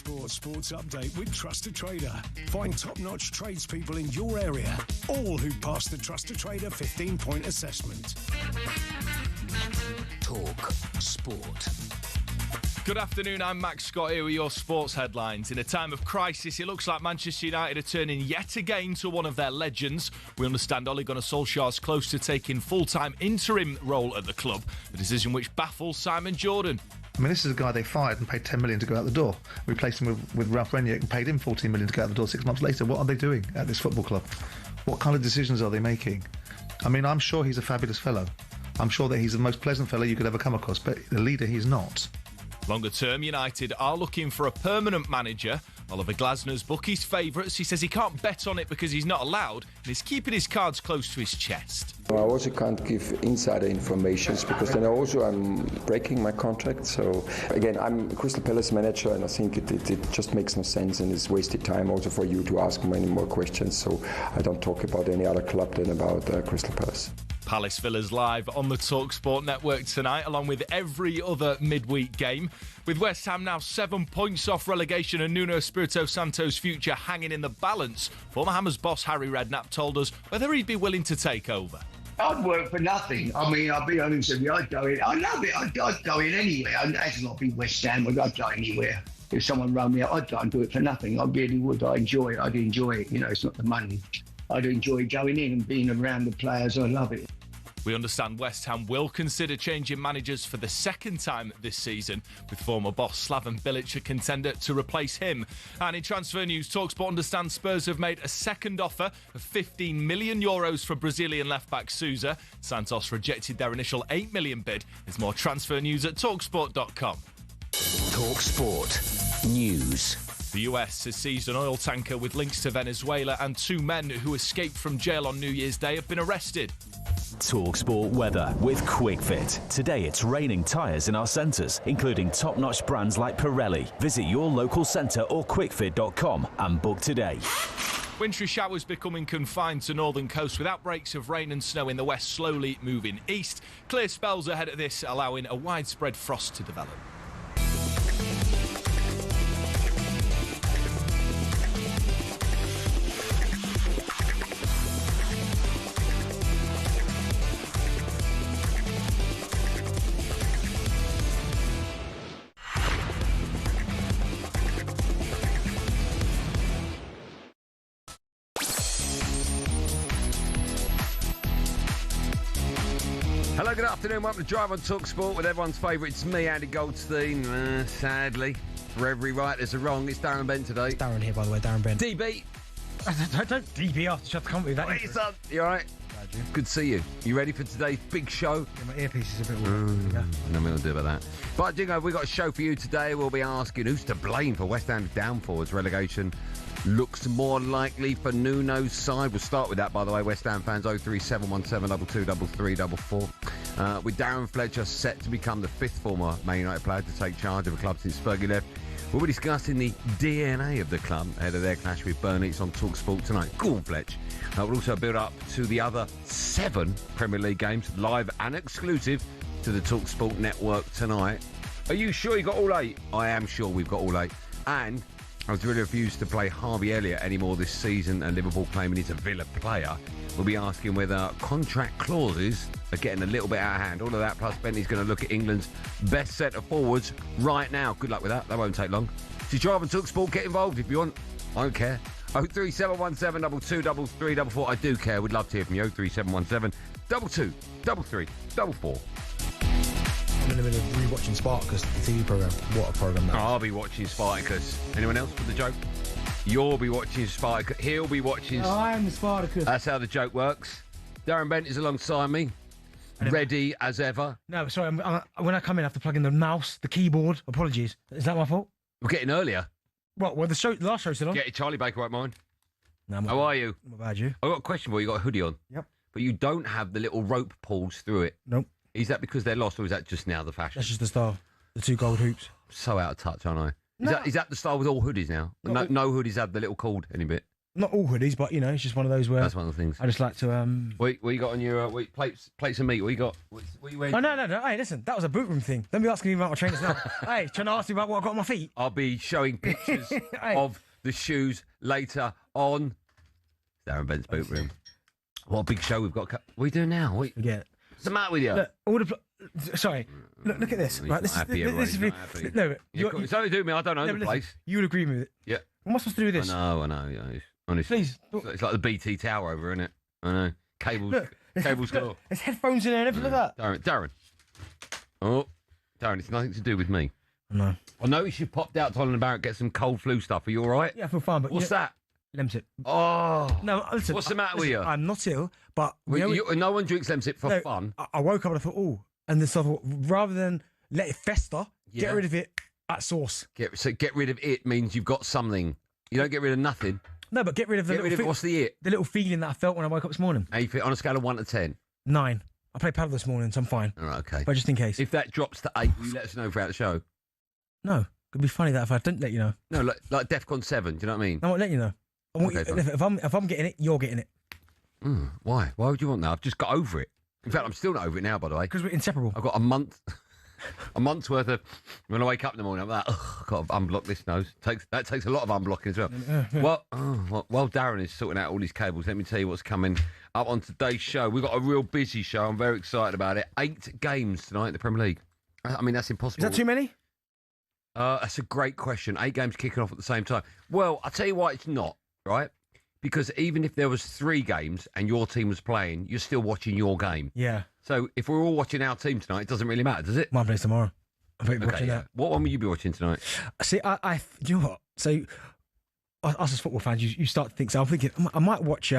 talkSPORT Sports Update with Trusted Trader. Find top-notch tradespeople in your area, all who pass the Trusted Trader 15-point assessment. Talk Sport. Good afternoon, I'm Max Scott here with your sports headlines. In a time of crisis, it looks like Manchester United are turning yet again to one of their legends. We understand Ole Gunnar Solskjaer's close to taking full-time interim role at the club, a decision which baffles Simon Jordan. I mean, this is a guy they fired and paid 10 million to go out the door. Replaced him with Ralph Rangnick and paid him 14 million to go out the door 6 months later. What are they doing at this football club? What kind of decisions are they making? I mean, I'm sure he's a fabulous fellow. I'm sure that he's the most pleasant fellow you could ever come across, but the leader he's not. Longer term, United are looking for a permanent manager. Oliver Glasner's bookies favourites. He says he can't bet on it because he's not allowed, and he's keeping his cards close to his chest. I also can't give insider information because then I'm breaking my contract. So again, I'm Crystal Palace manager, and I think it just makes no sense and it's wasted time also for you to ask many more questions. So I don't talk about any other club than about Crystal Palace. Palace Villa's live on the talkSPORT network tonight, along with every other midweek game. With West Ham now 7 points off relegation and Nuno Espirito Santo's future hanging in the balance, former Hammers boss Harry Redknapp told us whether he'd be willing to take over. I'd work for nothing. I mean, I'll be honest with you, I'd go in. I love it. I'd go in anywhere. It has not been West Ham. I'd go anywhere. If someone rang me out, I'd go and do it for nothing. I really would. I'd enjoy it. You know, it's not the money. I'd enjoy going in and being around the players. I love it. We understand West Ham will consider changing managers for the second time this season, with former boss Slaven Bilic a contender to replace him. And in transfer news, talkSPORT understands Spurs have made a second offer of €15 million for Brazilian left-back Sousa. Santos rejected their initial €8 million bid. There's more transfer news at talksport.com. talkSPORT News. The US has seized an oil tanker with links to Venezuela, and 2 men who escaped from jail on New Year's Day have been arrested. talkSPORT weather with QuickFit. Today it's raining tyres in our centres, including top-notch brands like Pirelli. Visit your local centre or quickfit.com and book today. Wintry showers becoming confined to northern coast with outbreaks of rain and snow in the west slowly moving east. Clear spells ahead of this, allowing a widespread frost to develop. Hello, good afternoon. Welcome to Drive on talkSPORT with everyone's favourite. It's me, Andy Goldstein. Sadly, for every right there's a wrong. It's Darren Bent today. It's Darren here, by the way, Darren Bent. DB. Don't DB off. Just have to come with that. Hey, son. You all right? Good to see you. You ready for today's big show? Yeah, my earpiece is a bit weird. Yeah. Nothing we'll do about that. But, you know, we've got a show for you today. We'll be asking who's to blame for West Ham's downfall as relegation looks more likely for Nuno's side. We'll start with that, by the way. West Ham fans, 03717 223344. With Darren Fletcher set to become the 5th former Man United player to take charge of a club since Fergie left. We'll be discussing the DNA of the club ahead of their clash with Burnley. It's on talkSPORT tonight. Go on, Fletch. We'll also build up to the other 7 Premier League games, live and exclusive to the talkSPORT network tonight. Are you sure you got all 8? I am sure we've got all 8. And I was really refused to play Harvey Elliot anymore this season, and Liverpool claiming he's a Villa player. We'll be asking whether contract clauses are getting a little bit out of hand. All of that, plus Bentley's going to look at England's best set of forwards right now. Good luck with that. That won't take long. To Drive and talkSPORT, get involved if you want. I don't care. 03717 223344. I do care. We'd love to hear from you. 03717 223344. I'm in the middle of rewatching Spartacus, the TV programme. What a programme that is. I'll be watching Spartacus. Anyone else with the joke? You'll be watching Spartacus. He'll be watching... I am the Spartacus. That's how the joke works. Darren Bent is alongside me. Ready as ever. No, sorry. When I come in, I have to plug in the mouse, the keyboard. Apologies. Is that my fault? We're getting earlier. What? Well, the last show's still on. Get your Charlie Baker won't mind. No, how are you? What about you? I've got a question for you. You got a hoodie on. Yep. But you don't have the little rope pulls through it. Nope. Is that because they're lost, or is that just now the fashion? That's just the style. The 2 gold hoops. So out of touch, aren't I? No. Is that the style with all hoodies now? No hoodies have the little cord any bit. not all hoodies, but it's just one of those where That's one of the things. I just like to. What you got on your plates of meat? What you got? What you wearing? Oh no! Hey, listen, that was a boot room thing. Don't be asking me about my trainers now. Hey, trying to ask me about what I got on my feet. I'll be showing pictures of the shoes later on. Darren Bent's boot room. What a big show we've got. What are we doing now? Forget it. What's the matter with you? Look, all the. Sorry. Look at this. Right, this is me. No, it's only doing me. I don't own the place. You would agree with it. Yeah. What am I supposed to do with this? I know. Yeah, honestly. Please. It's like the BT Tower over, isn't it? I know. Cables galore. There's headphones in there and everything like that. Darren. Oh, Darren, it's nothing to do with me. No. I noticed you popped out to Holland and Barrett get some cold flu stuff. Are you all right? Yeah, I feel fine. But what's that? Lemsip. Oh. No, listen. What's the matter with you? I'm not ill, but... no one drinks Lemsip for fun. I woke up and I thought, and this other, rather than let it fester, get rid of it at source. Get rid of it means you've got something. You don't get rid of nothing. No, but get rid of the what's the it? The little feeling that I felt when I woke up this morning. How you feel on a scale of 1 to 10? 9. I played paddle this morning, so I'm fine. All right, okay. But just in case. If that drops to 8, will you let us know throughout the show? No. It'd be funny that if I didn't let you know. No, like DEFCON 7, do you know what I mean? I won't let you know. If I'm getting it, you're getting it. Why? Why would you want that? I've just got over it. In fact, I'm still not over it now, by the way. Because we're inseparable. I've got a month's worth of... When I wake up in the morning, I'm like, I've got to unblock this nose. That takes a lot of unblocking as well. While Darren is sorting out all these cables, let me tell you what's coming up on today's show. We've got a real busy show. I'm very excited about it. 8 games tonight in the Premier League. I mean, that's impossible. Is that too many? That's a great question. 8 games kicking off at the same time. Well, I'll tell you why it's not, right? Because even if there was 3 games and your team was playing, you're still watching your game. Yeah. So if we're all watching our team tonight, it doesn't really matter, does it? Mine plays tomorrow. I'm watching that. What one will you be watching tonight? See, I you know what? So, us as football fans, you start to think. So I'm thinking I might watch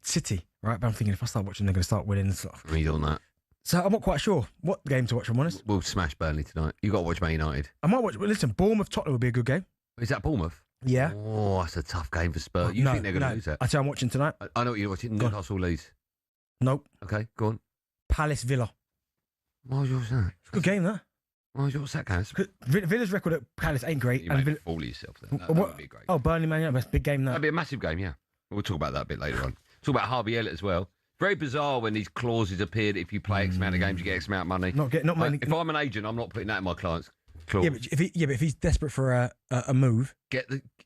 City, right? But I'm thinking if I start watching, they're going to start winning and stuff. Are you on that? So I'm not quite sure what game to watch, if I'm honest. We'll smash Burnley tonight. You got to watch Man United. I might watch. Well, listen, Bournemouth Tottenham would be a good game. Is that Bournemouth? Yeah. Oh, that's a tough game for Spurs. You think they're going to lose that? I tell I'm watching tonight. I know what you're watching. Newcastle Leeds. Nope. Okay, go on. Palace Villa. Why was yours that? It's a good game, that. Why was yours that, guys? Villa's record at Palace ain't great. You made a fool of yourself then. That would be great. Oh, Burnley Man United, that's a big game, that. That'd be a massive game, yeah. We'll talk about that a bit later on. Talk about Harvey Elliot as well. Very bizarre when these clauses appeared. If you play X amount of games, you get X amount of money. If I'm an agent, I'm not putting that in my client's clause. Yeah, but if he's desperate for a move,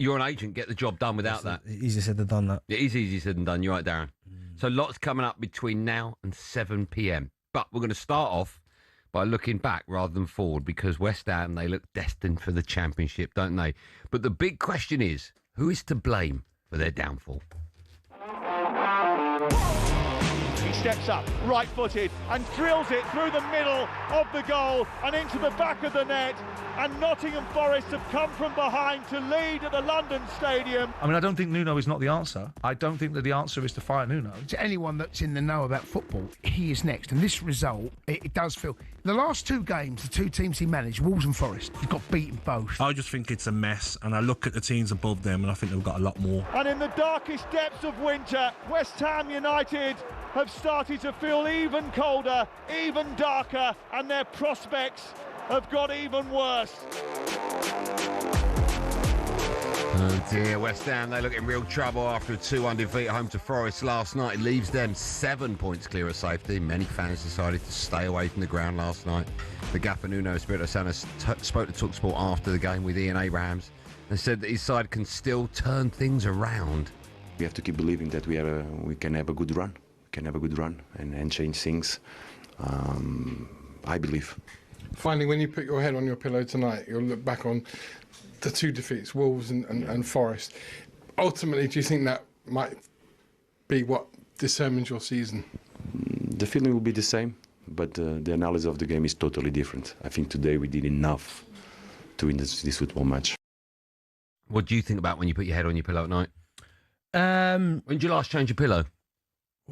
you're an agent. Get the job done without that. Easier said than done. That it is easier said than done. You're right, Darren. So lots coming up between now and 7 p.m. But we're going to start off by looking back rather than forward because West Ham, they look destined for the Championship, don't they? But the big question is, who is to blame for their downfall? He steps up, right-footed, and drills it through the middle of the goal and into the back of the net. And Nottingham Forest have come from behind to lead at the London Stadium. I mean, I don't think Nuno is not the answer. I don't think that the answer is to fire Nuno. To anyone that's in the know about football, he is next. And this result, it does feel... The last 2 games, the 2 teams he managed, Wolves and Forest, he got beaten both. I just think it's a mess, and I look at the teams above them, and I think they've got a lot more. And in the darkest depths of winter, West Ham United have started to feel even colder, even darker, and their prospects have got even worse. Oh dear, West Ham, they look in real trouble after a 2-1 defeat at home to Forest last night. It leaves them 7 points clear of safety. Many fans decided to stay away from the ground last night. The gaffer Nuno Espirito Santo spoke to talkSPORT after the game with Ian Abrahams and said that his side can still turn things around. We have to keep believing that we can have a good run. And change things. I believe. Finally, when you put your head on your pillow tonight, you'll look back on the 2 defeats, Wolves and Forest. Ultimately, do you think that might be what determines your season? The feeling will be the same, but the analysis of the game is totally different. I think today we did enough to win this football match. What do you think about when you put your head on your pillow at night? When did you last change your pillow?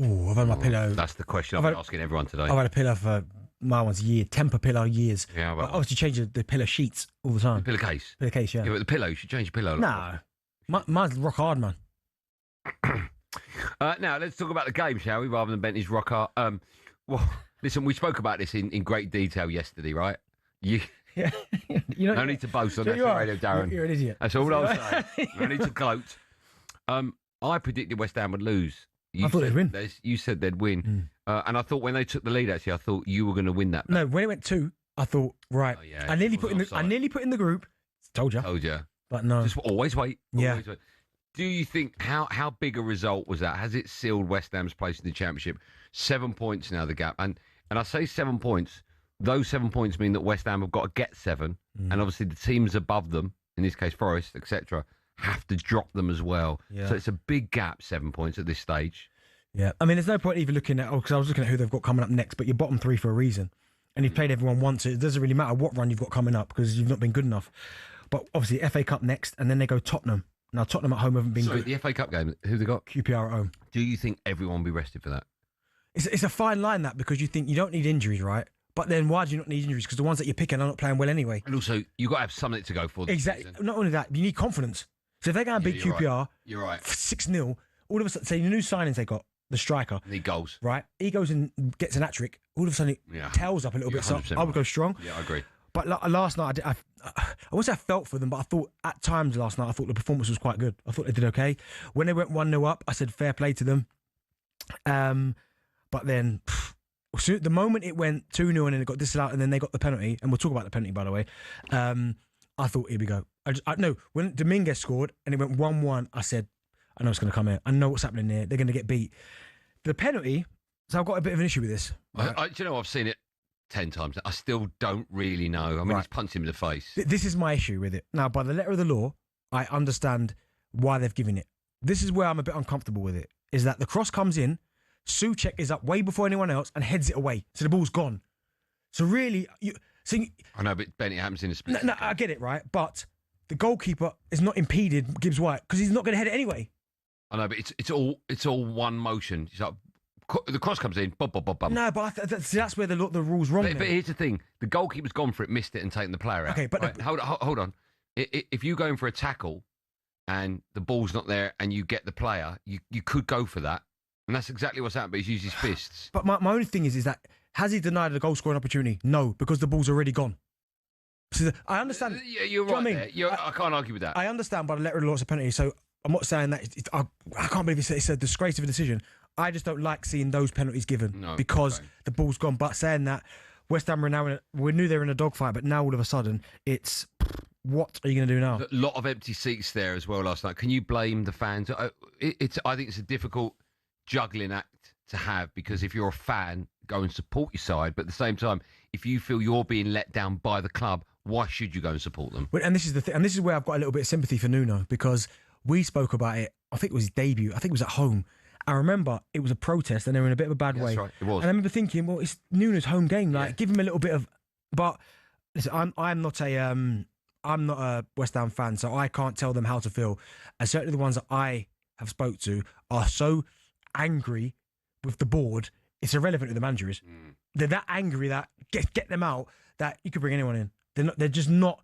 Oh, I've had my pillow. That's the question I've been asking everyone today. I've had a pillow for my one's Temper pillow years. Yeah, but obviously change the pillow sheets all the time. The pillow case? Pillow case, yeah. Yeah, but the pillow, you should change your pillow. No. Mine's rock hard, man. Now, let's talk about the game, shall we, rather than Bentley's rock hard. Well, listen, we spoke about this in great detail yesterday, right? Yeah. No need to boast on National Radio, Darren. You're an idiot. That's all I'm saying. No need to gloat. I predicted West Ham would lose. I thought they'd win. You said they'd win. And I thought when they took the lead, actually, I thought you were going to win that. No, when it went 2, I thought, right. Oh, yeah, I nearly put in the group. Told you. But no. Just always wait. Yeah. Always wait. Do you think, how big a result was that? Has it sealed West Ham's place in the Championship? 7 points now, the gap. And I say 7 points. Those 7 points mean that West Ham have got to get 7. And obviously the teams above them, in this case Forest, etc., have to drop them as well. Yeah. So it's a big gap, 7 points at this stage. Yeah. I mean, there's no point even looking at, because I was looking at who they've got coming up next, but you're bottom 3 for a reason. And you've played everyone once. It doesn't really matter what run you've got coming up because you've not been good enough. But obviously, FA Cup next, and then they go Tottenham. Now, Tottenham at home haven't been good. The FA Cup game, who they got? QPR at home. Do you think everyone will be rested for that? It's a fine line, that, because you think you don't need injuries, right? But then why do you not need injuries? Because the ones that you're picking are not playing well anyway. And also, you've got to have something to go for. Exactly. Not only that, you need confidence. So if they're going to beat QPR, you're right. 6-0, all of a sudden, say the new signings they got, the striker. Need goals. Right? He goes and gets an hat-trick. All of a sudden, it tails up a little bit. So I would go strong. Yeah, I agree. But last night, I won't say I felt for them, but I thought at times last night, I thought the performance was quite good. I thought they did okay. When they went 1-0 up, I said fair play to them. But then, so the moment it went 2-0 and then it got disallowed and then they got the penalty, and we'll talk about the penalty, by the way, I thought, here we go. No, when Dominguez scored and it went 1-1, I said, I know it's going to come here. I know what's happening there. They're going to get beat. The penalty, so I've got a bit of an issue with this. Do you know, I've seen it 10 times. I still don't really know. I mean, he's punched him in the face. This is my issue with it. Now, by the letter of the law, I understand why they've given it. This is where I'm a bit uncomfortable with it, is that the cross comes in, Souček is up way before anyone else and heads it away. So the ball's gone. So really, I know, but Ben, it happens in a split. No, I get it, right? But the goalkeeper is not impeded, Gibbs White, because he's not going to head it anyway. I know, but it's all one motion. It's like, the cross comes in, bum, bum, bum, bum. No, but that's where the rule's wrong. But here's the thing: the goalkeeper's gone for it, missed it, and taken the player out. Okay, but right? Hold on. If you go in for a tackle and the ball's not there, and you get the player, you could go for that, and that's exactly what's happened. But he's used his fists. But my only thing is that has he denied a goal scoring opportunity? No, because the ball's already gone. So I understand. Yeah, you're right. I can't argue with that. I understand by the letter of the law it's a penalty. So I'm not saying that. I can't believe it's a disgrace of a decision. I just don't like seeing those penalties given because the ball's gone. But saying that, West Ham are now we knew they were in a dogfight, but now all of a sudden it's what are you going to do now? A lot of empty seats there as well last night. Can you blame the fans? I think it's a difficult juggling act to have, because if you're a fan, go and support your side, but at the same time, if you feel you're being let down by the club, why should you go and support them? And this is the thing, and this is where I've got a little bit of sympathy for Nuno, because we spoke about it. I think it was his debut. I think it was at home. I remember it was a protest and they were in a bit of a bad way. That's right, it was. And I remember thinking, well, it's Nuno's home game. Like, give him a little bit of. But listen, I'm not a West Ham fan, so I can't tell them how to feel. And certainly the ones that I have spoke to are so angry with the board. It's irrelevant who the manager is. They're that angry that get them out, that you could bring anyone in. They're just not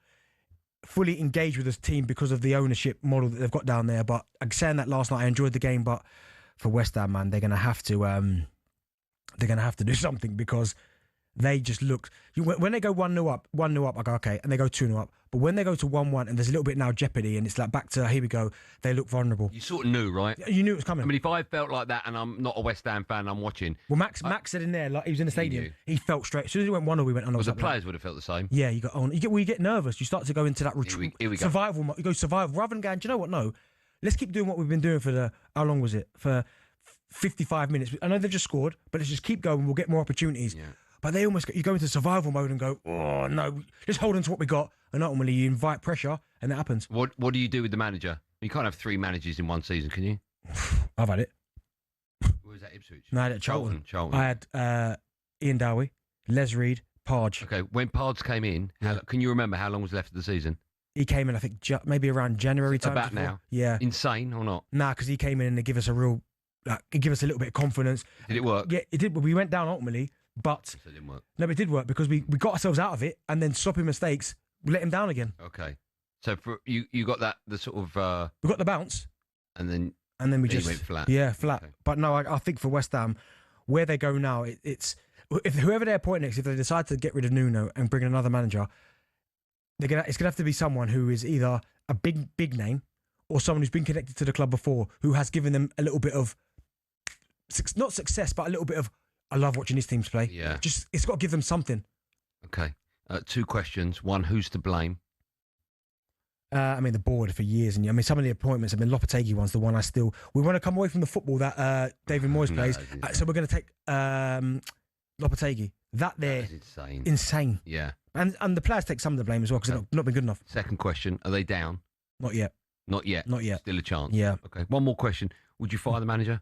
fully engaged with this team because of the ownership model that they've got down there. But I'm saying that last night, I enjoyed the game, but for West Ham, man, they're gonna have to do something, because they just look. When they go 1-0 up, I go okay, and they go 2-0 up. But when they go to 1-1 and there's a little bit now jeopardy, and it's like back to here we go, they look vulnerable. You sort of knew, right? You knew it was coming. I mean, if I felt like that, and I'm not a West Ham fan, I'm watching. Well, Max said in there, like he was in the stadium, he felt straight. As soon as he went 1-0, we went. Well, the players would have felt the same. Yeah, you get nervous. You start to go into that retreat, survival. You go survival rather than going. Do you know what? No, let's keep doing what we've been doing for how long was it? For 55 minutes. I know they've just scored, but let's just keep going. We'll get more opportunities. Yeah. But they almost you go into survival mode and go, oh no, just hold on to what we got. And ultimately, you invite pressure, and that happens. What do you do with the manager? You can't have 3 managers in one season, can you? I've had it. Where was that, Ipswich? No, I had it at Charlton. Charlton. I had Ian Dowie, Les Reed, Parge. Okay, when Parge came in, can you remember how long was left of the season? He came in, I think, maybe around January time. About now? Yeah. Insane or not? Nah, because he came in and they give us a real, give us a little bit of confidence. Did it work? Yeah, it did. But we went down ultimately, but so it didn't work. No, but it did work because we got ourselves out of it, and then sloppy mistakes, we let him down again. Okay, so for you got that the sort of we got the bounce, and then we just went flat. Yeah, flat. Okay. But no, I think for West Ham, where they go now, it's if whoever they appoint next, if they decide to get rid of Nuno and bring in another manager, it's gonna have to be someone who is either a big name or someone who's been connected to the club before, who has given them a little bit of, not success, but a little bit of, I love watching these teams play. Yeah. Just, it's got to give them something. Okay. 2 questions. One, who's to blame? I mean, the board for years and years. I mean, some of the appointments have been Lopetegui one's the one I still. We want to come away from the football that David Moyes plays, so we're going to take Lopetegui. That is insane. Yeah, and the players take some of the blame as well because they've not been good enough. Second question: are they down? Not yet. Not yet. Not yet. Still a chance. Yeah. Okay. One more question: would you fire the manager?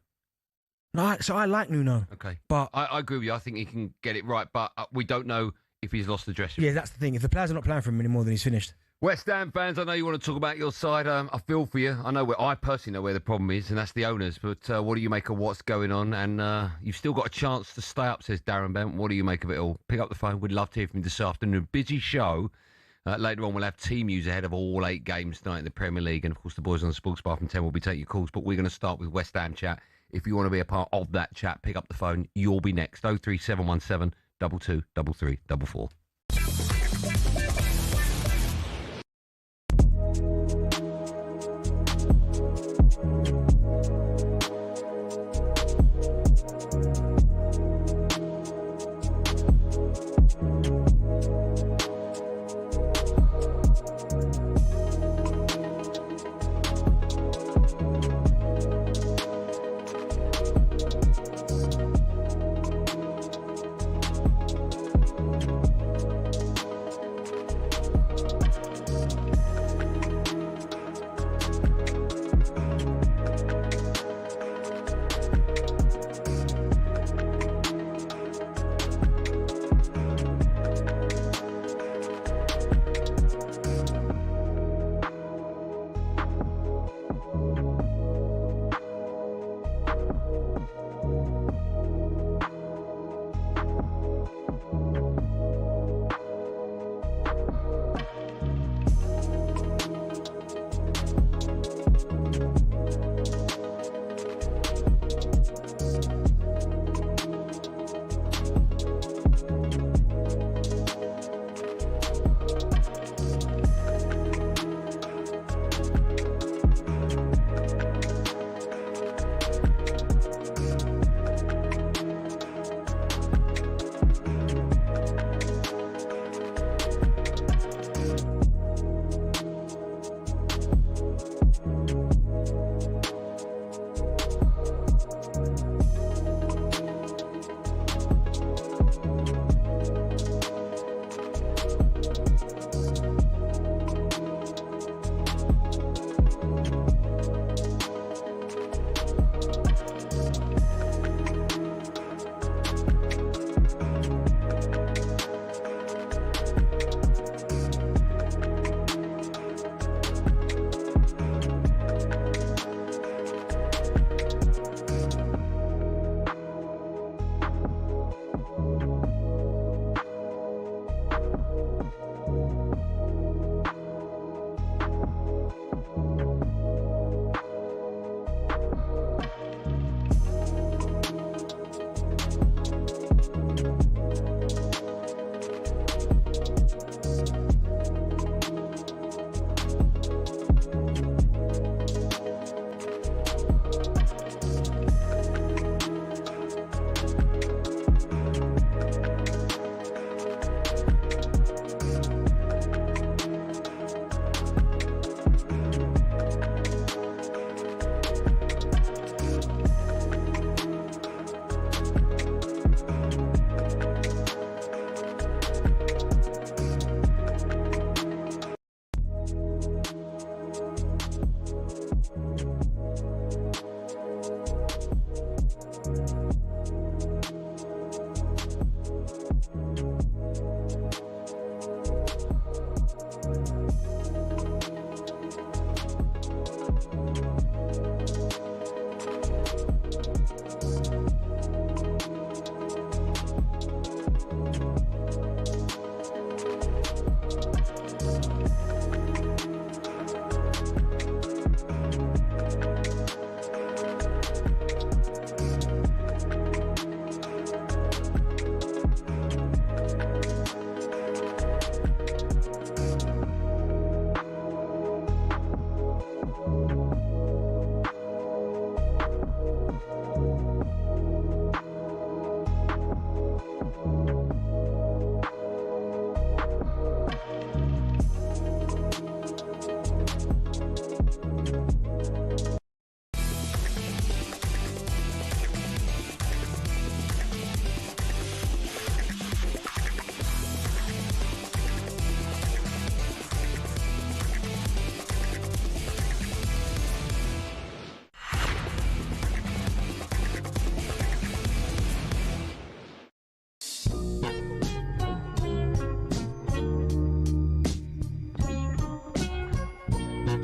No. So I like Nuno. Okay. But I agree with you. I think he can get it right, but we don't know if he's lost the dressing room. Yeah, that's the thing. If the players are not playing for him anymore, then he's finished. West Ham fans, I know you want to talk about your side. I feel for you. I personally know where the problem is, and that's the owners. But what do you make of what's going on? And you've still got a chance to stay up, says Darren Bent. What do you make of it all? Pick up the phone. We'd love to hear from you this afternoon. Busy show. Later on, we'll have team news ahead of all 8 games tonight in the Premier League. And, of course, the boys on the Sports Bar from 10 will be taking your calls. But we're going to start with West Ham chat. If you want to be a part of that chat, pick up the phone. You'll be next. 03717 22 33 44.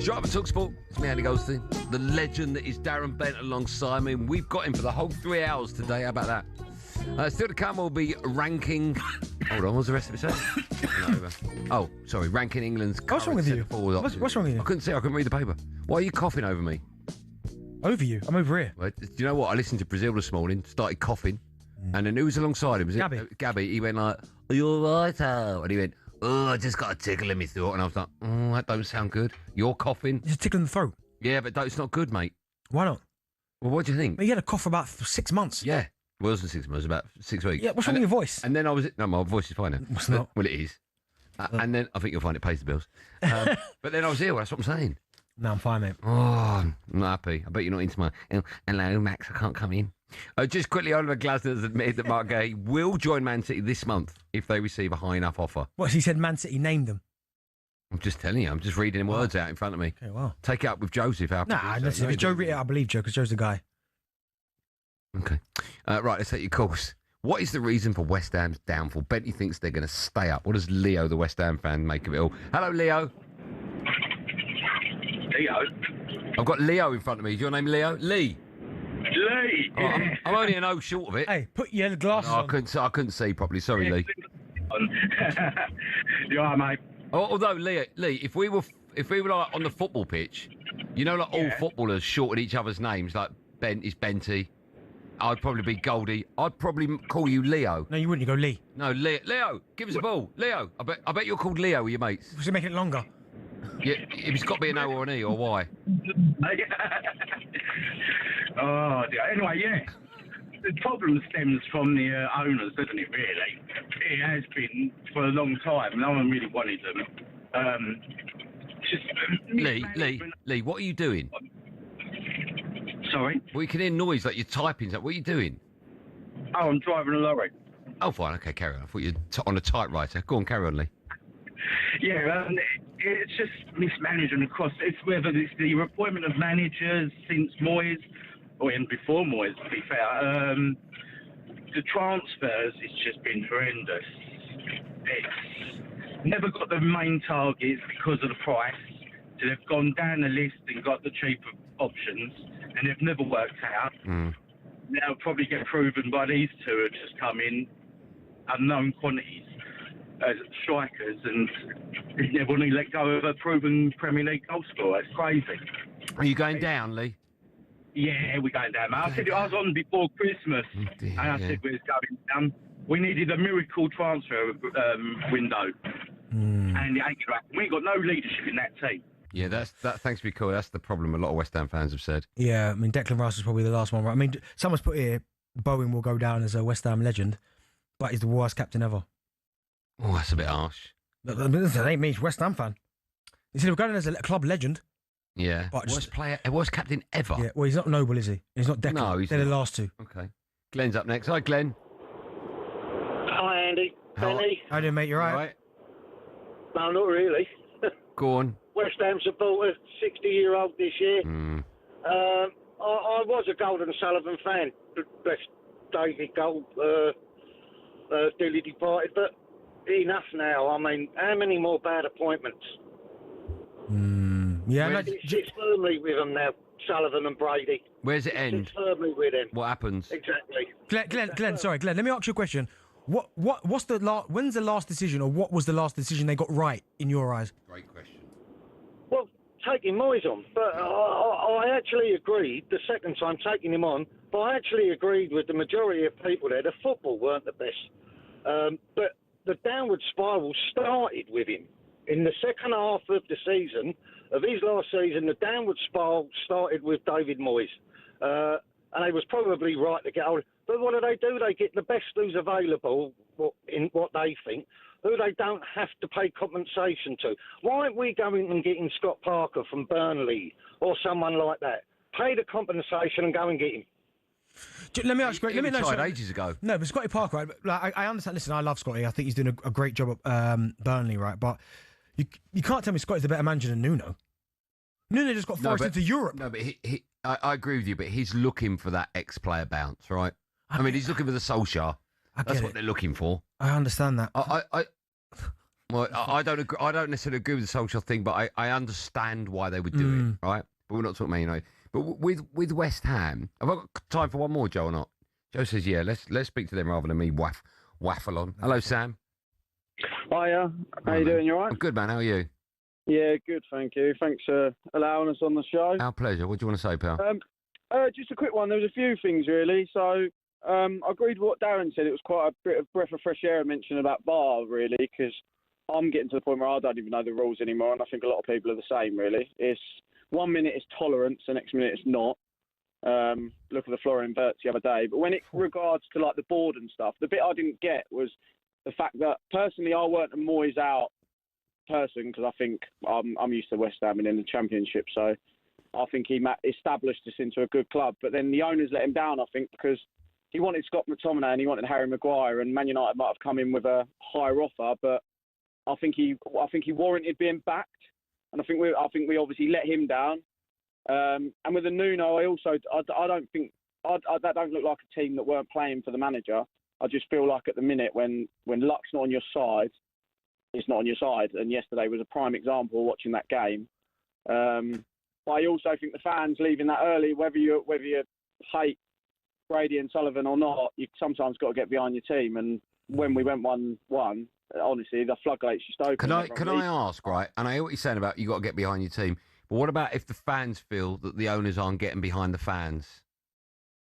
Straight up talkSPORT. It's me, Andy Goldstein. The legend that is Darren Bent alongside me. And we've got him for the whole 3 hours today. How about that? Still to come, we'll be ranking... Hold on, what's the rest of it say? Sorry, ranking England's... What's wrong with you? What's wrong with you? I couldn't read the paper. Why are you coughing over me? Over you? I'm over here. Well, do you know what? I listened to Brazil this morning, started coughing, and then who was alongside him? Was Gabby. It Gabby. He went like, "Are you all right, Al?" And he went, "Oh, I just got a tickle in my throat." And I was like, "Oh, that don't sound good. You're coughing." It's a tickle in the throat. Yeah, but it's not good, mate. Why not? Well, what do you think? Well, you had a cough for about 6 months. Yeah. Well, it wasn't 6 months, about 6 weeks. Yeah, what's wrong with your voice? And then I was... No, my voice is fine now. It's not. Well, it is. And then I think you'll find it pays the bills. But then I was ill, that's what I'm saying. No, I'm fine, mate. Oh, I'm not happy. I bet you're not into my... Hello, Max, I can't come in. Just quickly, Oliver Glasner has admitted that Mark Gay will join Man City this month if they receive a high enough offer. What, he said Man City named them? I'm just telling you. I'm just reading him words out in front of me. Okay, wow. Take it up with Joseph. Nah, listen, if Joe read it, I believe Joe, because Joe's the guy. Okay. Right, let's take your calls. What is the reason for West Ham's downfall? Bentley thinks they're going to stay up. What does Leo, the West Ham fan, make of it all? Hello, Leo. Leo? I've got Leo in front of me. Is your name Leo? Lee. Lee! Oh, I'm only an O short of it. Hey, put your glasses on. I couldn't see properly. Sorry, Lee. You are, mate. Although, Lee, if we were like on the football pitch, you know, like all footballers shorted each other's names, like Bent is Benty. I'd probably be Goldie. I'd probably call you Leo. No, you wouldn't. You go Lee. No, Leo, give us a ball. Leo, I bet you're called Leo with your mates. Should make it longer. Yeah, it's got to be an O or an E or Y. Oh, dear. Anyway, yeah. The problem stems from the owners, doesn't it, really? It has been for a long time. No one really wanted them. Lee, what are you doing? Sorry? Well, you can hear noise like you're typing. What are you doing? Oh, I'm driving a lorry. Oh, fine. Okay, carry on. I thought you were on a typewriter. Go on, carry on, Lee. Yeah, it's just mismanagement across. It's whether it's the appointment of managers since Moyes, or even before Moyes, to be fair. The transfers, it's just been horrendous. It's never got the main targets because of the price. So they've gone down the list and got the cheaper options, and they've never worked out. Now probably get proven by these two who just come in, unknown quantities as strikers, and they want to let go of a proven Premier League goal scorer. It's crazy. Are you going down, Lee? Yeah, we're going down, mate. I said I was on before Christmas, and I said we was going down. We needed a miracle transfer window, and it ain't going to happen. We ain't got no leadership in that team. Yeah, that. Thanks for your call. That's the problem. A lot of West Ham fans have said. Yeah, I mean Declan Rice was probably the last one. Right? I mean, someone's put here Bowen will go down as a West Ham legend, but he's the worst captain ever. Oh, that's a bit harsh. That ain't me. He's a West Ham fan. He said we're going as a club legend. Yeah, but worst captain ever. Yeah, well, he's not Noble, is he? He's not Declan. No, they're the last two. Okay, Glenn's up next. Hi, Glenn. Hi, Andy. Benny. How do you, mate? You all right? No, not really. Go on. West Ham supporter, 60-year-old this year. I was a Golden Sullivan fan. Best David Gold dearly departed, but enough now. I mean, how many more bad appointments? Yeah, it's firmly with them now, Sullivan and Brady. Where's it end? It's firmly with him. What happens? Exactly. Glenn, sorry, Glenn. Let me ask you a question. What's the last? When's the last decision, or what was the last decision they got right in your eyes? Great question. Well, taking Moyes on, but I actually agreed the second time taking him on. But I actually agreed with the majority of people there. The football weren't the best, but the downward spiral started with him in the second half of the season. Of his last season, the downward spiral started with David Moyes. And they was probably right to get hold. But what do? They get the best who's available in what they think, who they don't have to pay compensation to. Why aren't we going and getting Scott Parker from Burnley or someone like that? Pay the compensation and go and get him. Let me ask you. He retired ages ago. No, but Scotty Parker, right? Like, I understand. Listen, I love Scotty. I think he's doing a great job at Burnley, right? But you can't tell me Scotty's a better manager than Nuno. Nuno just got forced into Europe. No, but I agree with you, but he's looking for that ex-player bounce, right? I mean, he's looking for the Solskjaer. That's what they're looking for. I understand that. Well, I don't agree. I don't necessarily agree with the Solskjaer thing, but I understand why they would do it, right? But we're not talking Man United. But with West Ham, have I got time for one more, Joe, or not? Joe says, yeah, let's speak to them rather than me waffle on. Hello, Sam. Hiya. How you doing? You all right? I'm good, man. How are you? Yeah, good, thank you. Thanks for allowing us on the show. Our pleasure. What do you want to say, pal? Just a quick one. There was a few things, really. So I agreed with what Darren said. It was quite a bit of breath of fresh air mention about VAR, really, because I'm getting to the point where I don't even know the rules anymore, and I think a lot of people are the same, really. It's 1 minute it's tolerance, the next minute it's not. Look at the Florian Wirtz the other day. But when it regards to like the board and stuff, the bit I didn't get was the fact that personally I weren't a Moyes out person because I think I'm used to West Ham and in the Championship, so I think he established us into a good club. But then the owners let him down, I think, because he wanted Scott McTominay and he wanted Harry Maguire, and Man United might have come in with a higher offer, but I think he warranted being backed, and I think we obviously let him down. And with the Nuno, I don't think that don't look like a team that weren't playing for the manager. I just feel like at the minute when luck's not on your side, it's not on your side. And yesterday was a prime example watching that game. But I also think the fans leaving that early, whether you hate Brady and Sullivan or not, you sometimes got to get behind your team. And when we went 1-1, honestly, the floodgates just opened. Can I ask, right? And I hear what you're saying about you got to get behind your team. But what about if the fans feel that the owners aren't getting behind the fans?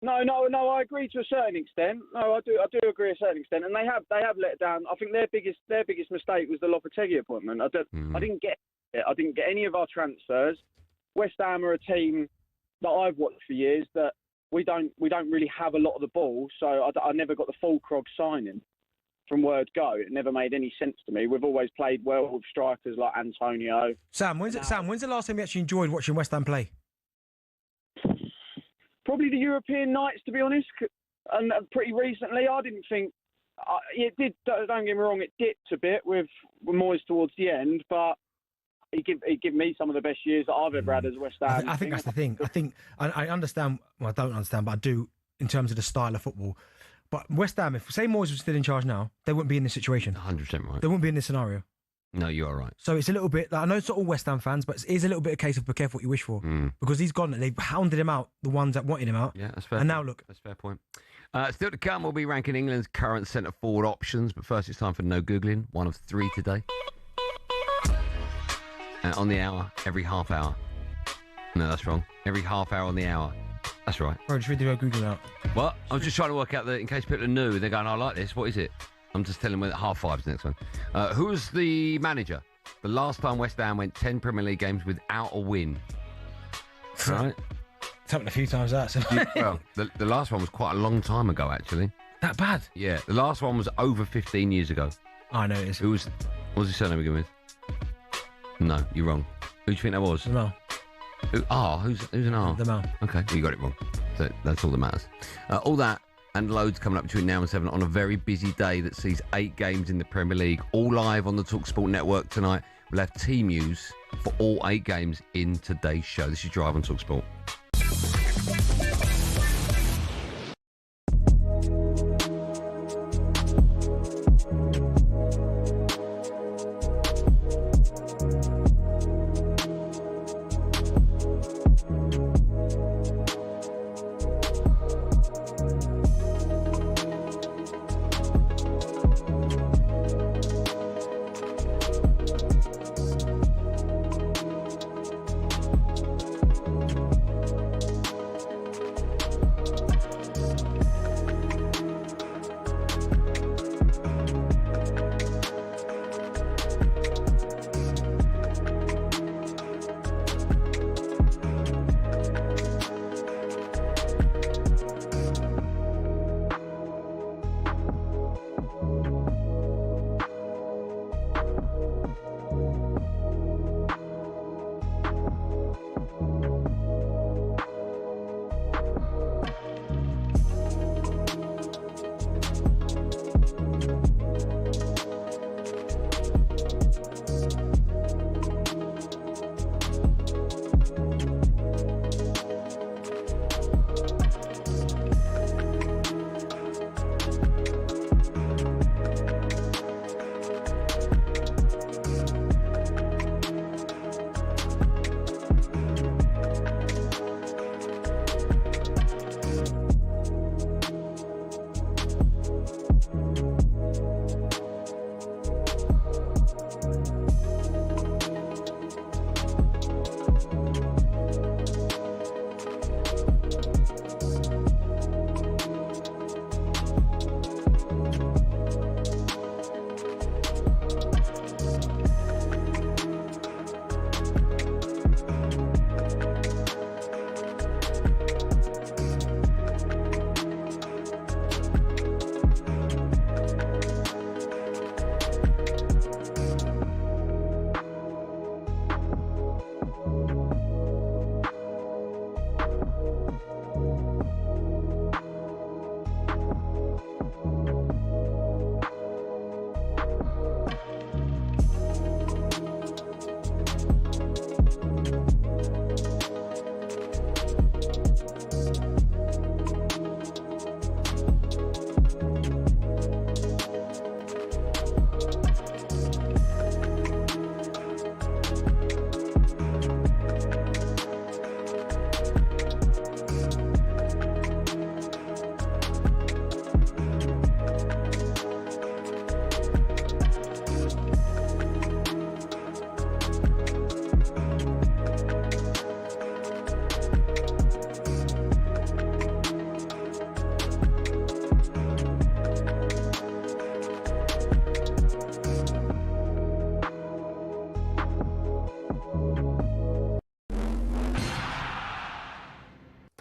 No, I agree to a certain extent. No, I do agree to a certain extent, and they have let down. I think their biggest mistake was the Lopetegui appointment. I didn't get it. I didn't get any of our transfers. West Ham are a team that I've watched for years that we don't really have a lot of the ball, so I never got the full Krog signing from word go. It never made any sense to me. We've always played well with strikers like Antonio. Sam, when's the last time you actually enjoyed watching West Ham play? Probably the European nights, to be honest, and pretty recently. I didn't think it did. Don't get me wrong, it dipped a bit with Moyes towards the end, but he gave me some of the best years that I've ever had as West Ham. I think that's the thing. I think I understand. Well, I don't understand, but I do in terms of the style of football. But West Ham, if say Moyes was still in charge now, they wouldn't be in this situation. 100% right. They wouldn't be in this scenario. No, you are right. So it's a little bit, I know it's not all West Ham fans, but it is a little bit a case of be careful what you wish for. Because he's gone, they've hounded him out, the ones that wanted him out. Yeah, that's fair. And now look. That's a fair point. Still to come, we'll be ranking England's current centre-forward options, but first it's time for No Googling, one of 3 today. On the hour, every half hour. No, that's wrong. Every half hour on the hour. That's right. Bro, just read the Google out. Well, I was just trying to work out that in case people are new, they're going, I like this, what is it? I'm just telling them that 5:30's the next one. Who's the manager? The last time West Ham went 10 Premier League games without a win. Right? It's happened a few times, that. So. Well, the last one was quite a long time ago, actually. That bad? Yeah, the last one was over 15 years ago. I know it is. What was his surname begin with? No, you're wrong. Who do you think that was? The Mal. Who's an R? The Mal. Okay, well, you got it wrong. So that's all that matters. All that and loads coming up between now and 7 on a very busy day that sees 8 games in the Premier League, all live on the talkSPORT network tonight. We'll have team news for all 8 games in today's show. This is Drive on talkSPORT.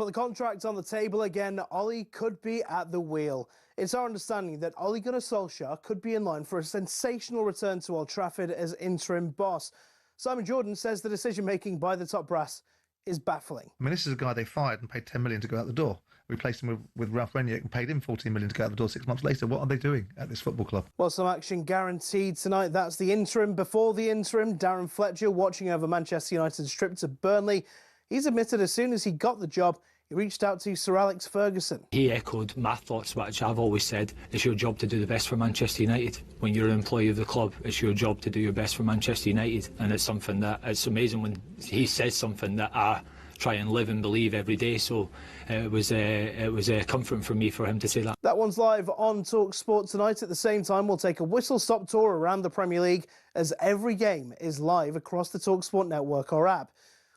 But the contract on the table again, Ollie could be at the wheel. It's our understanding that Ole Gunnar Solskjaer could be in line for a sensational return to Old Trafford as interim boss. Simon Jordan says the decision-making by the top brass is baffling. I mean, this is a guy they fired and paid 10 million to go out the door. Replaced him with Ralph Rangnick and paid him 14 million to go out the door 6 months later. What are they doing at this football club? Well, some action guaranteed tonight. That's the interim before the interim. Darren Fletcher watching over Manchester United's trip to Burnley. He's admitted as soon as he got the job, he reached out to Sir Alex Ferguson. He echoed my thoughts, which I've always said, it's your job to do the best for Manchester United. When you're an employee of the club, it's your job to do your best for Manchester United. And it's something that, it's amazing when he says something that I try and live and believe every day. So it was comforting for me for him to say that. That one's live on talkSPORT tonight. At the same time, we'll take a whistle-stop tour around the Premier League as every game is live across the talkSPORT network or app.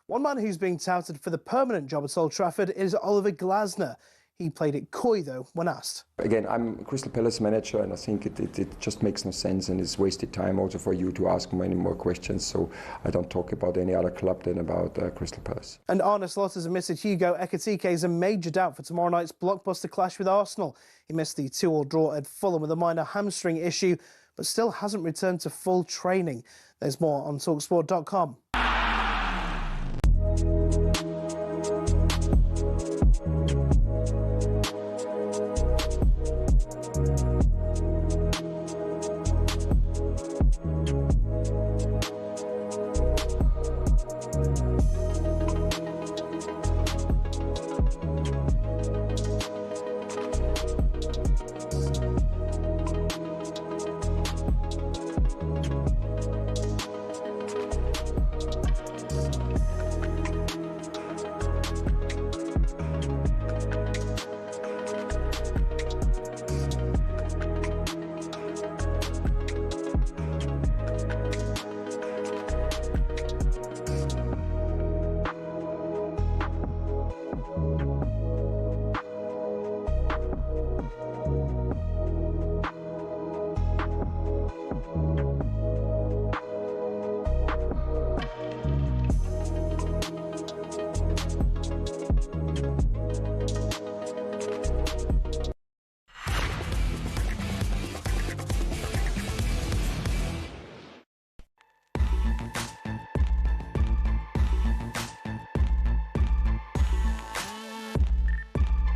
One man who's being touted for the permanent job at Old Trafford is Oliver Glasner. He played it coy, though, when asked. Again, I'm Crystal Palace manager, and I think it just makes no sense, and it's wasted time also for you to ask many more questions. So I don't talk about any other club than about Crystal Palace. And Arne Slot has admitted Hugo Ekitike is a major doubt for tomorrow night's blockbuster clash with Arsenal. He missed the 2-2 draw at Fulham with a minor hamstring issue, but still hasn't returned to full training. There's more on talksport.com.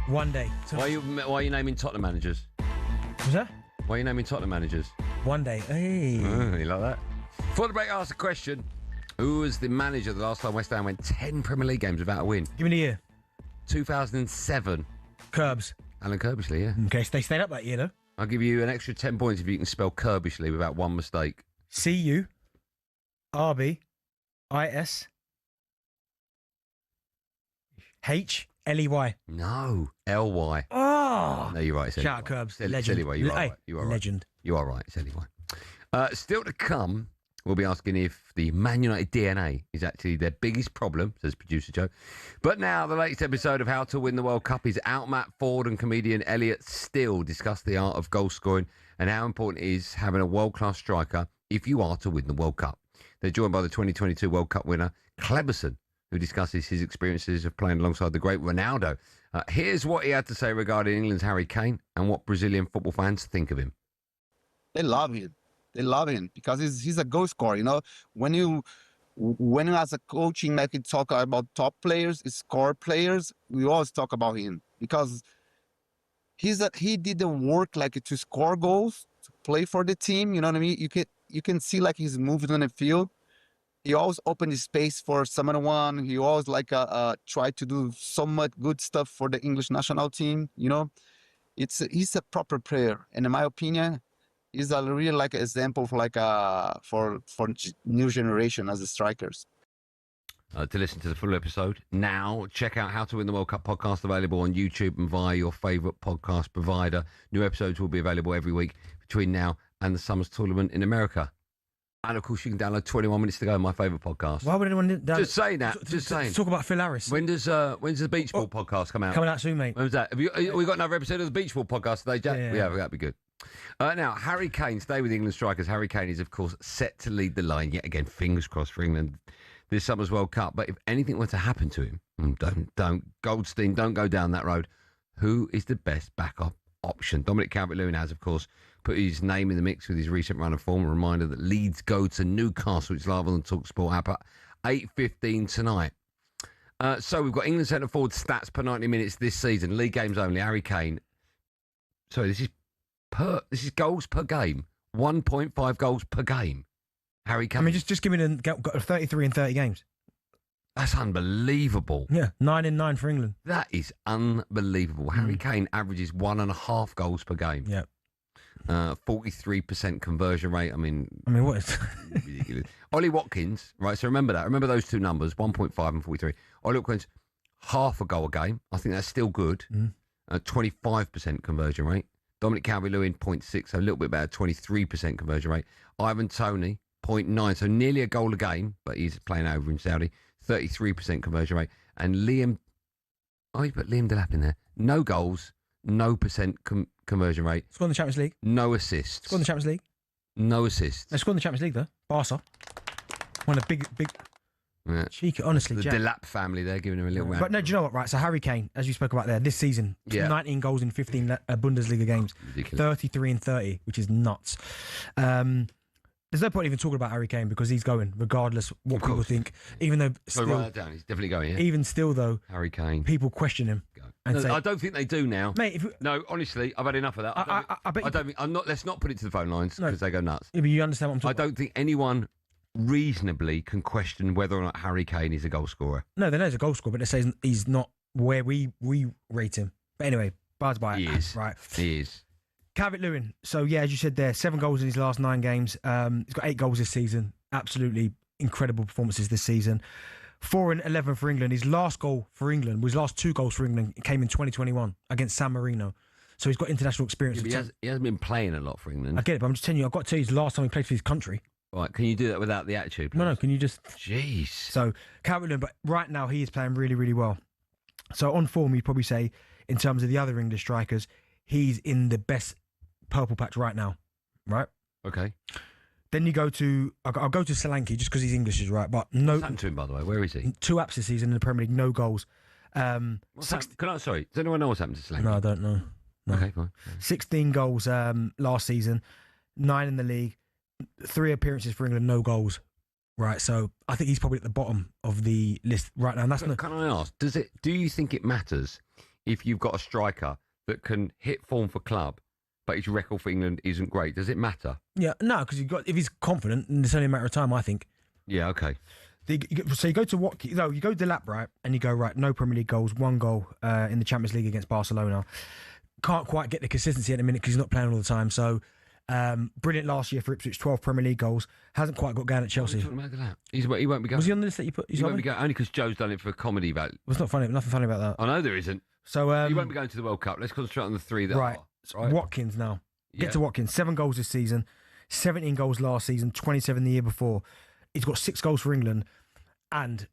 One day. Why are you naming Tottenham managers? Was that? Why are you naming Tottenham managers? One day. Hey. Oh, you like that? Before the break, I asked a question. Who was the manager the last time West Ham went 10 Premier League games without a win? Give me the year. 2007. Curbs. Alan Kirbishley, yeah. Okay, they stayed up that year, though. I'll give you an extra 10 points if you can spell Kirbishley without one mistake. Curbishley. No, Ly. Oh! No, you're right. Shout out Curbs. Legend. It's Ly. You are right. You are right. Legend. You are right. It's Ly. Still to come, we'll be asking if the Man United DNA is actually their biggest problem, says producer Joe. But now, the latest episode of How to Win the World Cup is out. Matt Ford and comedian Elliot still discuss the art of goal scoring and how important it is having a world-class striker if you are to win the World Cup. They're joined by the 2022 World Cup winner, Kleberson, who discusses his experiences of playing alongside the great Ronaldo. Here's what he had to say regarding England's Harry Kane and what Brazilian football fans think of him. They love him. They love him because he's a goal scorer. You know, when you as a coaching, like you talk about top players, score players, we always talk about him because he did the work like to score goals, to play for the team. You know what I mean? You can see like he's moving on the field. He always opened the space for someone. He always tried to do so much good stuff for the English national team. You know, he's a proper player, and in my opinion, he's a real example for new generation as the strikers. To listen to the full episode now, check out How to Win the World Cup podcast, available on YouTube and via your favourite podcast provider. New episodes will be available every week between now and the Summers Tournament in America. And of course, you can download 21 Minutes to Go, my favourite podcast. Why would anyone download? Just saying that. Just saying. Talk about Phil Harris. When's the Beach Ball podcast come out? Coming out soon, mate. When's that? We got another episode of the Beach Ball podcast today, Jack? Yeah, that'd be good. Now, Harry Kane, stay with England strikers. Harry Kane is, of course, set to lead the line yet again. Fingers crossed for England this summer's World Cup. But if anything were to happen to him, Don't. Goldstein, don't go down that road. Who is the best backup option? Dominic Calvert-Lewin has, of course, put his name in the mix with his recent run of form. A reminder that Leeds go to Newcastle. It's live on the talkSPORT app at 8:15 tonight. So we've got England centre forward stats per 90 minutes this season. League games only. Harry Kane. Sorry, this is goals per game. 1.5 goals per game. Harry Kane. I mean, just give me got 33 in 30 games. That's unbelievable. Yeah, 9 in 9 for England. That is unbelievable. Harry Kane averages 1.5 goals per game. Yeah. 43% conversion rate. I mean, what is ridiculous. Ollie Watkins, right? So remember that. Remember those two numbers, 1.5 and 43. Ollie Watkins, half a goal a game. I think that's still good. 25% conversion rate. Dominic Calvert-Lewin, 0.6, so a little bit better, 23% conversion rate. Ivan Toney, 0.9, so nearly a goal a game, but he's playing over in Saudi. 33% conversion rate. And Liam, you put Liam Delap in there. No goals, no percent conversion rate. Scored in the Champions League. No assists. Scored in the Champions League. No assists. They scored in the Champions League, though. Barca. One of the big... Yeah. Cheeky, honestly, the Jack. Delap family, they're giving him a little round. But no, do you know what, right? So Harry Kane, as you spoke about there, this season, 19 goals in 15 Bundesliga games. Ridiculous. 33 and 30, which is nuts. There's no point even talking about Harry Kane because he's going, regardless what people think. Even though... So write that down. He's definitely going, yeah? Even still, though... Harry Kane. People question him. And No, say, I don't think they do now. Mate, no, honestly, I've had enough of that. I don't think... let's not put it to the phone lines because they go nuts. Yeah, but you understand what I'm talking about. I don't think anyone reasonably can question whether or not Harry Kane is a goal scorer. No, they know he's a goal scorer, but they say he's not where we rate him. But anyway, bars by He is. Right. He is. Calvert-Lewin. So, yeah, as you said there, 7 goals in his last 9 games. He's got 8 goals this season. Absolutely incredible performances this season. 4 and 11 for England. His last goal for England, his last 2 goals for England came in 2021 against San Marino. So he's got international experience. Yeah, he hasn't been playing a lot for England. I get it, but I'm just telling you, I've got to tell you, his last time he played for his country. Right, can you do that without the attitude, please? No, can you just... Jeez. So, Calvert-Lewin, but right now he is playing really, really well. So on form, you'd probably say, in terms of the other English strikers, he's in the best purple patch right now, right? Okay. Then you go to... I'll go to Solanke just because he's English, is right, but no... What's happened to him, by the way? Where is he? 2 apps this season in the Premier League, no goals. Sorry, does anyone know what's happened to Solanke? No, I don't know. No. Okay, fine. 16 goals last season, 9 in the league, 3 appearances for England, no goals. Right, so I think he's probably at the bottom of the list right now. And that's Can I ask, do you think it matters if you've got a striker that can hit form for club, but his record for England isn't great? Does it matter? Yeah, no, because if he's confident, and it's only a matter of time, I think. Yeah, okay. So you go to you go Delap, right, and you go, right, no Premier League goals, 1 goal in the Champions League against Barcelona. Can't quite get the consistency at the minute because he's not playing all the time. So brilliant last year for Ipswich, 12 Premier League goals. Hasn't quite got going at Chelsea. What are you talking about Delap? He won't be going. Was he on the list that you put? He won't be going only because Joe's done it for comedy value. Well, it's not funny. Nothing funny about that. I know there isn't. So he won't be going to the World Cup. Let's concentrate on the 3 that right. are. Right. Watkins now. Yeah. Get to Watkins. 7 goals this season, 17 goals last season, 27 the year before. He's got 6 goals for England, and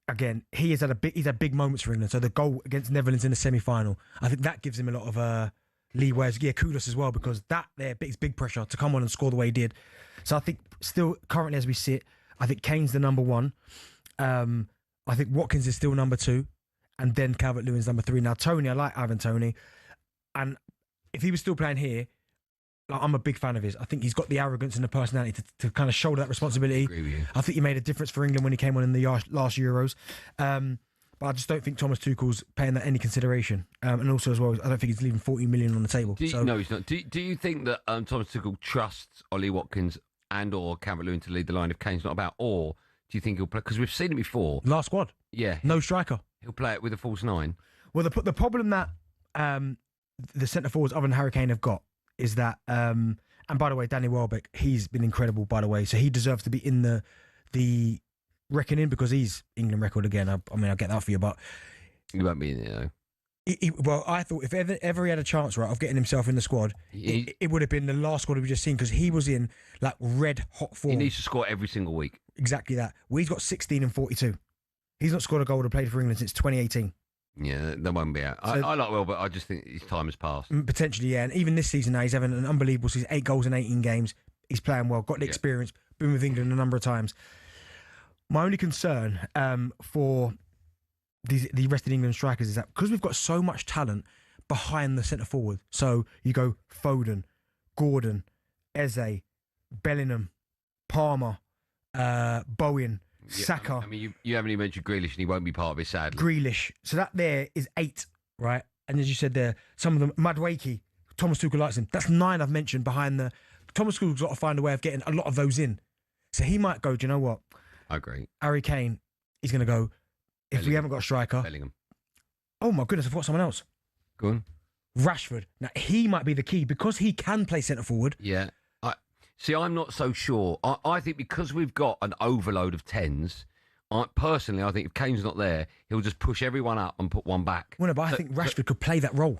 again, he's had big moments for England. So the goal against Netherlands in the semi-final, I think that gives him a lot of leeway. Yeah, kudos as well, because that there is big pressure to come on and score the way he did. So I think still currently as we sit, I think Kane's the number 1. I think Watkins is still number 2, and then Calvert-Lewin's number 3. Now Toney, I like Ivan Toney, and if he was still playing here, I'm a big fan of his. I think he's got the arrogance and the personality to kind of shoulder that responsibility. I agree with you. I think he made a difference for England when he came on in the last Euros. But I just don't think Thomas Tuchel's paying that any consideration. And also as well, I don't think he's leaving 40 million on the table. No, he's not. Do you think that Thomas Tuchel trusts Ollie Watkins and or Calvert-Lewin to lead the line if Kane's not about? Or do you think he'll play? Because we've seen it before. Last squad. Yeah. No striker. He'll play it with a false 9. Well, the problem that the centre forwards other than Harry Kane have got is that, and by the way, Danny Welbeck, he's been incredible, by the way, so he deserves to be in the reckoning because he's England record again. I mean, I'll get that for you, but he won't be in there, though. Well, I thought if ever he had a chance, right, of getting himself in the squad, it would have been the last squad we've just seen because he was in like red hot form. He needs to score every single week. Exactly that. Well, he's got 16 and 42. He's not scored a goal to play for England since 2018. Yeah, that won't be out. I like Welbeck. I just think his time has passed. Potentially, yeah. And even this season now, he's having an unbelievable season. 8 goals in 18 games. He's playing well. Got the experience. Been with England a number of times. My only concern for the rest of England strikers is that because we've got so much talent behind the centre forward. So you go Foden, Gordon, Eze, Bellingham, Palmer, Bowen, Saka. I mean, you haven't even mentioned Grealish, and he won't be part of it, sadly. Grealish. So that there is 8, right? And as you said there, some of them, Madueke, Thomas Tuchel likes him. That's 9 I've mentioned behind the... Thomas Tuchel's got to find a way of getting a lot of those in. So he might go, do you know what? I agree. Harry Kane, he's going to go, if we haven't got a striker... Bellingham. Oh my goodness, I've got someone else. Go on. Rashford. Now, he might be the key because he can play centre forward. Yeah. I'm not so sure. I think because we've got an overload of 10s, personally, I think if Kane's not there, he'll just push everyone up and put one back. Well, no, but I think Rashford could play that role.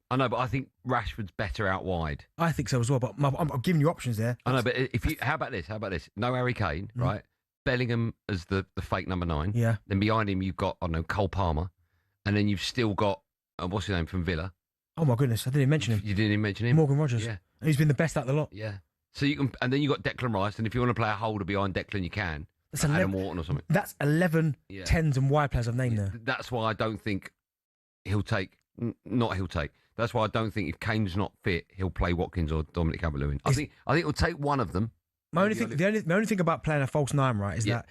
I know, but I think Rashford's better out wide. I think so as well, but I'm giving you options there. I know, but how about this? No Harry Kane, right? Bellingham as the fake number 9. Yeah. Then behind him, you've got, I don't know, Cole Palmer. And then you've still got, what's his name, from Villa? Oh, my goodness, I didn't even mention him. You didn't even mention him? Morgan Rogers. Yeah. And he's been the best out of the lot. Yeah. So you can, and then you've got Declan Rice, and if you want to play a holder behind Declan, you can. That's Adam Wharton or something. That's 11 10s and wide players I've named there. That's why I don't think he'll take. That's why I don't think if Kane's not fit, he'll play Watkins or Dominic Calvert-Lewin. I think he'll take one of them. My only thing about playing a false 9, right, is that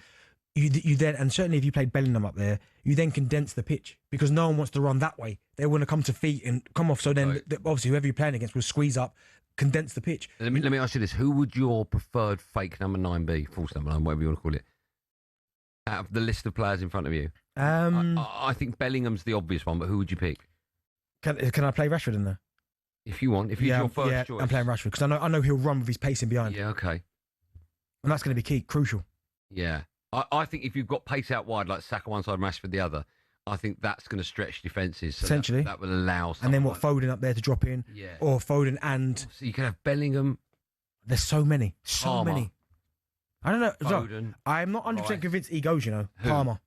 you then, and certainly if you played Bellingham up there, you then condense the pitch because no one wants to run that way. They want to come to feet and come off. So then, obviously, whoever you're playing against will squeeze up, condense the pitch. Let me ask you this: who would your preferred fake number 9 be? False number 9, whatever you want to call it. Out of the list of players in front of you, I think Bellingham's the obvious one, but who would you pick? Can I play Rashford in there? If you want, if he's your first choice. I'm playing Rashford because I know he'll run with his pace in behind. Yeah, okay. And that's going to be key, crucial. Yeah. I think if you've got pace out wide, like Saka one side, Rashford the other, I think that's going to stretch defences. So essentially. That will allow And then Foden up there to drop in. Yeah. Or Foden and... So you can have Bellingham. There's so many. Palmer, many. I don't know. Foden, I'm not 100% convinced he goes, you know. Who? Palmer.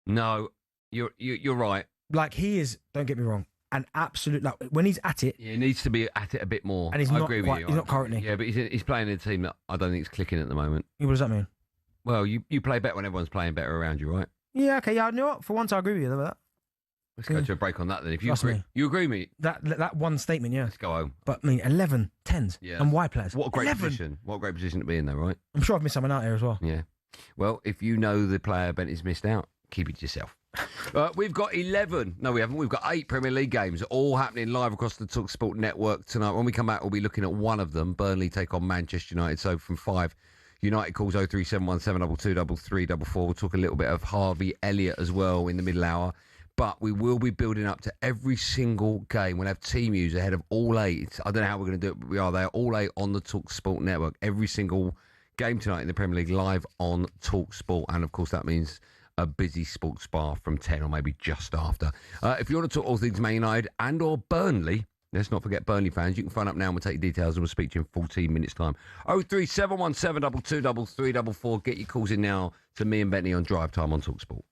No, you're right. Like, he is, don't get me wrong, an absolute... Like, when he's at it... Yeah, he needs to be at it a bit more. And he's I not agree quite, with you. he's not currently. Yeah, but he's playing in a team that I don't think is clicking at the moment. What does that mean? Well, you play better when everyone's playing better around you, right? Yeah, okay, yeah, you know what? For once, I agree with you with that. Let's go to a break on that then. If you Trust agree, me. you agree, mate? That one statement, yeah. Let's go home. But, I mean, 11 10s and wide players. What a great 11. position. What a great position to be in, though, right? I'm sure I've missed someone out here as well. Yeah. Well, if you know the player Bent has missed out, keep it to yourself. We've got 11. No, we haven't. We've got 8 Premier League games, all happening live across the talkSPORT network tonight. When we come back, we'll be looking at one of them. Burnley take on Manchester United. So from 5, United calls 03717223344. We'll talk a little bit of Harvey, Elliot as well in the middle hour. But we will be building up to every single game. We'll have team views ahead of all 8. I don't know how we're going to do it, but we are there. All 8 on the talkSPORT network. Every single game tonight in the Premier League live on talkSPORT. And, of course, that means a busy sports bar from 10 or maybe just after. If you want to talk all things Man United and or Burnley, let's not forget Burnley fans, you can phone up now and we'll take your details and we'll speak to you in 14 minutes' time. 03717223344. Get your calls in now to me and Bentley on Drive Time on talkSPORT.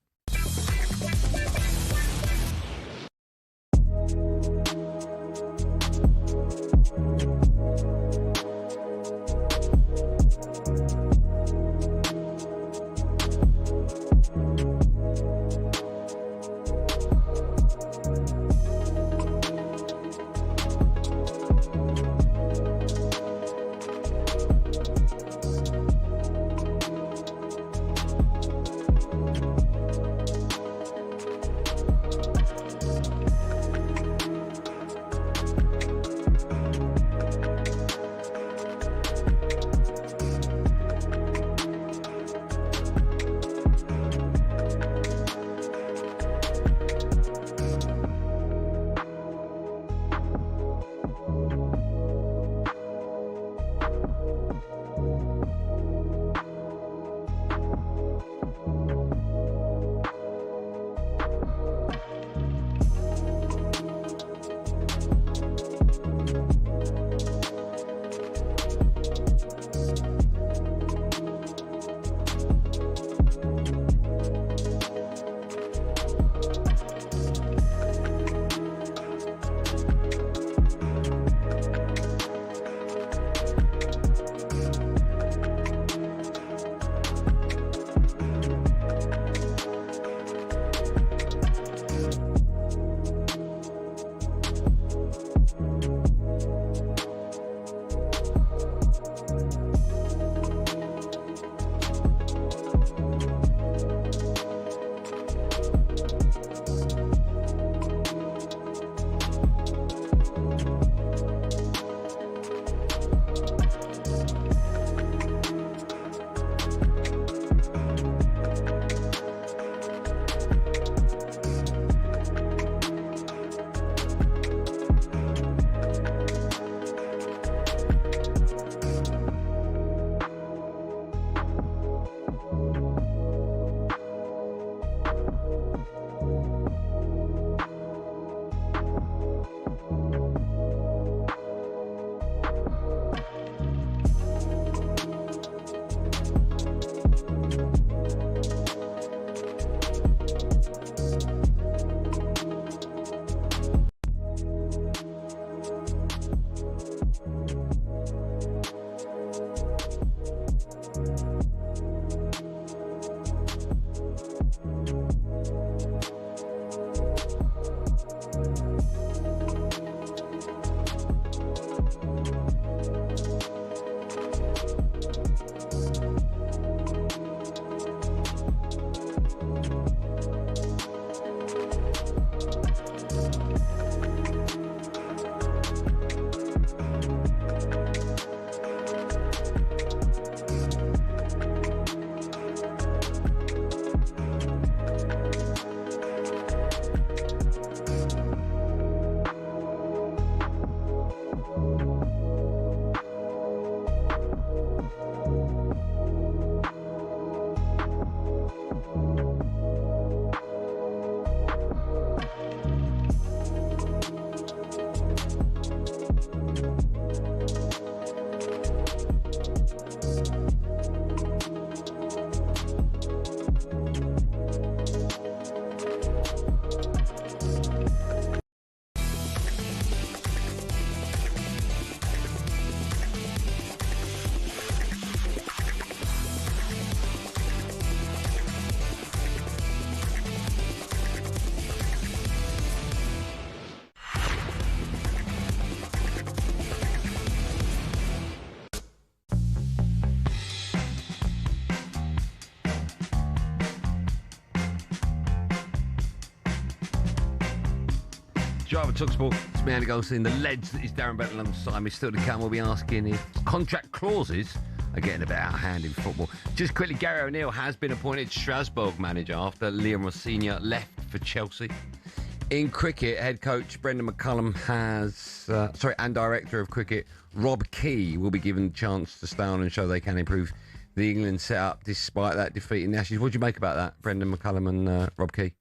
Driver talkSPORT. It's me, Andy Goldstein. The ledge that is Darren Bent alongside me. Still to come, we'll be asking if contract clauses are getting a bit out of hand in football. Just quickly, Gary O'Neill has been appointed Strasbourg manager after Liam Rossignol left for Chelsea. In cricket, head coach Brendan McCullum and director of cricket Rob Key will be given the chance to stay on and show they can improve the England setup despite that defeat in the Ashes. What do you make about that, Brendan McCullum and Rob Key?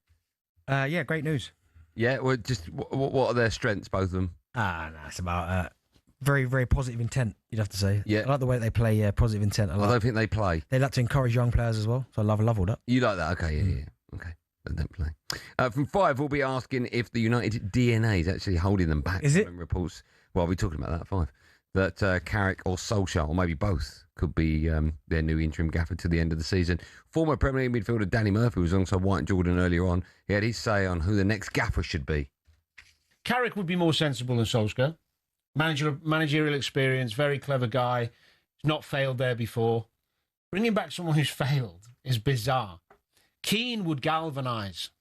Yeah, great news. Yeah, well, just what are their strengths, both of them? No, it's about very, very positive intent, you'd have to say. Yeah. I like the way they play positive intent. I don't think they play. They like to encourage young players as well, so I love all that. You like that? Okay, yeah. Okay, they don't play. From 5, we'll be asking if the United DNA is actually holding them back. Is it? Reports, well, we're talking about that at 5. That Carrick or Solskjaer, or maybe both, could be their new interim gaffer to the end of the season. Former Premier League midfielder Danny Murphy was alongside White and Jordan earlier on. He had his say on who the next gaffer should be. Carrick would be more sensible than Solskjaer. Managerial experience, very clever guy. He's not failed there before. Bringing back someone who's failed is bizarre. Keane would galvanise.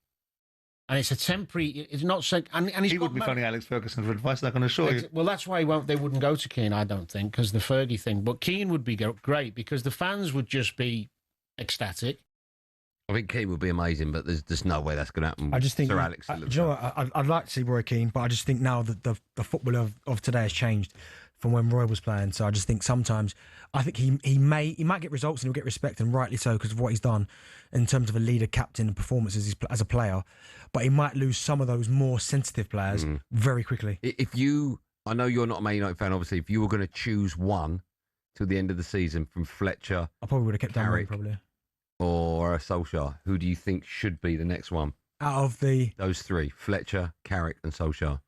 And it's a temporary. It's not so. And he would be phoning Alex Ferguson for advice, I can assure you. Well, that's why they wouldn't go to Keane, I don't think, because the Fergie thing. But Keane would be great because the fans would just be ecstatic. I think Keane would be amazing, but there's no way that's going to happen. I just think Sir Alex. do you know what? I'd like to see Roy Keane, but I just think now that the football of today has changed from when Roy was playing. So I just think sometimes I think he might get results and he'll get respect, and rightly so because of what he's done in terms of a leader, captain, and performances as a player. But he might lose some of those more sensitive players very quickly. I know you're not a Man United fan, obviously. If you were going to choose one till the end of the season from Fletcher, I probably would have kept Carrick, probably. Or Solskjaer, who do you think should be the next one? Out of those 3, Fletcher, Carrick and Solskjaer.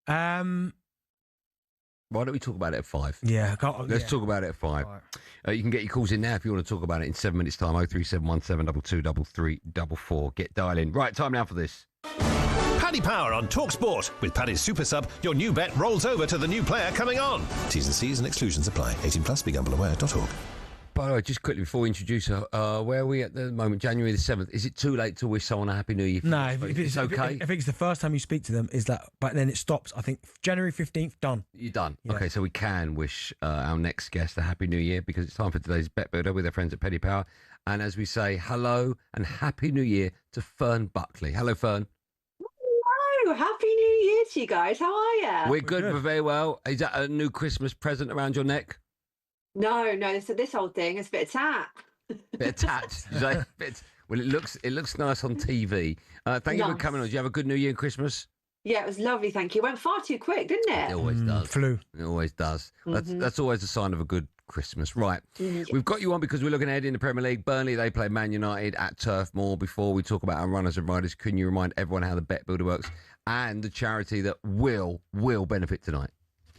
Why don't we talk about it at 5? Yeah. Let's talk about it at 5. Right. You can get your calls in now if you want to talk about it in 7 minutes' time. 03717223344. Get dialing. Right, time now for this. Paddy Power on talkSPORT. With Paddy's Super Sub, your new bet rolls over to the new player coming on. T's and C's and exclusions apply. 18 plus, begambleaware.org. By the way, just quickly before we introduce her, where are we at the moment? January the 7th. Is it too late to wish someone a Happy New Year? No, if it's okay. I think it's the first time you speak to them, is that, but then it stops. I think January 15th, done. You're done. Yeah. Okay, so we can wish our next guest a Happy New Year because it's time for today's Bet Builder with our friends at Paddy Power. And as we say, hello and Happy New Year to Fern Buckley. Hello, Fern. Hello, Happy New Year to you guys. How are you? We're good. We're very well. Is that a new Christmas present around your neck? No, this old thing is a bit of tat. Bit of tat. Well, it looks nice on TV. Thank you for coming on. Did you have a good New Year and Christmas? Yeah, it was lovely, thank you. It went far too quick, didn't it? It always does. Flew. It always does. That's always a sign of a good Christmas. Right. Yes. We've got you on because we're looking ahead in the Premier League. Burnley, they play Man United at Turf Moor. Before we talk about our runners and riders, can you remind everyone how the Bet Builder works and the charity that will benefit tonight?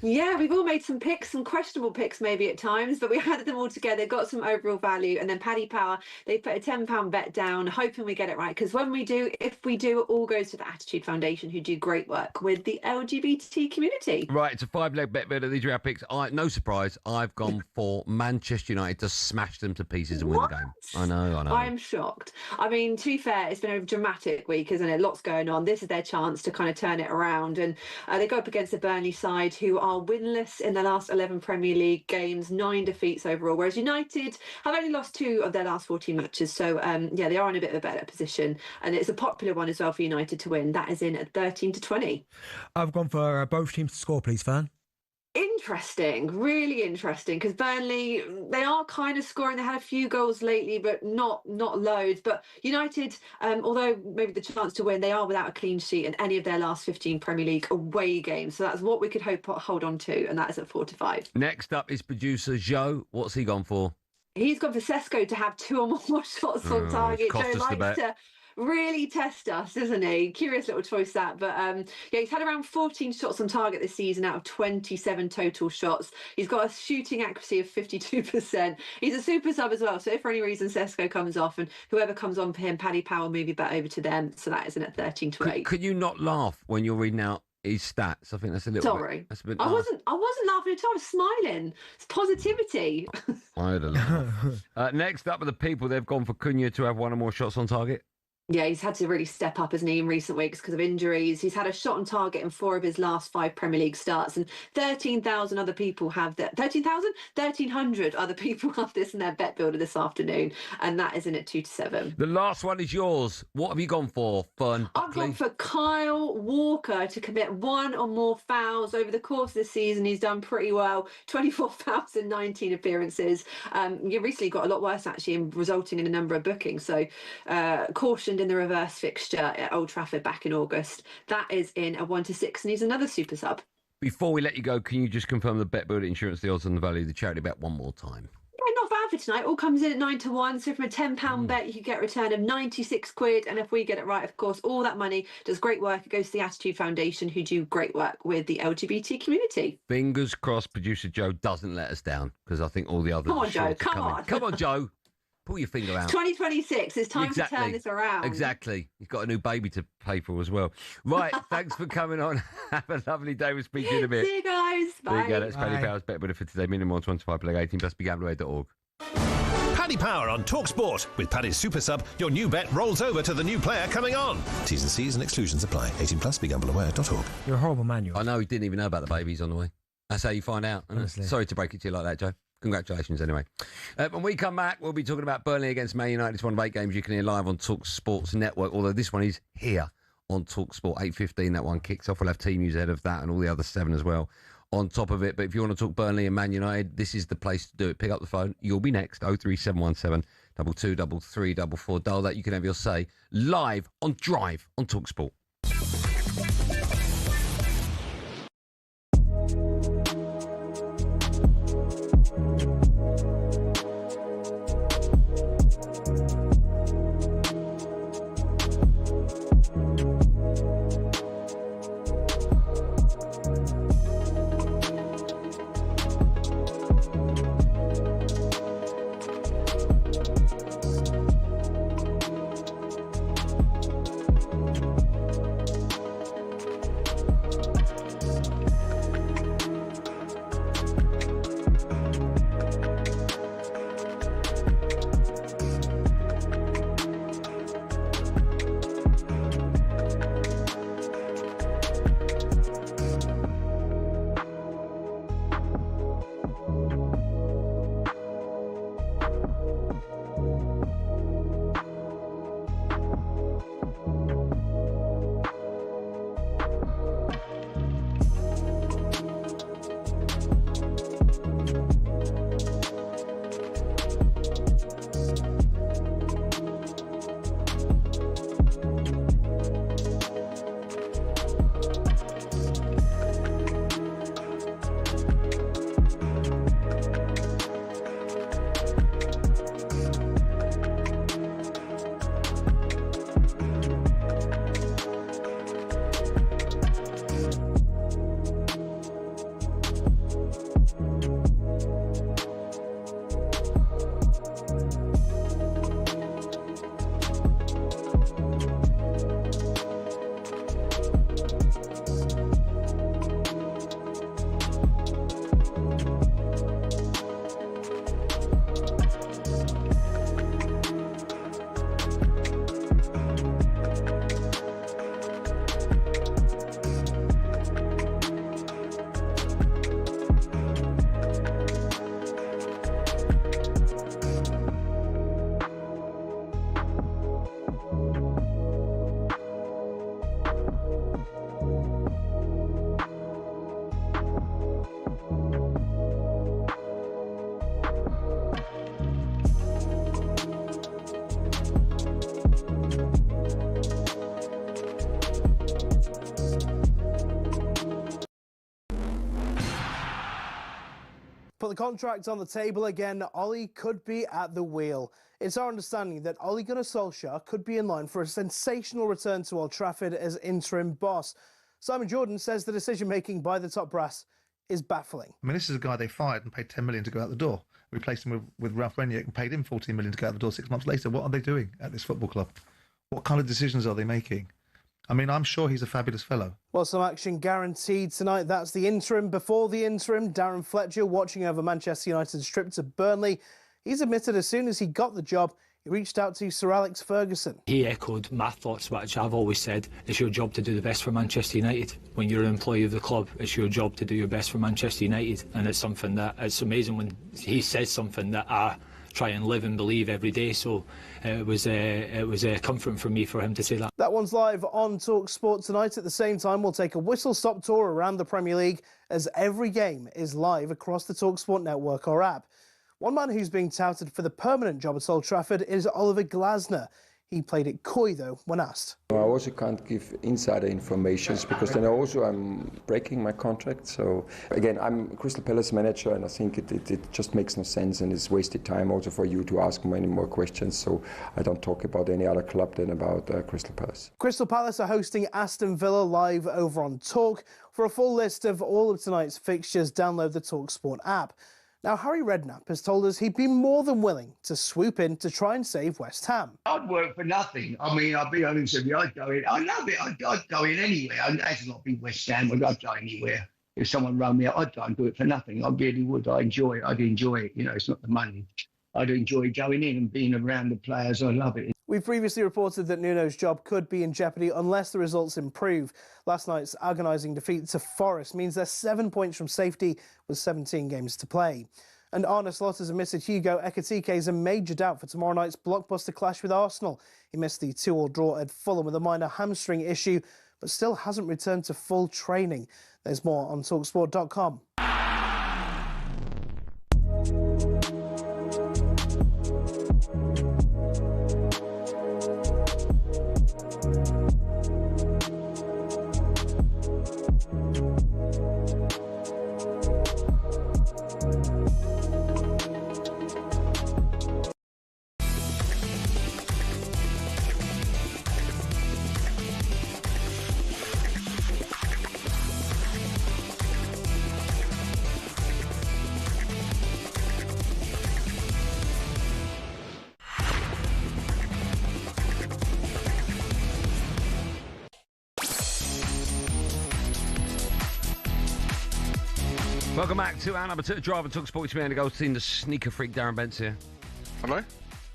Yeah, we've all made some picks, some questionable picks maybe at times, but we added them all together, got some overall value, and then Paddy Power, they put a £10 bet down, hoping we get it right, because if we do, it all goes to the Attitude Foundation, who do great work with the LGBT community. Right, it's a 5-leg bet builder. These are our picks. No surprise, I've gone for Manchester United to smash them to pieces and win the game. I know. I'm shocked. I mean, to be fair, it's been a dramatic week, isn't it? Lots going on. This is their chance to kind of turn it around, and they go up against the Burnley side, who are winless in their last 11 Premier League games, 9 defeats overall, whereas United have only lost 2 of their last 14 matches. So, they are in a bit of a better position, and it's a popular one as well for United to win. That is in at 13-20. I've gone for both teams to score, please, Fern. Interesting, really interesting, because Burnley, they are kind of scoring. They had a few goals lately, but not loads. But United, although maybe the chance to win, they are without a clean sheet in any of their last 15 Premier League away games. So that's what we could hold on to, and that is at 4-5. Next up is producer Joe. What's he gone for? He's gone for Sesko to have 2 or more shots on target. Joe likes to really test us, isn't he? Curious little choice that, but he's had around 14 shots on target this season out of 27 total shots. He's got a shooting accuracy of 52%. He's a super sub as well, so if for any reason Sesko comes off and whoever comes on for him, Paddy Power move it back over to them, so that isn't at 13-8. Could you not laugh when you're reading out his stats? I think that's a little bit. That's a bit. I wasn't laughing at all. I was smiling. It's positivity. I don't know. Next up are the people. They've gone for Cunha to have 1 or more shots on target. Yeah, he's had to really step up, hasn't he, in recent weeks because of injuries. He's had a shot on target in 4 of his last 5 Premier League starts, and 13,000 other people have that. 13,000? 1,300 other people have this in their bet builder this afternoon, and that is in at 2-7. The last one is yours. What have you gone for, Fern Buckley? I've gone for Kyle Walker to commit 1 or more fouls over the course of the season. He's done pretty well. 24 fouls in 19 appearances. You recently got a lot worse, actually, in resulting in a number of bookings. So, cautioned in the reverse fixture at Old Trafford back in August. That is in a 1-6, and he's another super sub. Before we let you go, can you just confirm the bet builder insurance, the odds and the value of the charity bet one more time? Yeah, not bad for tonight. All comes in at 9-1. So from a £10 bet, you could get a return of 96 quid. And if we get it right, of course, all that money does great work. It goes to the Attitude Foundation, who do great work with the LGBT community. Fingers crossed producer Joe doesn't let us down, because I think all the others Come on, are sure Joe. to Come on. Come on, Joe. Pull your finger out. It's 2026. It's time to turn this around. Exactly. You've got a new baby to pay for as well. Right. Thanks for coming on. Have a lovely day. We'll speak to you in a bit. See you guys. Bye. There you go. That's Paddy Power's bet builder for today. Minimum 25 play 18 plus begambleaware.org. Paddy Power on talkSPORT. With Paddy's Super Sub, your new bet rolls over to the new player coming on. T's and C's and exclusions apply. 18 plus begambleaware.org. You're a horrible man, you are. I know he didn't even know about the babies on the way. That's how you find out. Honestly. Sorry to break it to you like that, Joe. Congratulations anyway. When we come back, we'll be talking about Burnley against Man United. It's one of 8 games you can hear live on talkSPORT's network, although this one is here on talkSPORT. 8:15, that one kicks off. We'll have team news ahead of that and all the other 7 as well on top of it. But if you want to talk Burnley and Man United, this is the place to do it. Pick up the phone. You'll be next. 03717 22 3344. Dial that. You can have your say live on Drive on talkSPORT. Put the contract on the table again. Ole could be at the wheel. It's our understanding that Ole Gunnar Solskjaer could be in line for a sensational return to Old Trafford as interim boss. Simon Jordan says the decision-making by the top brass is baffling. I mean, this is a guy they fired and paid 10 million to go out the door. Replaced him with Ralph Rangnick and paid him 14 million to go out the door 6 months later. What are they doing at this football club? What kind of decisions are they making? I mean, I'm sure he's a fabulous fellow. Well, some action guaranteed tonight. That's the interim before the interim. Darren Fletcher watching over Manchester United's trip to Burnley. He's admitted as soon as he got the job, he reached out to Sir Alex Ferguson. He echoed my thoughts, which I've always said, it's your job to do the best for Manchester United. When you're an employee of the club, it's your job to do your best for Manchester United. And it's something that, it's amazing when he says something that I try and live and believe every day. So it was a comfort for me for him to say that. That one's live on talkSPORT tonight. At the same time, we'll take a whistle-stop tour around the Premier League as every game is live across the talkSPORT network or app. One man who's being touted for the permanent job at Old Trafford is Oliver Glasner. He played it coy, though, when asked. I also can't give insider information because then I'm breaking my contract. So again, I'm Crystal Palace manager, and I think it just makes no sense and it's wasted time also for you to ask me any more questions. So I don't talk about any other club than about Crystal Palace. Crystal Palace are hosting Aston Villa live over on Talk. For a full list of all of tonight's fixtures, download the talkSPORT app. Now, Harry Redknapp has told us he'd be more than willing to swoop in to try and save West Ham. I'd work for nothing. I mean, I'll be honest with you, I'd go in. I love it. I'd go in anywhere. I'd not be West Ham. I'd go anywhere. If someone rang me out, I'd go and do it for nothing. I really would. I'd enjoy it. You know, it's not the money. I'd enjoy going in and being around the players. I love it. We've previously reported that Nuno's job could be in jeopardy unless the results improve. Last night's agonising defeat to Forest means they're 7 points from safety with 17 games to play. And Arne Slot has admitted Hugo Ekitike is a major doubt for tomorrow night's blockbuster clash with Arsenal. He missed the 2-2 draw at Fulham with a minor hamstring issue, but still hasn't returned to full training. There's more on talksport.com. Welcome back to our number 2 drive and talkSPORT. It's me, Andy Goldstein, the sneaker freak Darren Bent here. Hello?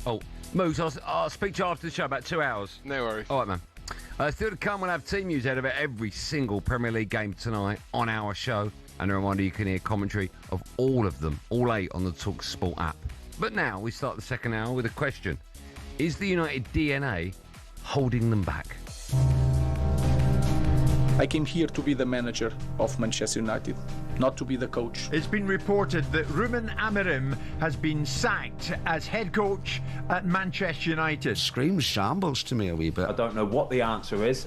Oh, Moose, I'll speak to you after the show, about 2 hours. No worries. All right, man. Still to come, we'll have team news out of every single Premier League game tonight on our show. And a reminder, you can hear commentary of all of them, all 8 on the talkSPORT app. But now we start the second hour with a question. Is the United DNA holding them back? I came here to be the manager of Manchester United, not to be the coach. It's been reported that Ruben Amorim has been sacked as head coach at Manchester United. Screams shambles to me a wee bit. I don't know what the answer is.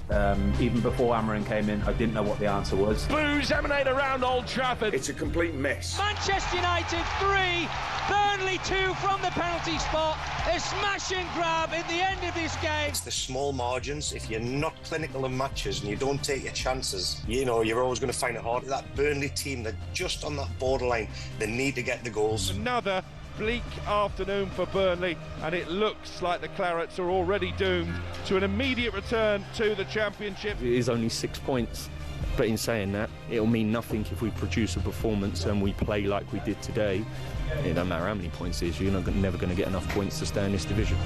Even before Amorim came in, I didn't know what the answer was. Blues emanate around Old Trafford. It's a complete mess. Manchester United 3, Burnley 2 from the penalty spot. A smash and grab in the end of this game. It's the small margins. If you're not clinical in matches and you don't take your chances, you know, you're always going to find it hard. That Burnley team, they're just on that borderline. They need to get the goals. Another bleak afternoon for Burnley, and it looks like the Clarets are already doomed to an immediate return to the Championship. It is only 6 points, but in saying that, it'll mean nothing if we produce a performance and we play like we did today. It doesn't matter how many points it is, you're never going to get enough points to stay in this division.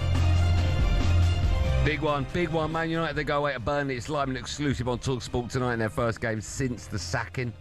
Big one. Man United, they go away to Burnley. It's live and exclusive on talkSPORT tonight in their first game since the sacking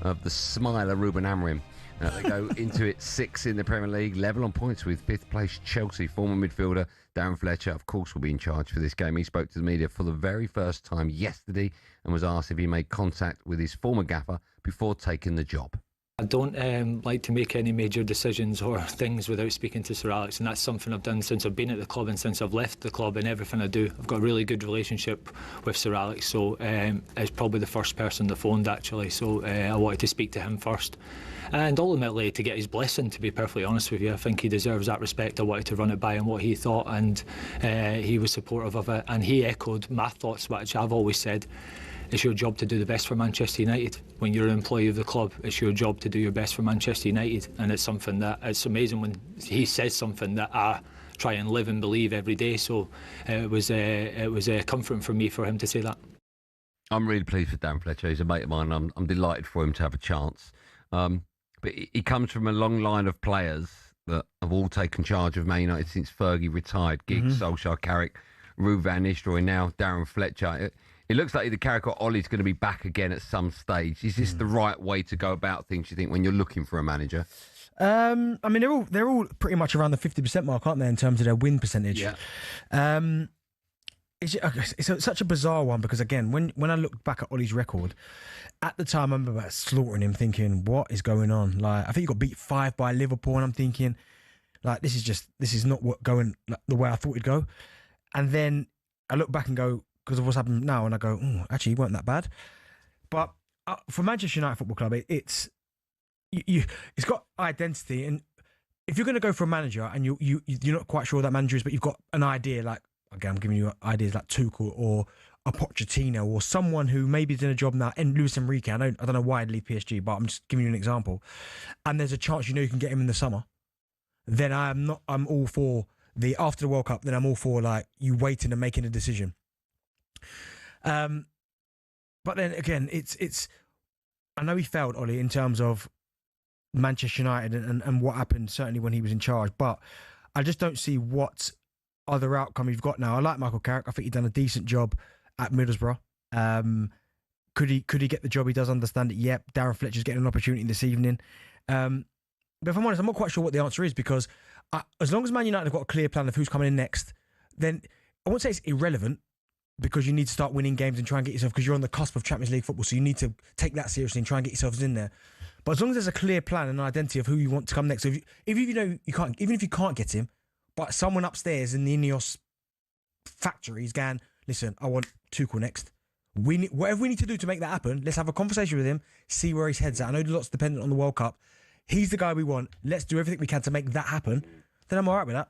of the smiler Ruben Amorim. They go into it 6 in the Premier League, level on points with 5th place Chelsea. Former midfielder Darren Fletcher, of course, will be in charge for this game. He spoke to the media for the very first time yesterday and was asked if he made contact with his former gaffer before taking the job. I don't like to make any major decisions or things without speaking to Sir Alex, and that's something I've done since I've been at the club and since I've left the club. And everything I do, I've got a really good relationship with Sir Alex, so it's probably the first person that phoned actually, so I wanted to speak to him first and ultimately to get his blessing, to be perfectly honest with you. I think he deserves that respect. I wanted to run it by him what he thought, and he was supportive of it, and he echoed my thoughts, which I've always said, it's your job to do the best for Manchester United. When you're an employee of the club, it's your job to do your best for Manchester United. And it's something that, it's amazing when he says something that I try and live and believe every day. So it was a comfort for me for him to say that. I'm really pleased with Darren Fletcher. He's a mate of mine. I'm delighted for him to have a chance. But he comes from a long line of players that have all taken charge of Man United since Fergie retired. Giggs, Solskjaer, Carrick, Ruud van Nistelrooy, and now Darren Fletcher. It looks like either Carrick or Ollie's going to be back again at some stage. Is this the right way to go about things, you think, when you're looking for a manager? I mean, they're all pretty much around the 50% mark, aren't they, in terms of their win percentage? Yeah. It's such a bizarre one because, again, when I look back at Ollie's record, at the time I remember slaughtering him, thinking, what is going on? Like, I think he got beat 5 by Liverpool, and I'm thinking, like, this is not what going like, the way I thought it'd go. And then I look back and go, because of what's happened now, and I go, actually, he weren't that bad. But for Manchester United Football Club, it's got identity, and if you're going to go for a manager and you're not quite sure who that manager is, but you've got an idea, like, again, I'm giving you ideas like Tuchel or a Pochettino or someone who maybe is in a job now, and Luis Enrique, I don't know why I'd leave PSG, but I'm just giving you an example, and there's a chance you can get him in the summer, then I'm all for after the World Cup, then I'm all for, like, you waiting and making a decision. But then again, it's I know he failed, Ollie, in terms of Manchester United and what happened, certainly when he was in charge, but I just don't see what other outcome you've got now. I like Michael Carrick. I think he's done a decent job at Middlesbrough. Could he get the job? He does understand it. Yep. Darren Fletcher's getting an opportunity this evening. But if I'm honest, I'm not quite sure what the answer is, because as long as Man United have got a clear plan of who's coming in next, then I won't say it's irrelevant, because you need to start winning games and try and get yourself, because you're on the cusp of Champions League football, so you need to take that seriously and try and get yourselves in there. But as long as there's a clear plan and an identity of who you want to come next, so if you know you can't, even if you can't get him, but someone upstairs in the Ineos factory is going, listen, I want Tuchel next. Whatever we need to do to make that happen, let's have a conversation with him, see where his head's at. I know lots dependent on the World Cup. He's the guy we want. Let's do everything we can to make that happen. Then I'm all right with that.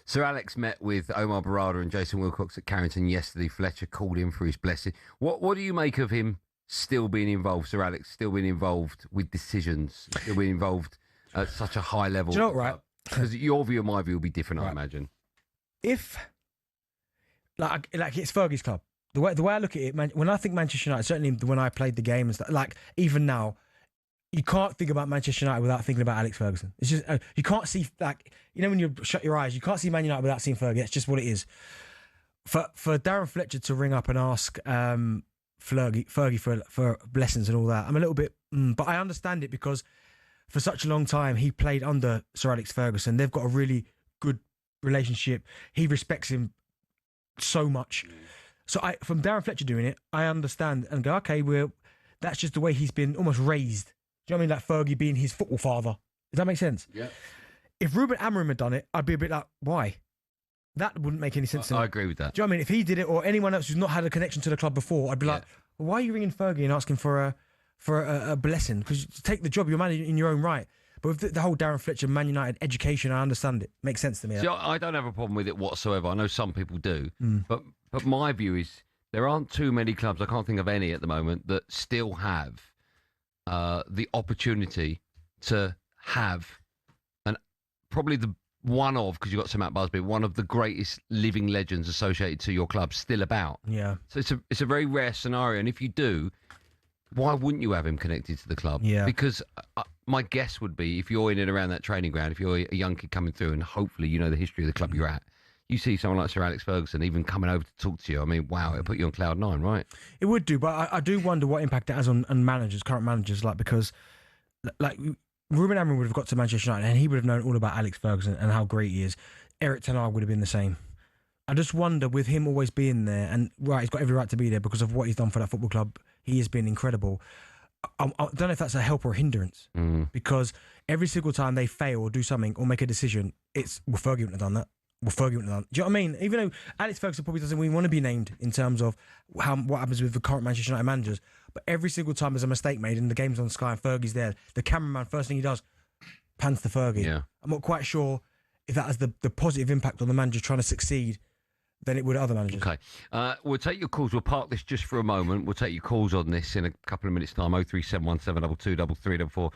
Sir Alex met with Omar Barada and Jason Wilcox at Carrington yesterday. Fletcher called in for his blessing. What do you make of him still being involved, Sir Alex, still being involved with decisions, still being involved at such a high level? Do you know what, right? Because your view and my view will be different, right. I imagine. If, like it's Fergie's club. The way I look at it, when I think Manchester United, certainly when I played the game and stuff, like even now, you can't think about Manchester United without thinking about Alex Ferguson. It's just, you can't see, like, when you shut your eyes, you can't see Man United without seeing Fergie. That's just what it is. For Darren Fletcher to ring up and ask Fergie for blessings and all that, I'm a little bit, but I understand it, because for such a long time, he played under Sir Alex Ferguson. They've got a really good relationship. He respects him so much. So from Darren Fletcher doing it, I understand and go, okay, that's just the way he's been almost raised. Do you know what I mean? Like Fergie being his football father. Does that make sense? Yeah. If Ruben Amorim had done it, I'd be a bit like, why? That wouldn't make any sense to me. I agree with that. Do you know what I mean? If he did it, or anyone else who's not had a connection to the club before, I'd be like, well, why are you ringing Fergie and asking for a blessing? Because to take the job, you're managing in your own right. But with the whole Darren Fletcher Man United education, I understand it. Makes sense to me. See, I don't have a problem with it whatsoever. I know some people do. But my view is there aren't too many clubs, I can't think of any at the moment, that still have the opportunity to have probably the one of, because you've got Sir Matt Busby, one of the greatest living legends associated to your club still about. Yeah. So it's a very rare scenario, and if you do, why wouldn't you have him connected to the club? Yeah. Because my guess would be, if you're in and around that training ground, if you're a young kid coming through, and hopefully you know the history of the club you're at, you see someone like Sir Alex Ferguson even coming over to talk to you. I mean, wow, it'll put you on cloud nine, right? It would do, but I do wonder what impact it has on managers, current managers, because Ruben Amorim would have got to Manchester United and he would have known all about Alex Ferguson and how great he is. Eric Ten Hag would have been the same. I just wonder, with him always being there, and he's got every right to be there because of what he's done for that football club, he has been incredible. I don't know if that's a help or a hindrance, because every single time they fail or do something or make a decision, it's, well, Fergie wouldn't have done that. Well, Fergie wouldn't have done. Do you know what I mean? Even though Alex Ferguson probably doesn't really want to be named in terms of what happens with the current Manchester United managers, but every single time there's a mistake made and the game's on Sky and Fergie's there, the cameraman, first thing he does, pans to Fergie. Yeah. I'm not quite sure if that has the positive impact on the manager trying to succeed than it would other managers. Okay. We'll take your calls. We'll park this just for a moment. We'll take your calls on this in a couple of minutes' time. 03717223344.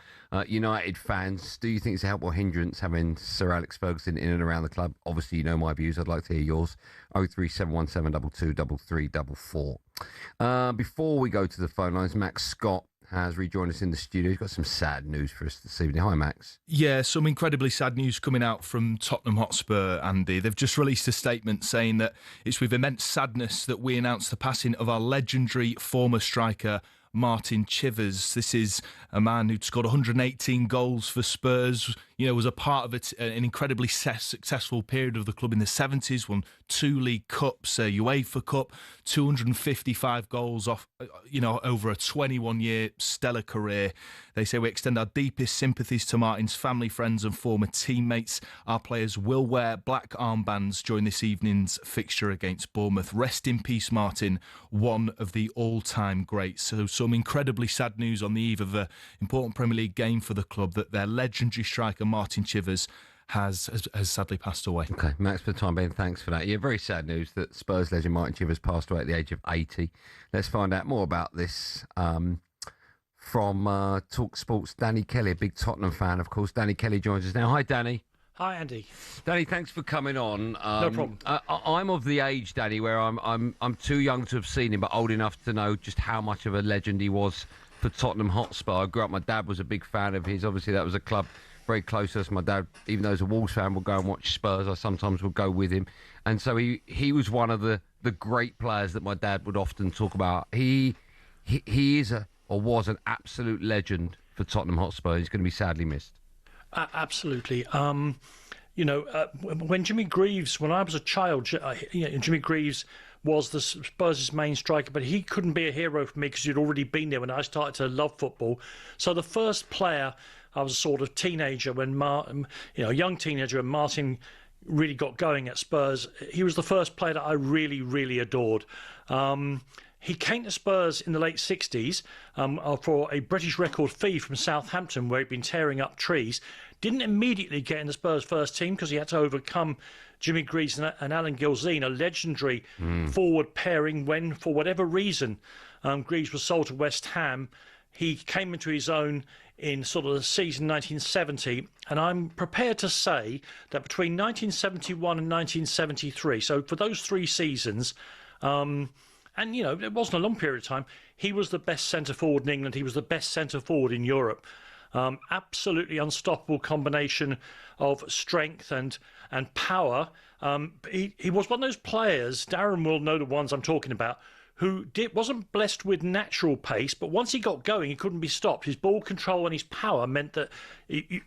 United fans, do you think it's a help or hindrance having Sir Alex Ferguson in and around the club? Obviously, you know my views. I'd like to hear yours. 03717223344. Before we go to the phone lines, Max Scott, has rejoined us in the studio. He's got some sad news for us this evening. Hi, Max. Yeah, some incredibly sad news coming out from Tottenham Hotspur, Andy. They've just released a statement saying that it's with immense sadness that we announce the passing of our legendary former striker, Martin Chivers. This is a man who'd scored 118 goals for Spurs, was a part of an incredibly successful period of the club in the 70s, won 2 League Cups, a UEFA Cup, 255 goals off, over a 21-year stellar career. They say we extend our deepest sympathies to Martin's family, friends and former teammates. Our players will wear black armbands during this evening's fixture against Bournemouth. Rest in peace, Martin, one of the all-time greats. So some incredibly sad news on the eve of an important Premier League game for the club, that their legendary striker Martin Chivers has sadly passed away. Okay, Max, for the time being, thanks for that. Yeah, very sad news that Spurs legend Martin Chivers passed away at the age of 80. Let's find out more about this from talkSPORT's Danny Kelly, a big Tottenham fan, of course. Danny Kelly joins us now. Hi, Danny. Hi, Andy. Danny, thanks for coming on. No problem. I'm of the age, Danny, where I'm too young to have seen him, but old enough to know just how much of a legend he was for Tottenham Hotspur. I grew up, my dad was a big fan of his. Obviously, that was a club very close to us. My dad, even though he was a Wolves fan, would go and watch Spurs. I sometimes would go with him. And so he was one of the great players that my dad would often talk about. He is was an absolute legend for Tottenham Hotspur. He's going to be sadly missed. Absolutely. When Jimmy Greaves, when I was a child, Jimmy Greaves was the Spurs' main striker, but he couldn't be a hero for me because he'd already been there when I started to love football. So the first player, I was a sort of teenager when a young teenager when Martin really got going at Spurs. He was the first player that I really, really adored. He came to Spurs in the late 60s for a British record fee from Southampton, where he'd been tearing up trees. Didn't immediately get in the Spurs first team because he had to overcome Jimmy Greaves and Alan Gilzean, a legendary forward pairing, when, for whatever reason, Greaves was sold to West Ham. He came into his own in sort of the season 1970, and I'm prepared to say that between 1971 and 1973, so for those 3 seasons, and it wasn't a long period of time, he was the best centre-forward in England. He was the best centre-forward in Europe. Absolutely unstoppable combination of strength and power. He was one of those players, Darren will know the ones I'm talking about, who wasn't blessed with natural pace, but once he got going, he couldn't be stopped. His ball control and his power meant that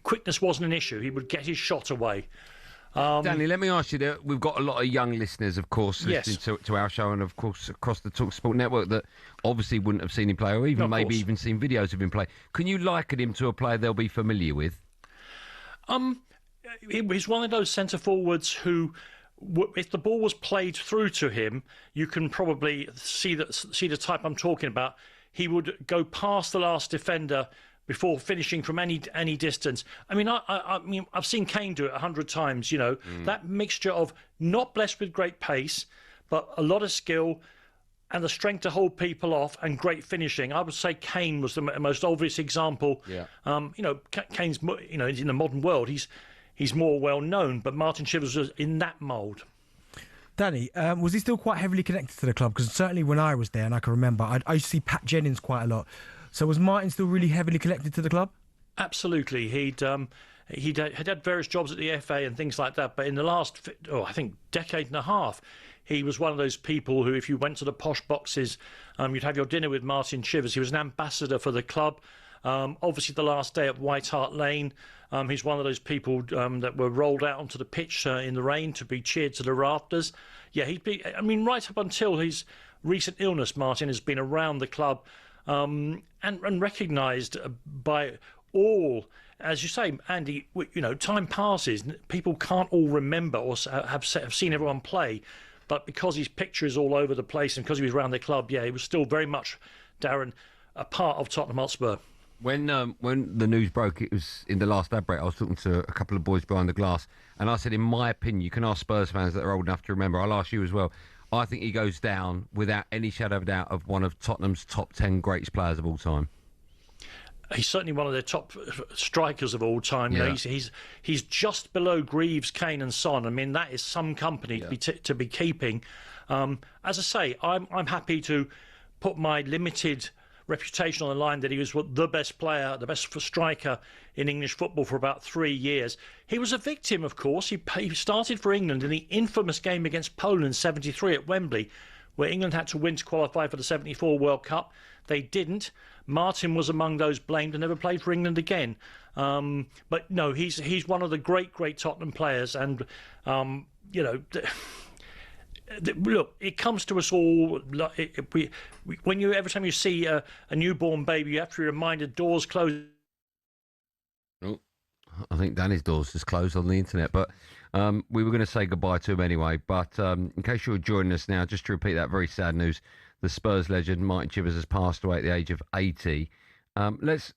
quickness wasn't an issue. He would get his shot away. Danny, let me ask you, we've got a lot of young listeners, of course, listening to our show, and of course across the talkSPORT network, that obviously wouldn't have seen him play, or even maybe even seen videos of him play. Can you liken him to a player they'll be familiar with? He's one of those centre forwards who, if the ball was played through to him, you can probably see the type I'm talking about. He would go past the last defender before finishing from any distance. I mean, I've seen Kane do it 100 times. That mixture of not blessed with great pace, but a lot of skill and the strength to hold people off and great finishing. I would say Kane was the most obvious example. Yeah. Kane's in the modern world, he's more well known, but Martin Chivers was in that mould. Danny, was he still quite heavily connected to the club? Because certainly when I was there, and I can remember, I used to see Pat Jennings quite a lot. So was Martin still really heavily connected to the club? Absolutely. He'd had various jobs at the FA and things like that, but in the last, I think, decade and a half, he was one of those people who, if you went to the posh boxes, you'd have your dinner with Martin Chivers. He was an ambassador for the club. Obviously, the last day at White Hart Lane, he's one of those people that were rolled out onto the pitch in the rain to be cheered to the rafters. Yeah, right up until his recent illness, Martin has been around the club and recognised by all. As you say, Andy, time passes. People can't all remember or have seen everyone play. But because his picture is all over the place and because he was around the club, he was still very much, Darren, a part of Tottenham Hotspur. When the news broke, it was in the last ad break, I was talking to a couple of boys behind the glass, and I said, in my opinion, you can ask Spurs fans that are old enough to remember, I'll ask you as well, I think he goes down, without any shadow of a doubt, of one of Tottenham's top 10 greatest players of all time. He's certainly one of their top strikers of all time. Yeah. He's just below Greaves, Kane and Son. I mean, that is some company to be keeping. As I say, I'm happy to put my limited reputation on the line that he was the best player, the best striker in English football for about 3 years. He was a victim, of course. He started for England in the infamous game against Poland in '73 at Wembley, where England had to win to qualify for the '74 World Cup. They didn't. Martin was among those blamed and never played for England again. But no, he's one of the great Tottenham players, and look, it comes to us all. Every time you see a newborn baby, you have to be reminded doors close. Oh, I think Danny's door's just closed on the internet, but we were going to say goodbye to him anyway. But in case you're joining us now, just to repeat that very sad news, the Spurs legend Martin Chivers has passed away at the age of 80. Let's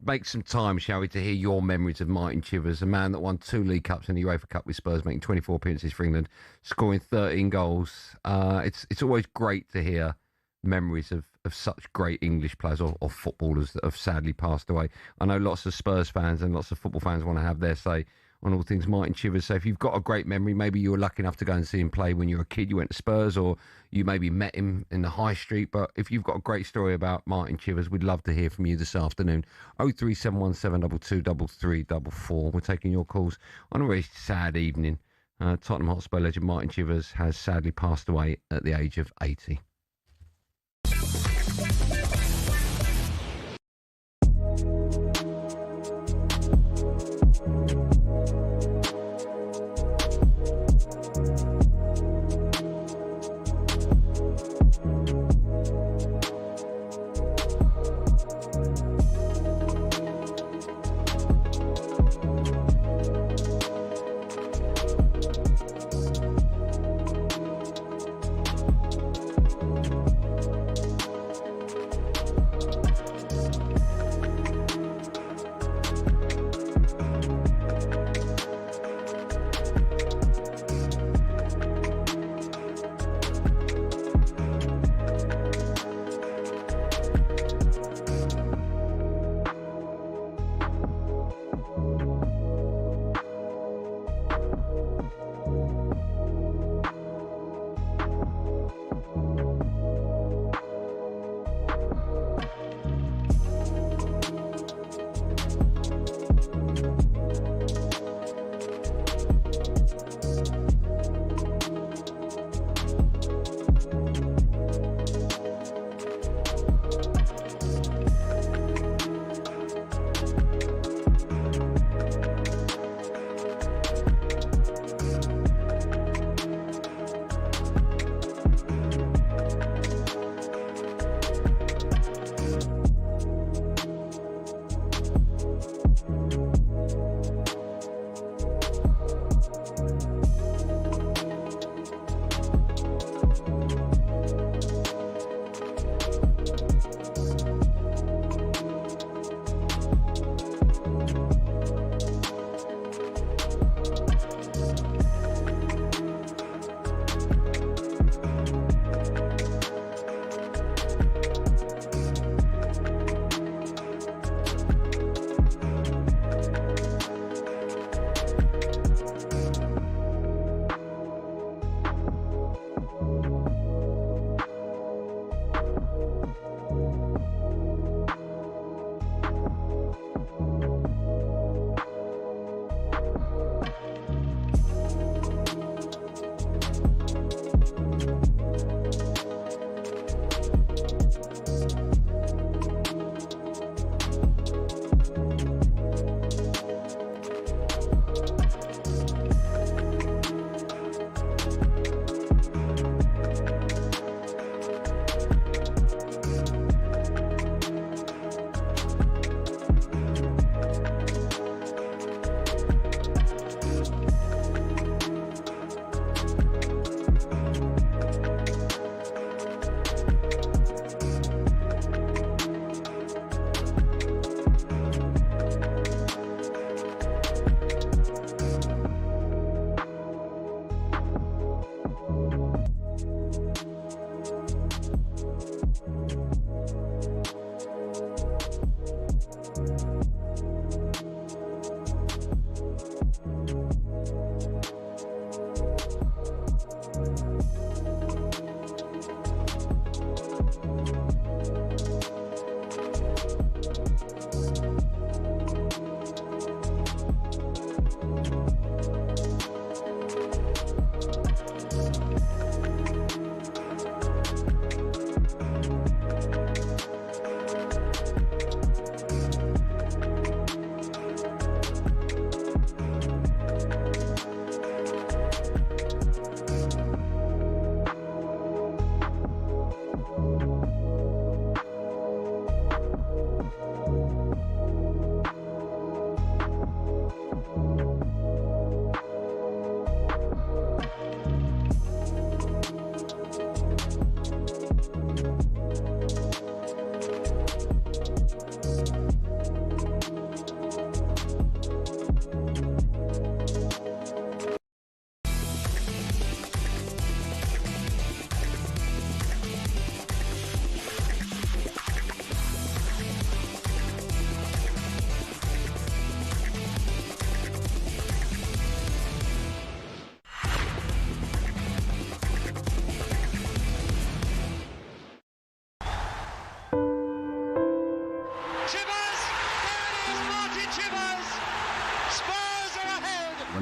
make some time, shall we, to hear your memories of Martin Chivers, a man that won 2 League Cups and the UEFA Cup with Spurs, making 24 appearances for England, scoring 13 goals. It's always great to hear memories of such great English players or footballers that have sadly passed away. I know lots of Spurs fans and lots of football fans want to have their say on all things Martin Chivers. So if you've got a great memory, maybe you were lucky enough to go and see him play when you were a kid, you went to Spurs, or you maybe met him in the high street. But if you've got a great story about Martin Chivers, we'd love to hear from you this afternoon. 03717223344. We're taking your calls on a very sad evening. Tottenham Hotspur legend Martin Chivers has sadly passed away at the age of 80.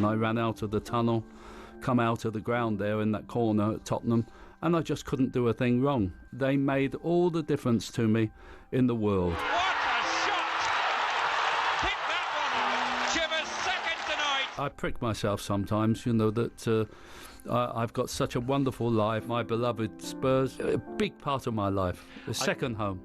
and I ran out of the tunnel, come out of the ground there in that corner at Tottenham, and I just couldn't do a thing wrong. They made all the difference to me in the world. What a shot! Hit that one! Chivers second tonight! I prick myself sometimes, that I've got such a wonderful life. My beloved Spurs, a big part of my life, a second home.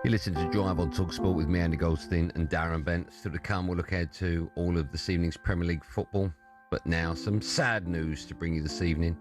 You listen to Drive on talkSPORT with me, Andy Goldstein, and Darren Bent. Still to come, we'll look ahead to all of this evening's Premier League football. But now, some sad news to bring you this evening.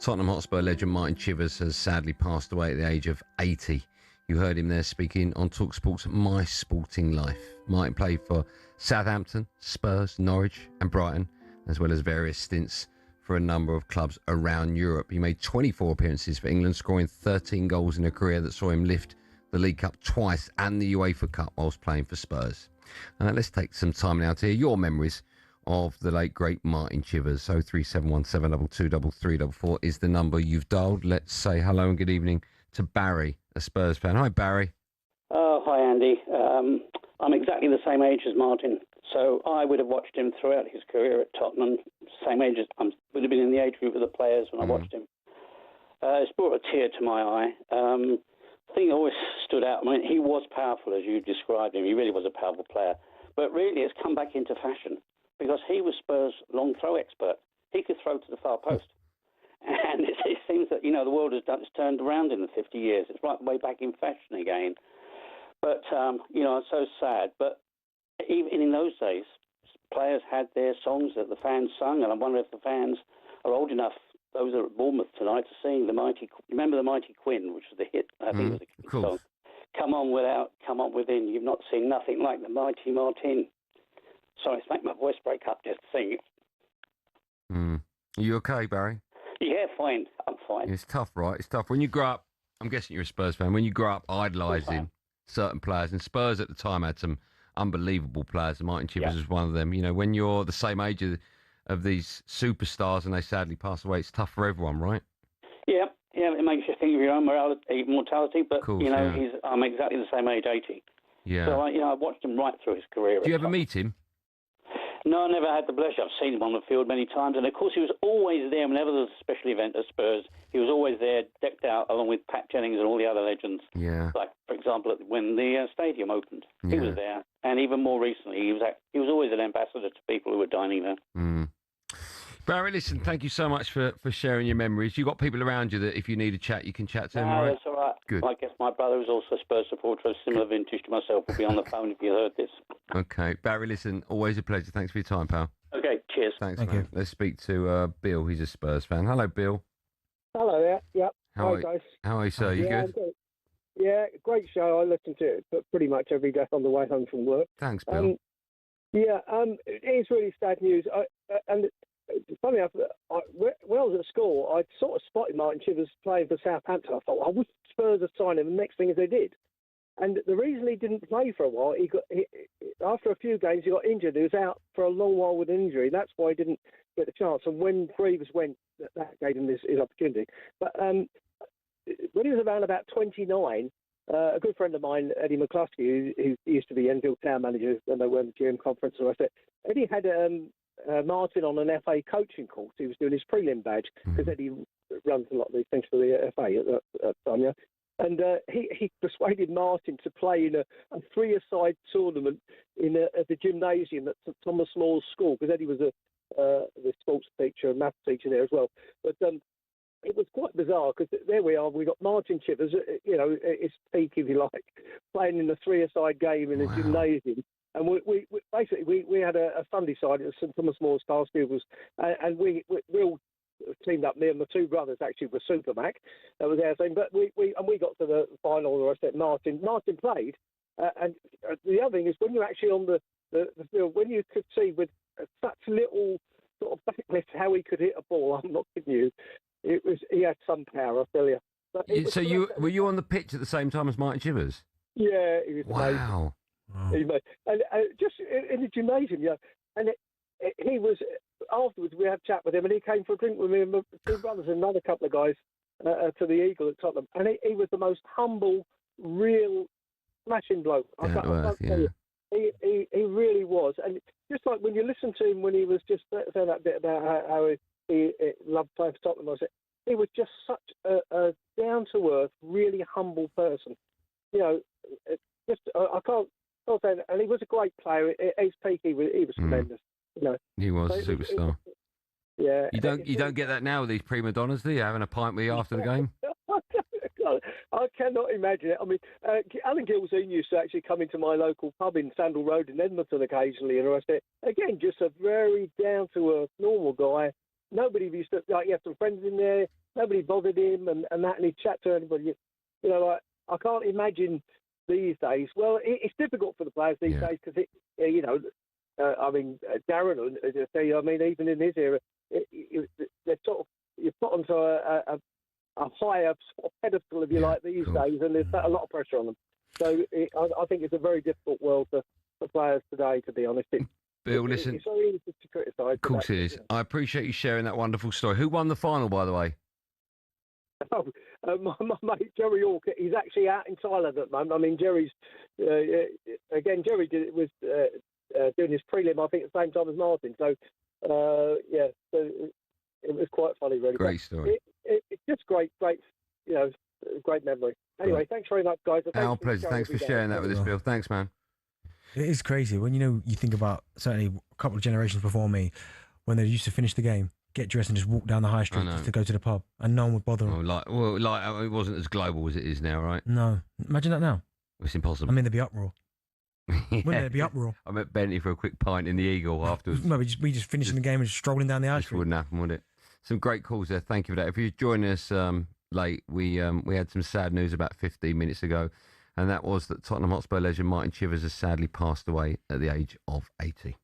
Tottenham Hotspur legend Martin Chivers has sadly passed away at the age of 80. You heard him there speaking on talkSPORT's My Sporting Life. Martin played for Southampton, Spurs, Norwich and Brighton, as well as various stints for a number of clubs around Europe. He made 24 appearances for England, scoring 13 goals in a career that saw him lift the League Cup twice and the UEFA Cup whilst playing for Spurs. Let's take some time now to hear your memories of the late great Martin Chivers. 0371 722 3344 is the number you've dialed. Let's say hello and good evening to Barry, a Spurs fan. Hi, Barry. Oh, hi, Andy. I'm exactly the same age as Martin, so I would have watched him throughout his career at Tottenham. Same age as would have been in the age group of the players when I watched him. It's brought a tear to my eye. The thing that always stood out, I mean, he was powerful as you described him. He really was a powerful player. But really, it's come back into fashion because he was Spurs' long throw expert. He could throw to the far post. And it seems that, the world has turned around in the 50 years. It's right way back in fashion again. But, it's so sad. But even in those days, players had their songs that the fans sung, and I wonder if the fans are old enough, those that are at Bournemouth tonight, to sing remember the Mighty Quinn, which was the hit, I think it was a King song. Come on without, come on within, you've not seen nothing like the Mighty Martin. Sorry, it's making my voice break up just to sing it. Are you okay, Barry? Yeah, fine. I'm fine. It's tough, right? It's tough. When you grow up, I'm guessing you're a Spurs fan, when you grow up idolising certain players, and Spurs at the time had some unbelievable players, and Martin Chivers was one of them. When you're the same age of these superstars and they sadly pass away, it's tough for everyone, right? Yeah, it makes you think of your own mortality, but, I'm exactly the same age, 80. Yeah. So, I watched him right through his career. Do you ever meet him? No, I never had the pleasure. I've seen him on the field many times, and of course he was always there whenever there was a special event at Spurs. He was always there, decked out, along with Pat Jennings and all the other legends. Yeah. Like, for example, when the stadium opened, he was there, and even more recently, he was always an ambassador to people who were dining there. Barry, listen, thank you so much for sharing your memories. You've got people around you that if you need a chat, you can chat to them, right? That's all right. Good. I guess my brother, who's also a Spurs supporter of similar vintage to myself, will be on the phone if you heard this. Okay. Barry, listen, always a pleasure. Thanks for your time, pal. Okay, cheers. Thanks, mate. Let's speak to Bill. He's a Spurs fan. Hello, Bill. Hello there. Yep. Hi, guys. How are you, sir? You good? Yeah, great show. I listen to it pretty much every day on the way home from work. Thanks, Bill. It is really sad news. Funny enough, when I was at school, I sort of spotted Martin Chivers playing for Southampton. I thought, I wish Spurs had signed him. And the next thing is they did. And the reason he didn't play for a while, after a few games, he got injured. He was out for a long while with an injury. That's why he didn't get the chance. And when Greaves went, that gave him his opportunity. But when he was around about 29, a good friend of mine, Eddie McCluskey, who used to be Enfield Town manager when they were in the GM conference, and I said, Eddie had Martin on an FA coaching course. He was doing his prelim badge because Eddie runs a lot of these things for the FA at the time, And he persuaded Martin to play in a three-a-side tournament at the gymnasium at St Thomas More's School, because Eddie was the sports teacher and maths teacher there as well. But it was quite bizarre because there we are. We got Martin Chivers, his peak, if you like, playing in a three-a-side game in a gymnasium. And we basically had a Sunday side at St Thomas More's Carsfield, and we all teamed up. Me and my two brothers actually were Supermac. That was our thing. But we got to the final. Where I said Martin played, and the other thing is when you're actually on the field, when you could see with such little sort of backlift how he could hit a ball. I'm not kidding you. He had some power, I tell you. So were you on the pitch at the same time as Martin Chivers? Yeah, he was amazing. Wow. And just in the gymnasium, and he was, afterwards we had a chat with him, and he came for a drink with me and my two brothers and another couple of guys to the Eagle at Tottenham, and he was the most humble, real, smashing bloke. I can't tell you. He really was. And just like when you listen to him when he was just saying that bit about how he loved playing for Tottenham, I said, he was just such a down-to-earth, really humble person. You know, I can't say that. And he was a great player. At his peak, he was tremendous. You know, he was a superstar. Yeah. You don't get that now with these prima donnas, do you? Having a pint with you after the game? I cannot imagine it. I mean, Alan Gilzine used to actually come into my local pub in Sandal Road in Edmonton occasionally, and I said, again, just a very down-to-earth, normal guy. Nobody used to, like, he had some friends in there, nobody bothered him, and that, and he'd chat to anybody. You know, like, I can't imagine these days. Well, it's difficult for the players these days because, you know, I mean, Darren, I mean, even in his era, they're sort of, you're put onto a higher sort of pedestal, if you like, these days, and there's a lot of pressure on them. So I think it's a very difficult world for players today, to be honest. Bill, listen. It's very easy to criticise. Of course it is. I appreciate you sharing that wonderful story. Who won the final, by the way? My mate Jerry York, he's actually out in Thailand at the moment. I mean, Jerry's again. Jerry was doing his prelim, I think, at the same time as Martin. So so it was quite funny, really. Great story. It's just great, you know, great memory. Anyway, thanks very much, guys. Our pleasure. Thanks for sharing that with us, Bill. Thanks, man. It is crazy when you think about certainly a couple of generations before me, when they used to finish the game, get dressed and just walk down the high street just to go to the pub, and no one would bother them. It wasn't as global as it is now, right? No, imagine that now. It's impossible. I mean, there'd be uproar. Wouldn't there be uproar? I met Bentley for a quick pint in the Eagle afterwards. No, we just finishing the game and just strolling down the high street. Wouldn't happen, would it? Some great calls there. Thank you for that. If you're joining us late, we had some sad news about 15 minutes ago, and that was that Tottenham Hotspur legend Martin Chivers has sadly passed away at the age of 80.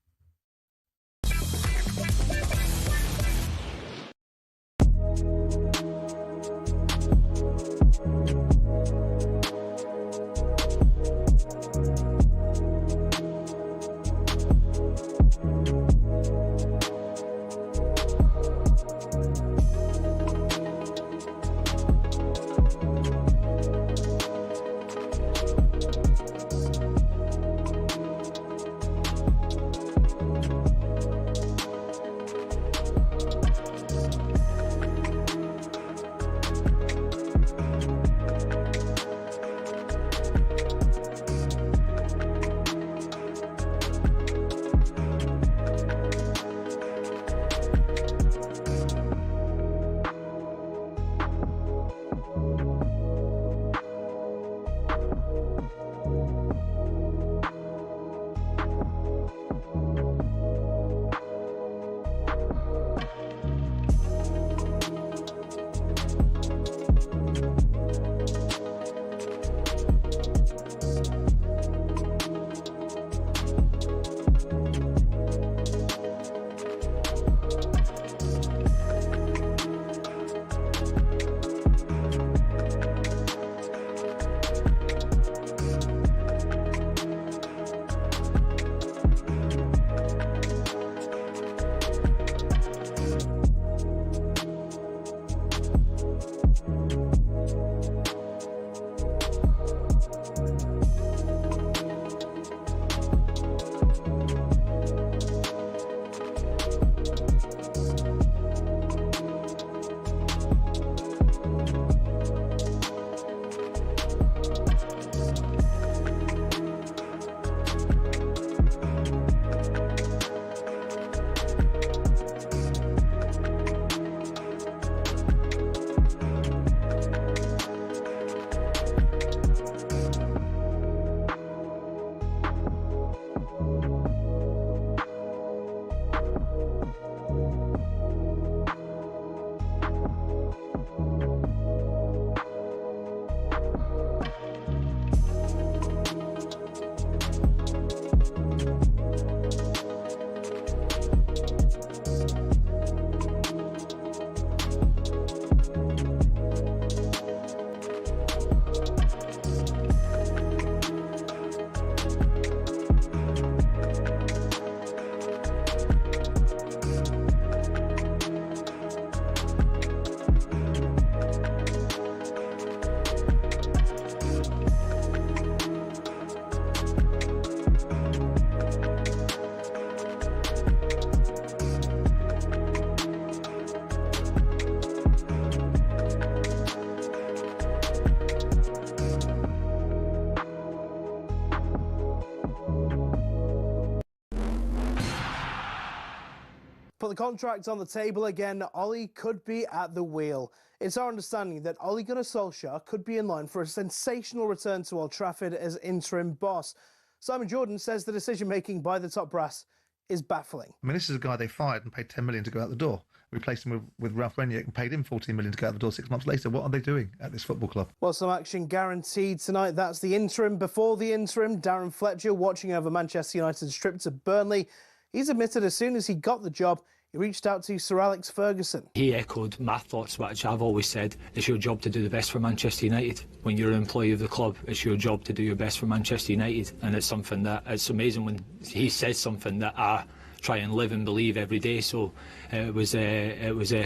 put the contract on the table again, Ollie could be at the wheel. It's our understanding that Ole Gunnar Solskjaer could be in line for a sensational return to Old Trafford as interim boss. Simon Jordan says the decision-making by the top brass is baffling. I mean, this is a guy they fired and paid 10 million to go out the door. Replaced him with Ralph Rangnick and paid him 14 million to go out the door 6 months later. What are they doing at this football club? Well, some action guaranteed tonight. That's the interim before the interim. Darren Fletcher watching over Manchester United's trip to Burnley. He's admitted as soon as he got the job, he reached out to Sir Alex Ferguson. He echoed my thoughts, which I've always said, it's your job to do the best for Manchester United. When you're an employee of the club, it's your job to do your best for Manchester United. And it's something that, it's amazing when he says something that I try and live and believe every day. So it was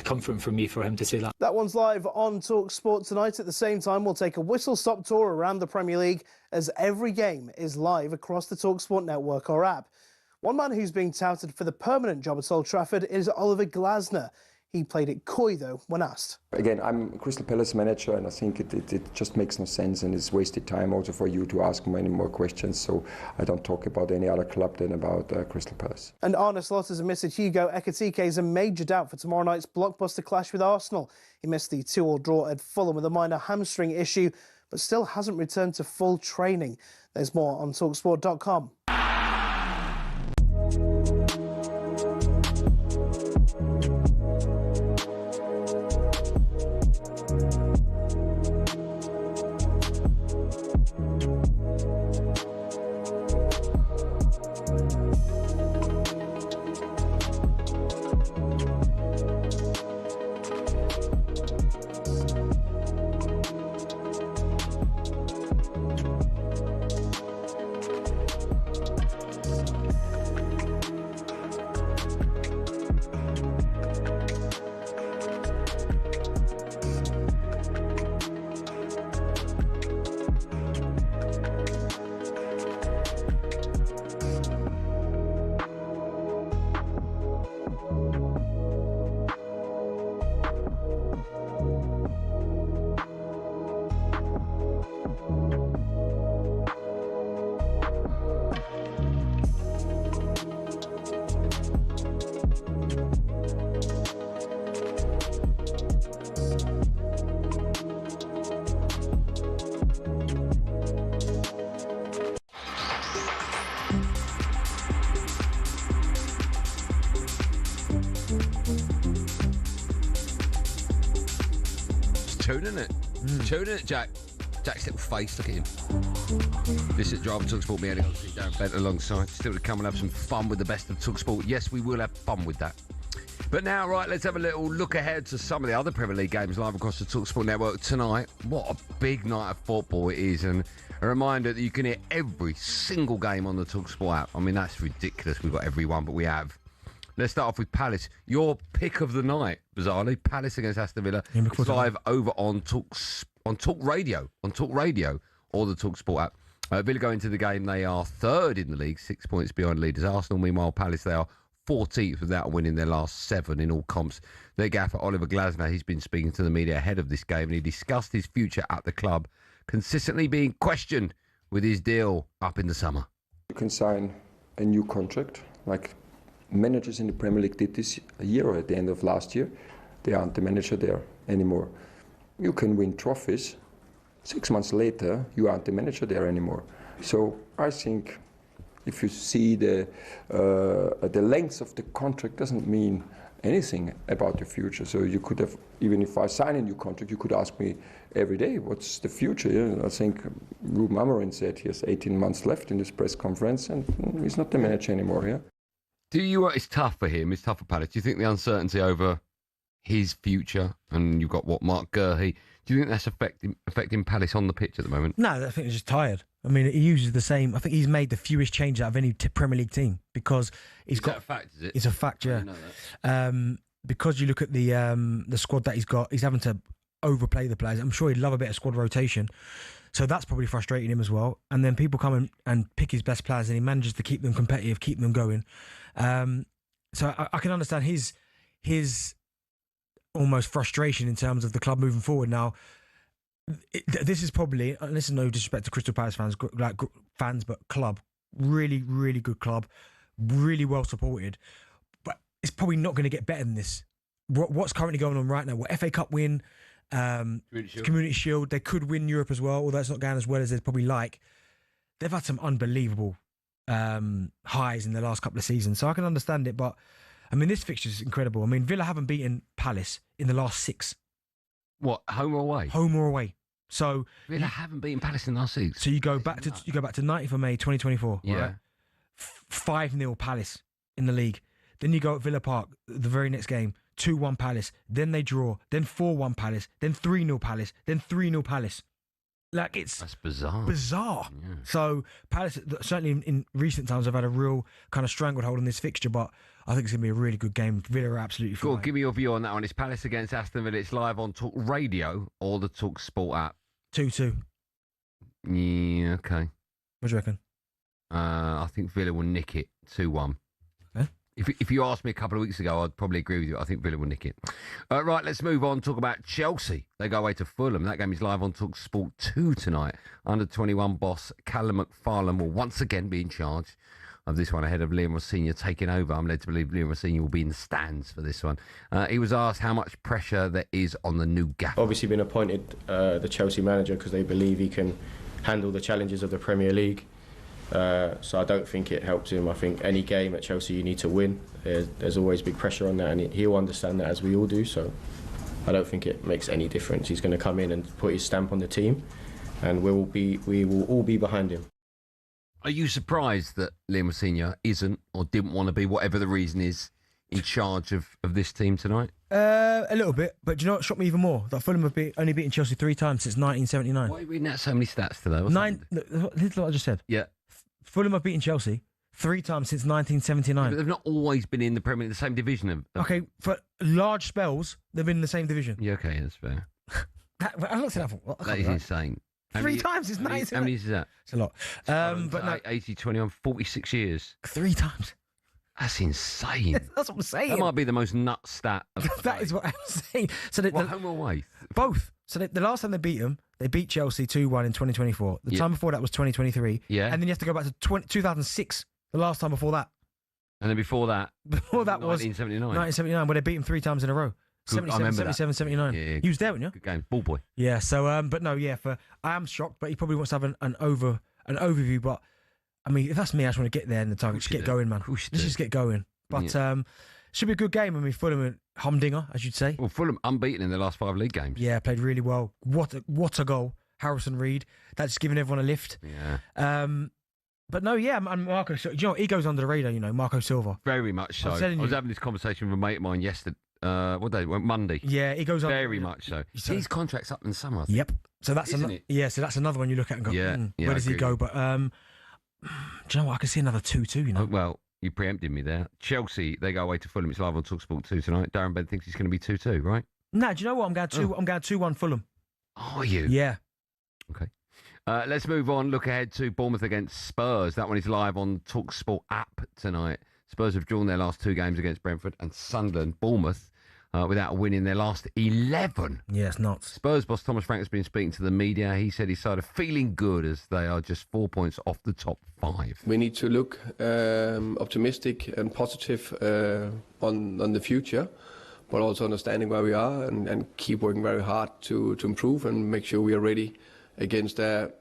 comforting for me for him to say that. That one's live on talkSPORT tonight. At the same time, we'll take a whistle-stop tour around the Premier League as every game is live across the talkSPORT network or app. One man who's being touted for the permanent job at Old Trafford is Oliver Glasner. He played it coy, though, when asked. Again, I'm Crystal Palace manager, and I think it just makes no sense, and it's wasted time also for you to ask many more questions. So I don't talk about any other club than about Crystal Palace. And Arne Slot has admitted Hugo Ekitike is a major doubt for tomorrow night's blockbuster clash with Arsenal. He missed the 2-2 draw at Fulham with a minor hamstring issue, but still hasn't returned to full training. There's more on talksport.com. Tuning it. Tuning it, Jack. Jack's little face, look at him. This is Driver talkSPORT, me, Andy Goldstein Darren Bent alongside. Still to come and have some fun with the best of talkSPORT. Yes, we will have fun with that. But now, right, let's have a little look ahead to some of the other Premier League games live across the talkSPORT network tonight. What a big night of football it is, and a reminder that you can hear every single game on the talkSPORT app. I mean, that's ridiculous. We've got every one, but we have. Let's start off with Palace. Your pick of the night, bizarrely, Palace against Aston Villa. It's live over on Talk Radio, or the talkSPORT app. Villa go into the game. They are third in the league, 6 points behind leaders Arsenal. Meanwhile, Palace, they are 14th without winning their last 7 in all comps. Their gaffer, Oliver Glasner, he's been speaking to the media ahead of this game, and he discussed his future at the club, consistently being questioned with his deal up in the summer. You can sign a new contract, like managers in the Premier League did this a year or at the end of last year. They aren't the manager there anymore. You can win trophies. 6 months later, you aren't the manager there anymore. So I think if you see the length of the contract doesn't mean anything about your future. So you could have, even if I sign a new contract, you could ask me every day, what's the future? Yeah, I think Ruben Amorim said he has 18 months left in this press conference, and he's not the manager anymore. Yeah. Do you? It's tough for him. It's tough for Palace. Do you think the uncertainty over his future, and you've got Mark Gurhey, do you think that's affecting Palace on the pitch at the moment? No, I think he's just tired. I mean, he uses the same. I think he's made the fewest changes out of any Premier League team because he's got. Is that a fact? Is it? It's a fact, yeah. Because you look at the squad that he's got, he's having to overplay the players. I'm sure he'd love a bit of squad rotation. So that's probably frustrating him as well. And then people come in and pick his best players, and he manages to keep them competitive, keep them going. So I can understand his almost frustration in terms of the club moving forward. Now, this is probably, and this is no disrespect to Crystal Palace fans, but club, really, really good club, really well supported. But it's probably not going to get better than this. What's currently going on right now? What FA Cup win, Community Shield. They could win Europe as well, although it's not going as well as they'd probably like. They've had some unbelievable highs in the last couple of seasons, so I can understand it. But I mean, this fixture is incredible. I mean, Villa haven't beaten Palace in the last 6. What, home or away? Home or away. So Villa haven't beaten Palace in the last 6. So you go back to 19th of May 2024. Yeah. Right? 5-0 Palace in the league. Then you go at Villa Park the very next game, 2-1 Palace. Then they draw. Then 4-1 Palace. Then 3-0 Palace. Then 3-0 Palace. Like, that's bizarre. Bizarre. Yeah. So Palace, certainly in recent times, have had a real kind of stranglehold on this fixture, but I think it's going to be a really good game. Villa are absolutely fine. Cool. Give me your view on that one. It's Palace against Aston Villa. It's live on Talk Radio or the Talk Sport app. 2-2. Yeah, okay. What do you reckon? I think Villa will nick it 2-1. If you asked me a couple of weeks ago, I'd probably agree with you. I think Villa will nick it. Right, let's move on. Talk about Chelsea. They go away to Fulham. That game is live on Talk Sport 2 tonight. Under-21 boss Callum McFarlane will once again be in charge of this one ahead of Liam Rossini taking over. I'm led to believe Liam Rossini will be in the stands for this one. He was asked how much pressure there is on the new gaffer. Obviously been appointed the Chelsea manager because they believe he can handle the challenges of the Premier League. So I don't think it helps him. I think any game at Chelsea you need to win. There's always big pressure on that, and he'll understand that as we all do. So I don't think it makes any difference. He's going to come in and put his stamp on the team, and we will all be behind him. Are you surprised that Liam Rossini isn't or didn't want to be, whatever the reason is, in charge of this team tonight? A little bit, but do you know what shocked me even more? That Fulham have only beaten Chelsea 3 times since 1979. Why are you reading out so many stats today? This is what I just said. Yeah. Fulham have beaten Chelsea 3 times since 1979. But they've not always been in the Premier League, the same division. Okay, for large spells, they've been in the same division. Yeah, okay, that's fair. I'm not saying that. That is insane. 3 times since 1979. How many is that? It's a lot. But no, 80, 21, 46 years. 3 times. That's insane. That's what I'm saying. That might be the most nut stat. That is what I'm saying. So home or away? Both. So the last time they beat them, they beat Chelsea 2-1 in 2024. The time before that was 2023. Yeah. And then you have to go back to 2006, the last time before that. And then before that? Before that was 1979, where they beat them 3 times in a row. 77, 77, 79. Yeah. You was there, weren't you? Good game. Ball boy. Yeah, so, but no, yeah, I am shocked, but he probably wants to have an overview. But, I mean, if that's me, I just want to get there in the target. Just get going, man. Let's just get going. But, should be a good game. I mean, Fulham humdinger, as you'd say. Well, Fulham unbeaten in their last 5 league games. Yeah, played really well. What a goal. Harrison Reed. That's giving everyone a lift. Yeah. But no, yeah, and Marco, do you know what? He goes under the radar, Marco Silva. Very much so. I was having this conversation with a mate of mine yesterday. What day? Monday. Yeah, he goes under. Very much so. His contract's up in the summer, I think. Yep. So that's so that's another one you look at and go, where does he go? But do you know what? I can see another 2-2, well, you preempted me there. Chelsea, they go away to Fulham. It's live on talkSPORT 2 tonight. Darren Bent thinks it's going to be 2-2, right? No, do you know what? I'm going 2-1 Fulham. Are you? Yeah. Okay. Let's move on. Look ahead to Bournemouth against Spurs. That one is live on talkSPORT app tonight. Spurs have drawn their last 2 games against Brentford and Sunderland. Bournemouth without a win in their last 11. Yeah, it's nuts. Spurs boss Thomas Frank has been speaking to the media. He said his side are feeling good as they are just 4 points off the top 5. We need to look optimistic and positive on the future, but also understanding where we are and keep working very hard to improve and make sure we are ready against a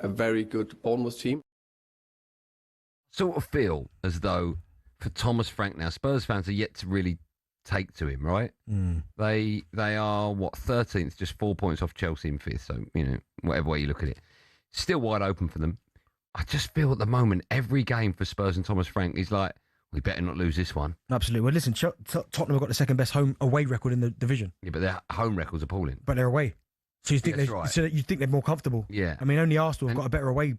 very good Bournemouth team. Sort of feel as though for Thomas Frank now, Spurs fans are yet to really take to him, right? They are 13th, just 4 points off Chelsea in 5th. So whatever way you look at it, still wide open for them. I just feel at the moment every game for Spurs and Thomas Frank is like, we better not lose this one. Absolutely. Well, listen, Tottenham have got the second best home away record in the division. Yeah, but their home record's appalling. But they're away, so you think you think they're more comfortable. Yeah. I mean, only Arsenal have got a better away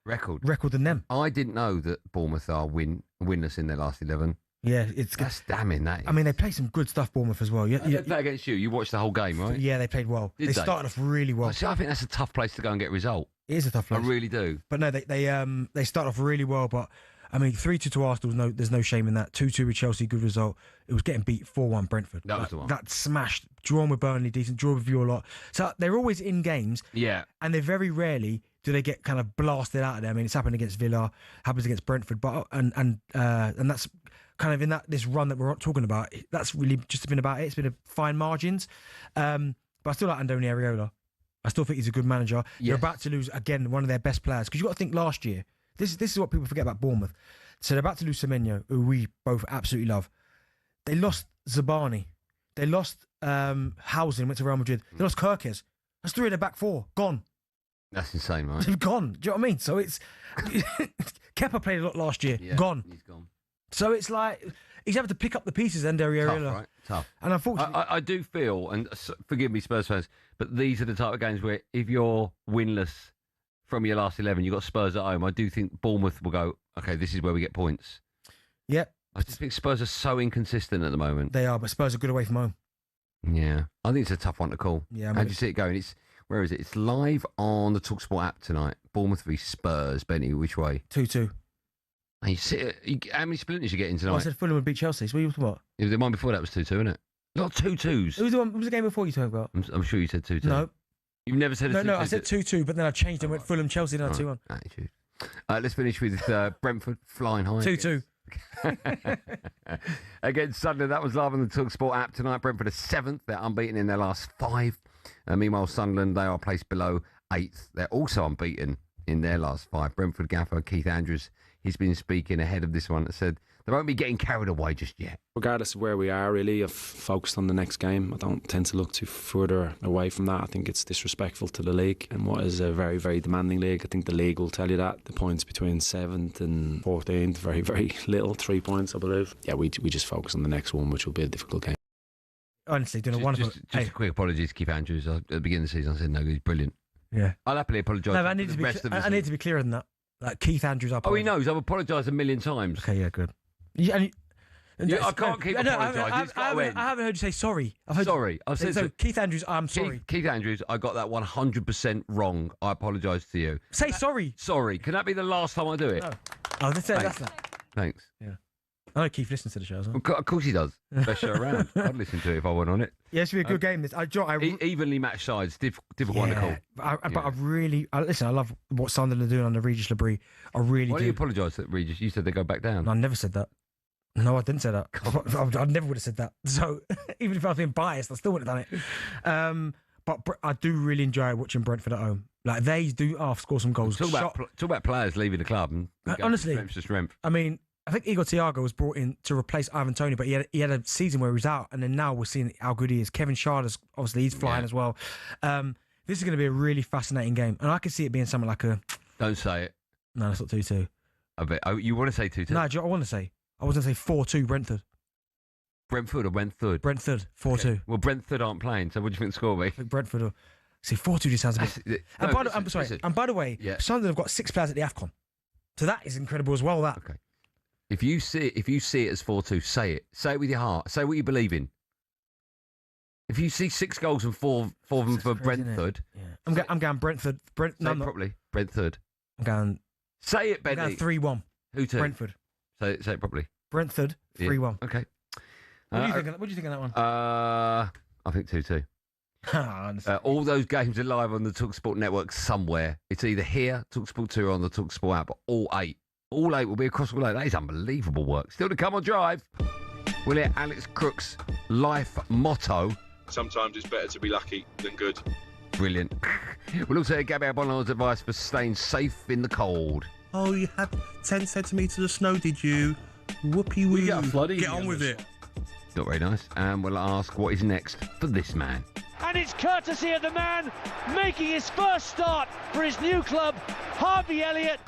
record than them. I didn't know that Bournemouth are winless in their last 11. Yeah, that's damning. That is. I mean, they play some good stuff, Bournemouth as well. They play against you. You watched the whole game, right? Yeah, they played well. They started off really well. See, I think that's a tough place to go and get a result. It is a tough place. I really do. But no, they start off really well. But I mean, 3-2 to Arsenal. There's no shame in that. 2-2 with Chelsea, good result. It was getting beat 4-1 Brentford. That was the one. That smashed. Drawn with Burnley, decent. Draw with you a lot. So they're always in games. Yeah. And they very rarely do they get kind of blasted out of there. I mean, it's happened against Villa, happens against Brentford, but and that's kind of in this run that we're talking about, that's really just been about it. It's been fine margins. But I still like Andoni Areola. I still think he's a good manager. Yes. You're about to lose, again, one of their best players. Because you've got to think last year, this is what people forget about Bournemouth. So they're about to lose Semenyo, who we both absolutely love. They lost Zabani. They lost Housing, went to Real Madrid. They lost Kirkes. That's 3 in the back 4. Gone. That's insane, right? They've gone. Do you know what I mean? So it's... Kepa played a lot last year. Yeah, gone. He's gone. So it's like... He's having to pick up the pieces, Andoni Areola. Tough, right? Tough. And unfortunately... I do feel, and forgive me, Spurs fans, but these are the type of games where if you're winless from your last 11, you've got Spurs at home, I do think Bournemouth will go, okay, this is where we get points. Yep. I just think Spurs are so inconsistent at the moment. They are, but Spurs are good away from home. Yeah. I think it's a tough one to call. Yeah. How do you see it going? Where is it? It's live on the talkSPORT app tonight. Bournemouth v Spurs. Benny, which way? 2-2. How many splinters you getting tonight? I said Fulham would beat Chelsea. So what are you talking about? Yeah, the one before that was 2-2, isn't it? Not 2-2s. What was the game before you talking about? I'm sure you said 2-2. No. You've never said a 2-2? No, I said 2-2, but then I changed and went Fulham, Chelsea, then 2-1. Attitude. Let's finish with Brentford flying high. 2-2. Against Sunderland, that was live on the talkSPORT app tonight. Brentford are 7th. They're unbeaten in their last 5. Meanwhile, Sunderland, they are placed below 8th. They're also unbeaten in their last 5. Brentford gaffer Keith Andrews, he's been speaking ahead of this one, said they won't be getting carried away just yet. Regardless of where we are, really, I've focused on the next game. I don't tend to look too further away from that. I think it's disrespectful to the league and what is a very, very demanding league. I think the league will tell you that. The points between 7th and 14th, very, very little, 3 points, I believe. Yeah, we just focus on the next one, which will be a difficult game. Honestly, doing a wonderful... Just a quick apology to Keith Andrews. At the beginning of the season, I said, no, he's brilliant. Yeah. I'll happily apologise. No, I need to be clearer than that. Like Keith Andrews, Oh, he knows. I've apologised a million times. Okay, yeah, good. I can't keep apologising. I haven't heard you say sorry. Sorry. I've said so. Keith Andrews, I'm sorry. Keith Andrews, I got that 100% wrong. I apologise to you. Say sorry. Sorry. Can that be the last time I do it? No. Oh, that's that. Thanks. Yeah. I know Keith listens to the show as well. Of course he does. Best show around. I'd listen to it if I went on it. Yeah, it should be a good game. This evenly matched sides. Difficult one to call. But I really listen. I love what Sunderland are doing under Regis Labrie. I really do. Why do you apologise to Regis? You said they go back down. No, I never said that. No, I didn't say that. I never would have said that. So even if I was being biased, I still wouldn't have done it. But I do really enjoy watching Brentford at home. Like they do score some goals. Talk about players leaving the club and honestly, strength to strength. I mean, I think Igor Thiago was brought in to replace Ivan Toney, but he had a season where he was out, and then now we're seeing how good he is. Kevin Schade, obviously, he's flying as well. This is going to be a really fascinating game, and I can see it being something like a... Don't say it. No, it's not 2-2. I bet. Oh, you want to say 2-2? No, do you know what I want to say? I was going to say 4-2 Brentford. Brentford or Brentford? Brentford, 4-2. Okay. Well, Brentford aren't playing, so what do you think the score will be? I think Brentford will... See, 4-2 just sounds a bit... And by the way, Sunderland have got 6 players at the AFCON. So that is incredible as well, that. Okay. If you see it as 4-2, say it. Say it with your heart. Say what you believe in. If you see 6 goals and 4 of them for Brentford... Yeah. I'm going Brentford. Say it properly. Brentford. I'm going... Say it, Benny. I'm going 3-1. Who to? Brentford. Say it properly. Brentford, 3-1. Yeah. Okay. What do you think of that one? I think 2-2. All those games are live on the talkSPORT network somewhere. It's either here, talkSPORT 2, or on the talkSPORT app, or all 8. All 8 will be across all 8. That is unbelievable work. Still to come on Drive. We'll hear Alex Crook's life motto. Sometimes it's better to be lucky than good. Brilliant. We'll also hear Gabby Bonner's advice for staying safe in the cold. Oh, you had 10 centimetres of snow, did you? Whoopie woo. We got flooding. Get on with it. Not very nice. And we'll ask what is next for this man. And it's courtesy of the man making his first start for his new club, Harvey Elliot.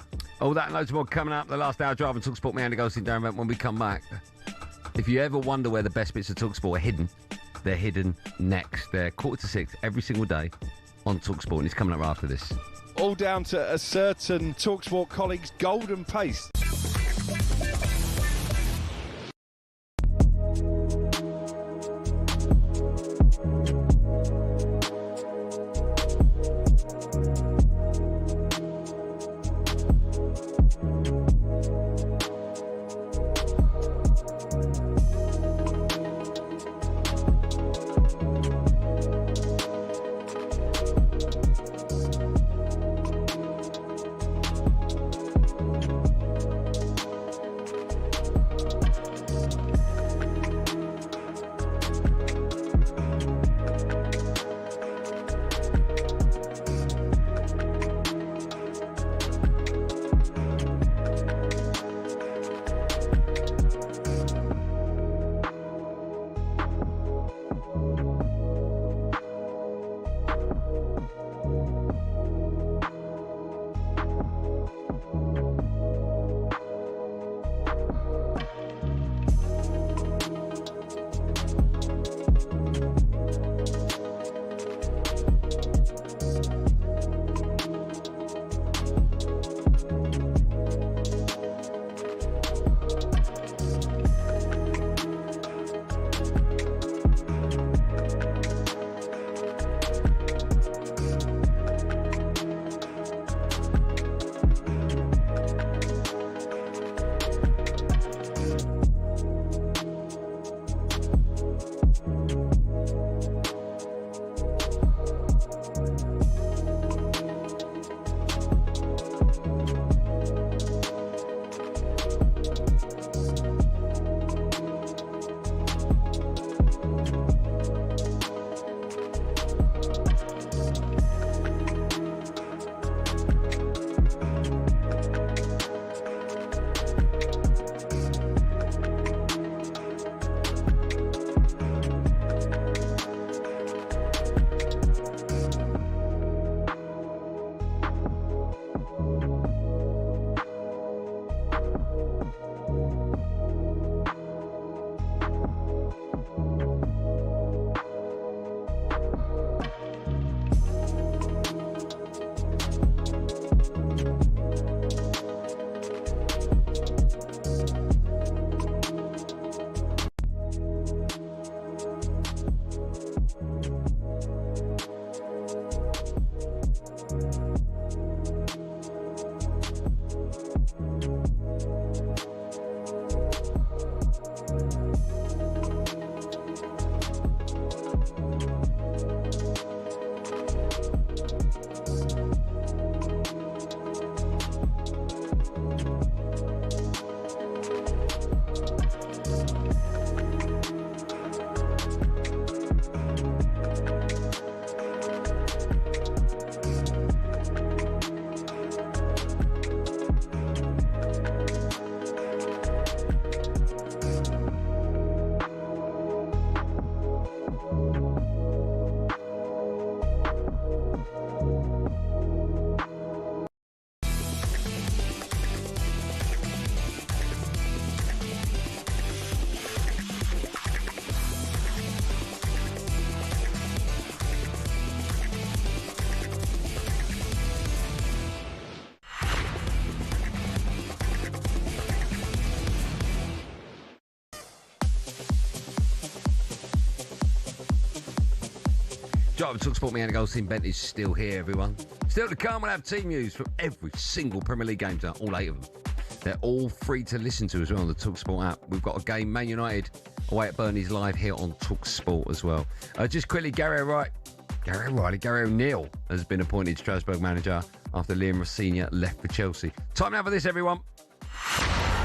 All that and loads more coming up. The last hour drive on talkSPORT. Me, Andy Goldstein Darren Bent. When we come back, if you ever wonder where the best bits of talkSPORT are hidden, they're hidden next. They're 5:45 every single day on talkSPORT, and it's coming up right after this. All down to a certain talkSPORT colleague's golden pace. Driver TalkSport, me, Andy Goldstein Bent is still here, everyone. Still to come, we'll have team news from every single Premier League game tonight, all 8 of them. They're all free to listen to as well on the TalkSport app. We've got a game, Man United, away at Burnley's live here on TalkSport as well. Just quickly, Gary O'Neill has been appointed Strasbourg manager after Liam Rossini left for Chelsea. Time now for this, everyone.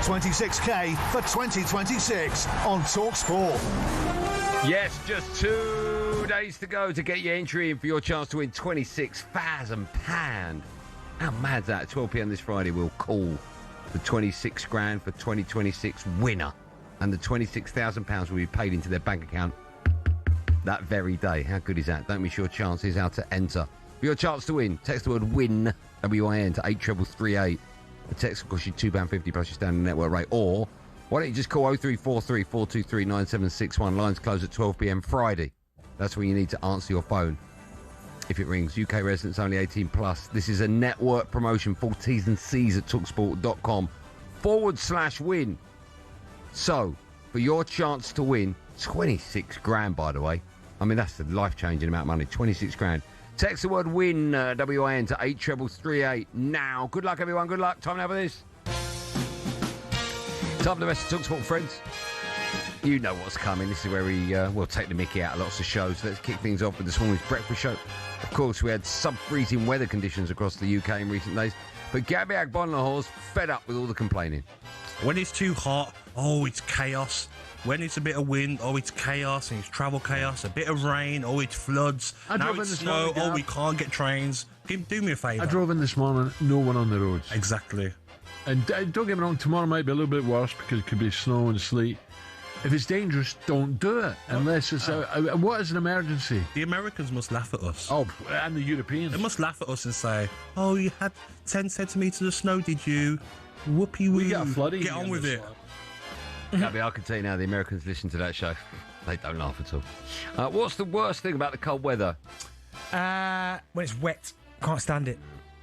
26k for 2026 on talkSPORT. Yes, just 2 days to go to get your entry in for your chance to win £26,000. How mad's that? At 12 p.m. this Friday, we'll call the 26 grand for 2026 winner, and the £26,000 will be paid into their bank account that very day. How good is that? Don't miss your chances how to enter. For your chance to win, text the word WIN, W-I-N, to 83338. The text will cost you £2.50 plus your standard network rate. Or why don't you just call 0343 423 9761. Lines close at 12 p.m. Friday. That's when you need to answer your phone. If it rings, UK residents only 18 plus. This is a network promotion. Full T's and C's at talksport.com/win. So, for your chance to win, 26 grand, by the way. I mean, that's a life-changing amount of money. 26 grand. Text the word WIN, W-I-N, to 83338 now. Good luck, everyone. Good luck. Time now for this. Time for the rest of TalkSport, friends. You know what's coming. This is where we'll take the mickey out of lots of shows. Let's kick things off with this morning's breakfast show. Of course, we had sub-freezing weather conditions across the UK in recent days, but Gabby Agbonlahore's fed up with all the complaining. When it's too hot, oh, it's chaos. When it's a bit of wind, oh, it's chaos, and it's travel chaos. A bit of rain, oh, it's floods. Now it's snow, oh, we can't get trains. Do me a favour. I drove in this morning, no one on the roads. Exactly. And don't get me wrong, tomorrow might be a little bit worse because it could be snow and sleet. If it's dangerous, don't do it unless it's what is an emergency? The Americans must laugh at us. Oh, and the Europeans. They must laugh at us and say, oh, you had 10 centimetres of snow, did you? Whoopie-woo. We got flooding. Get on with it. Gabby, I can tell you now, the Americans listen to that show. They don't laugh at all. What's the worst thing about the cold weather? When it's wet, can't stand it.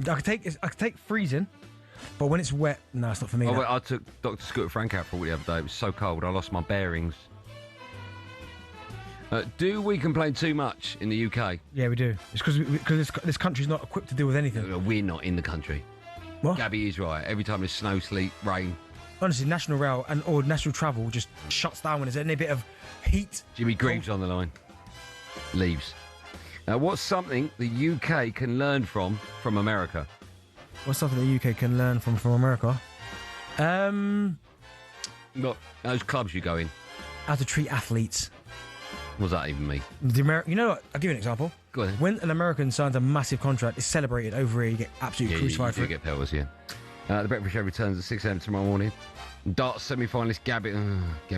I could take freezing, but when it's wet, no, it's not for me. Oh, wait, I took Dr. Scooter Frank out for a walk the other day. It was so cold, I lost my bearings. Do we complain too much in the UK? Yeah, we do. It's because this country's not equipped to deal with anything. We're not in the country. What? Gabby is right. Every time there's snow, sleet, rain. Honestly, National Rail or National Travel just shuts down when there's any bit of heat. Jimmy Greaves on the line. Leaves. Now, what's something the UK can learn from America? What's something the UK can learn from America? Look, those clubs you go in. How to treat athletes. What does that even mean? You know what? I'll give you an example. Go on. When an American signs a massive contract, it's celebrated over here. You get absolutely crucified for it. You get pelters, yeah. The Breakfast Show returns at 6 a.m. tomorrow morning. Darts semi-finalist Gabby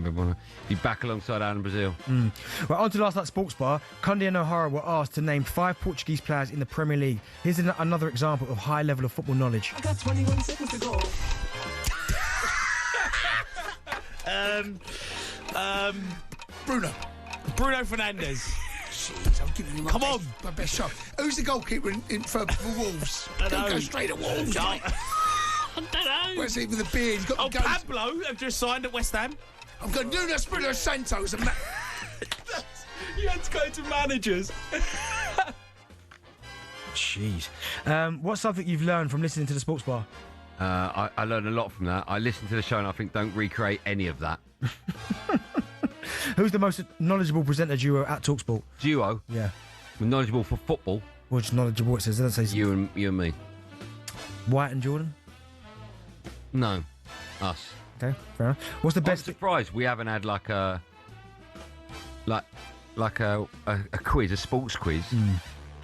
Bonner be back alongside Alan Brazil. Well, on to last night's sports bar. Cundy and O'Hara were asked to name 5 Portuguese players in the Premier League. Here's another example of high level of football knowledge. I got 21 seconds to go. Bruno Fernandes. I'm giving you my best shot. Who's the goalkeeper in for Wolves? Don't go straight at Wolves. I don't know. Where's he with the beard? He's got the Pablo have just signed at West Ham. I've got Nuno Espirito Santo as a You had to go to managers. Jeez. What's something you've learned from listening to the sports bar? I learned a lot from that. I listened to the show and I think don't recreate any of that. Who's the most knowledgeable presenter duo at talkSPORT? Duo? Yeah. Knowledgeable for football? Well, just knowledgeable, it says. It doesn't say... You and me. White and Jordan? No. Us. Okay, fair enough. What's the best... I'm surprised we haven't had like a quiz, a sports quiz,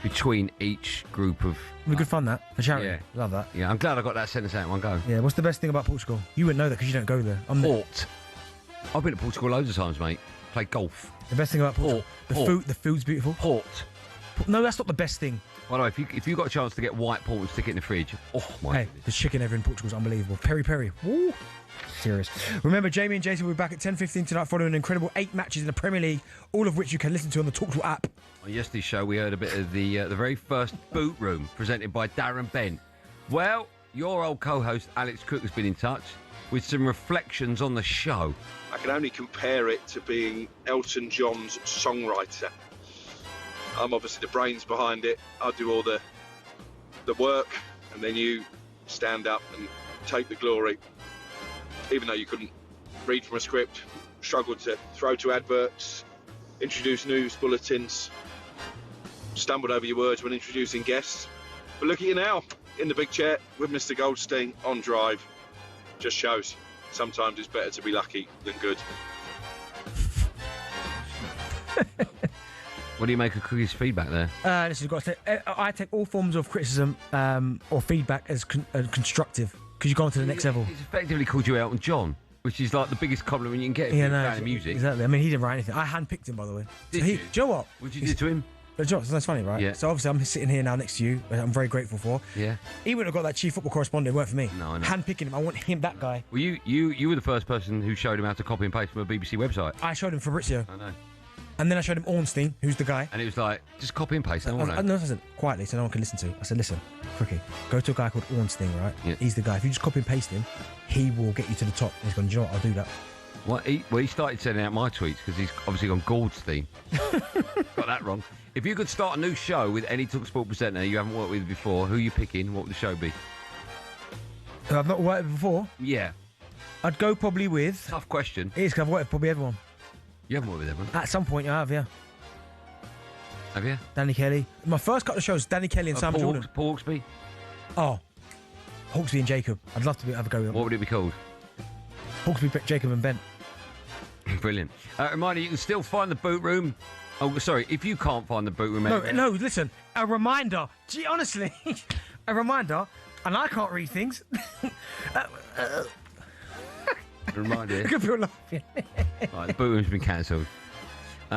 between each group of... It'd be good fun, that, for charity. Yeah. Love that. Yeah, I'm glad I got that sentence out in one go. Yeah, what's the best thing about Portugal? You wouldn't know that because you don't go there. Port. I've been to Portugal loads of times, mate. Played golf. The best thing about Portugal? The food's beautiful. Port. No, that's not the best thing. By the way, if you got a chance to get white port and stick it in the fridge, oh my goodness. The chicken ever in Portugal is unbelievable. Peri. Woo. Serious. Remember, Jamie and Jason will be back at 10:15 tonight following an incredible 8 matches in the Premier League, all of which you can listen to on the TalkSport app. On yesterday's show, we heard a bit of the very first boot room presented by Darren Bent. Well, your old co-host Alex Cook has been in touch with some reflections on the show. I can only compare it to being Elton John's songwriter. I'm obviously the brains behind it. I do all the work, and then you stand up and take the glory. Even though you couldn't read from a script, struggled to throw to adverts, introduce news bulletins, stumbled over your words when introducing guests. But look at you now, in the big chair with Mr. Goldstein on drive. Just shows sometimes it's better to be lucky than good. What do you make of Cookie's feedback there? Listen, you've got to I take all forms of criticism or feedback as constructive, because you've gone to the next level. He's effectively called you Elton John, which is like the biggest compliment you can get if you're a fan of music. Exactly. I mean, he didn't write anything. I handpicked him, by the way. Did so you? Do you know what? What did you do to him? But John, that's funny, right? Yeah. So obviously I'm sitting here now next to you, and I'm very grateful for. Yeah. He wouldn't have got that chief football correspondent, it weren't for me. No, I know. Handpicking him, I want him, that guy. Well, you were the first person who showed him how to copy and paste from a BBC website. I showed him Fabrizio. I know. And then I showed him Ornstein, who's the guy. And it was like, just copy and paste. No, I said, quietly, so no one can listen to. I said, listen, Crookie, go to a guy called Ornstein, right? Yeah. He's the guy. If you just copy and paste him, he will get you to the top. And he's gone, do you know what? I'll do that. Well, he started sending out my tweets because he's obviously gone Goldstein. Got that wrong. If you could start a new show with any talkSPORT presenter you haven't worked with before, who are you picking? What would the show be? Who I've not worked with before? Yeah. I'd go probably with... Tough question. It is, because I've worked with probably everyone. You haven't worked with everyone? At some point, I have, yeah. Have you? Danny Kelly. My first couple of shows, Danny Kelly and Sam Jordan. Paul Hawksby? Oh. Hawksby and Jacob. I'd love to have a go with them. What would it be called? Hawksby, Jacob and Bent. Brilliant. Reminder, you can still find the boot room. Oh, sorry, if you can't find the boot room... No, listen. A reminder. Gee, honestly. A reminder. And I can't read things. A reminder. Look at people laughing. Right, the boot room's been cancelled.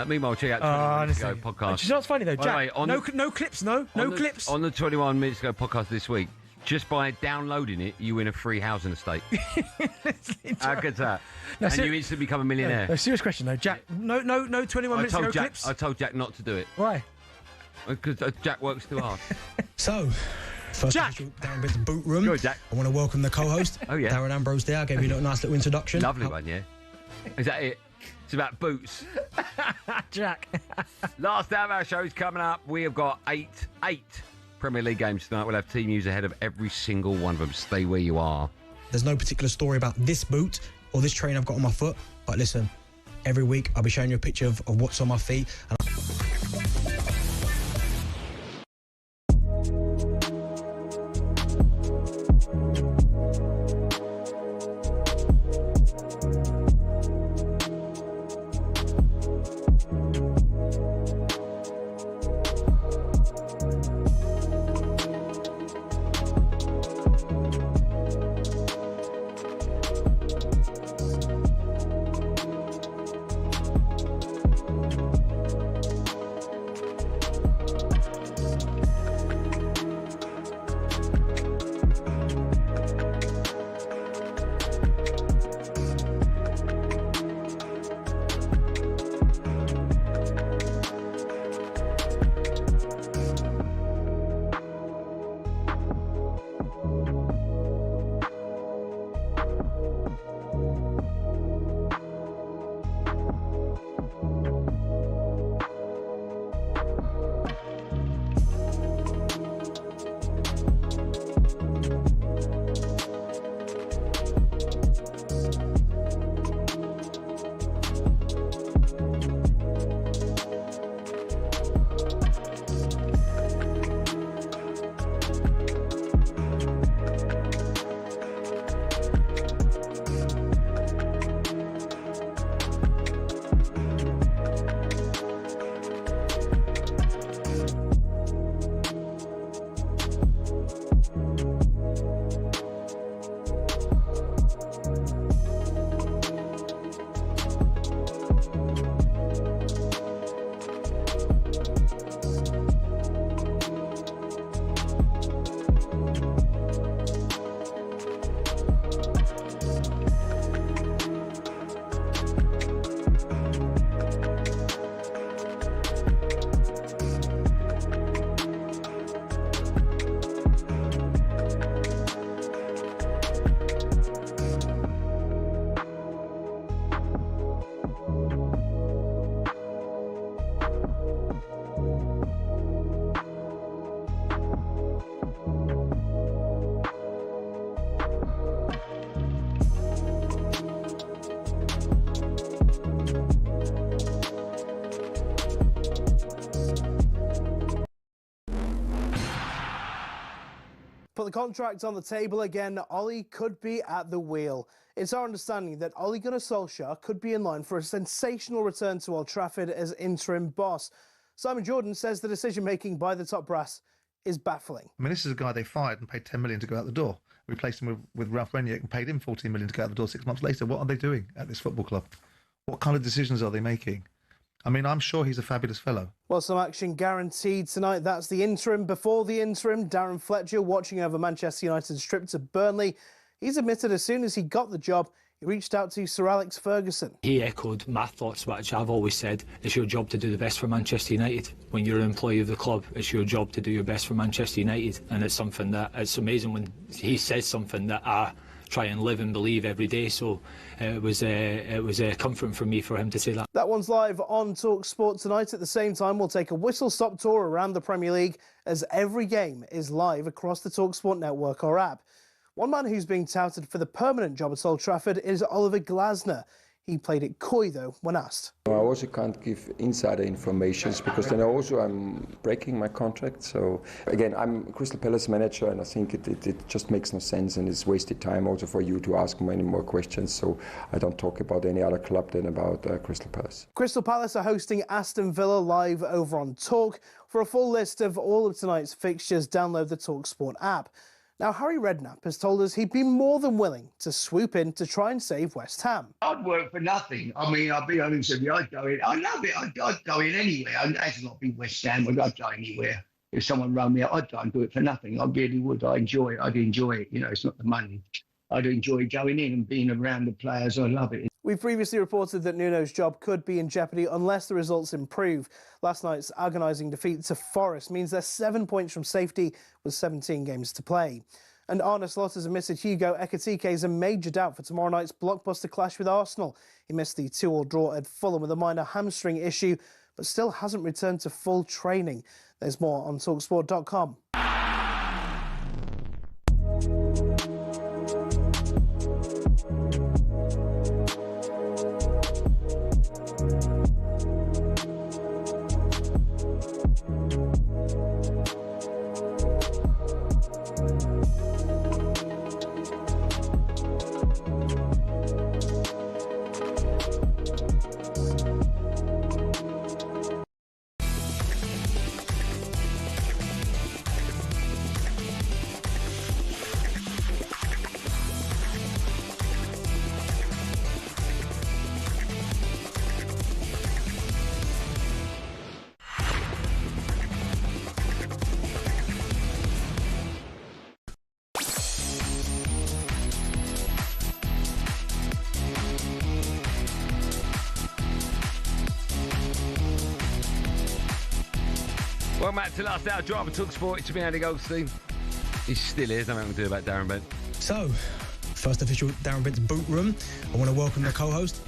Meanwhile, check out 21 Minutes Ago podcast. Do you know what's funny, though, Jack? Way, no clips, no clips. On the 21 Minutes Ago podcast this week, just by downloading it, you win a free housing estate. How good's that? No, and you instantly become a millionaire. No, serious question, though. Jack, no 21 Minutes Ago clips? I told Jack not to do it. Why? Because Jack works too hard. So, first Jack. Darren Bent's boot room. Go, Jack. I want to welcome the co-host. Oh, yeah. Darren Ambrose there. I gave you a nice little introduction. Lovely one, yeah. Is that it? It's about boots. Jack. Last hour of our show is coming up. We have got eight Premier League games tonight. We'll have team news ahead of every single one of them. Stay where you are. There's no particular story about this boot or this train I've got on my foot. But listen, every week I'll be showing you a picture of what's on my feet. the contract on the table again, Ollie could be at the wheel. It's our understanding that Ole Gunnar Solskjaer could be in line for a sensational return to Old Trafford as interim boss. Simon Jordan says the decision-making by the top brass is baffling. I mean, this is a guy they fired and paid 10 million to go out the door. Replaced him with Ralph Rangnick and paid him 14 million to go out the door 6 months later. What are they doing at this football club? What kind of decisions are they making? I mean, I'm sure he's a fabulous fellow. Well, some action guaranteed tonight. That's the interim before the interim. Darren Fletcher watching over Manchester United's trip to Burnley. He's admitted as soon as he got the job, he reached out to Sir Alex Ferguson. He echoed my thoughts, which I've always said, it's your job to do the best for Manchester United. When you're an employee of the club, it's your job to do your best for Manchester United. And it's something that, it's amazing when he says something that I try and live and believe every day. So it was comforting for me for him to say that. That one's live on talkSPORT tonight. At the same time, we'll take a whistle-stop tour around the Premier League as every game is live across the talkSPORT network or app. One man who's being touted for the permanent job at Old Trafford is Oliver Glasner. He played it coy, though, when asked. I also can't give insider information because then I'm breaking my contract. So, again, I'm Crystal Palace manager and I think it just makes no sense and it's wasted time also for you to ask me any more questions. So I don't talk about any other club than about Crystal Palace. Crystal Palace are hosting Aston Villa live over on Talk. For a full list of all of tonight's fixtures, download the talkSPORT app. Now, Harry Redknapp has told us he'd be more than willing to swoop in to try and save West Ham. I'd work for nothing. I mean, I'll be honest with you, I'd go in. I love it. I'd go in anywhere. I'd not be West Ham. I'd go anywhere. If someone rang me out, I'd go and do it for nothing. I really would. I'd enjoy it. You know, it's not the money. I'd enjoy going in and being around the players. I love it. We've previously reported that Nuno's job could be in jeopardy unless the results improve. Last night's agonising defeat to Forest means they're 7 points from safety with 17 games to play. And Arne Slot has admitted Hugo Ekitike is a major doubt for tomorrow night's blockbuster clash with Arsenal. He missed the 2-2 draw at Fulham with a minor hamstring issue, but still hasn't returned to full training. There's more on talksport.com. Welcome back to Last Hour Drive of talkSPORT. It's me, Andy Goldstein. He still is. Nothing to do about Darren Bent. So, first official Darren Bent's boot room. I want to welcome the co-host.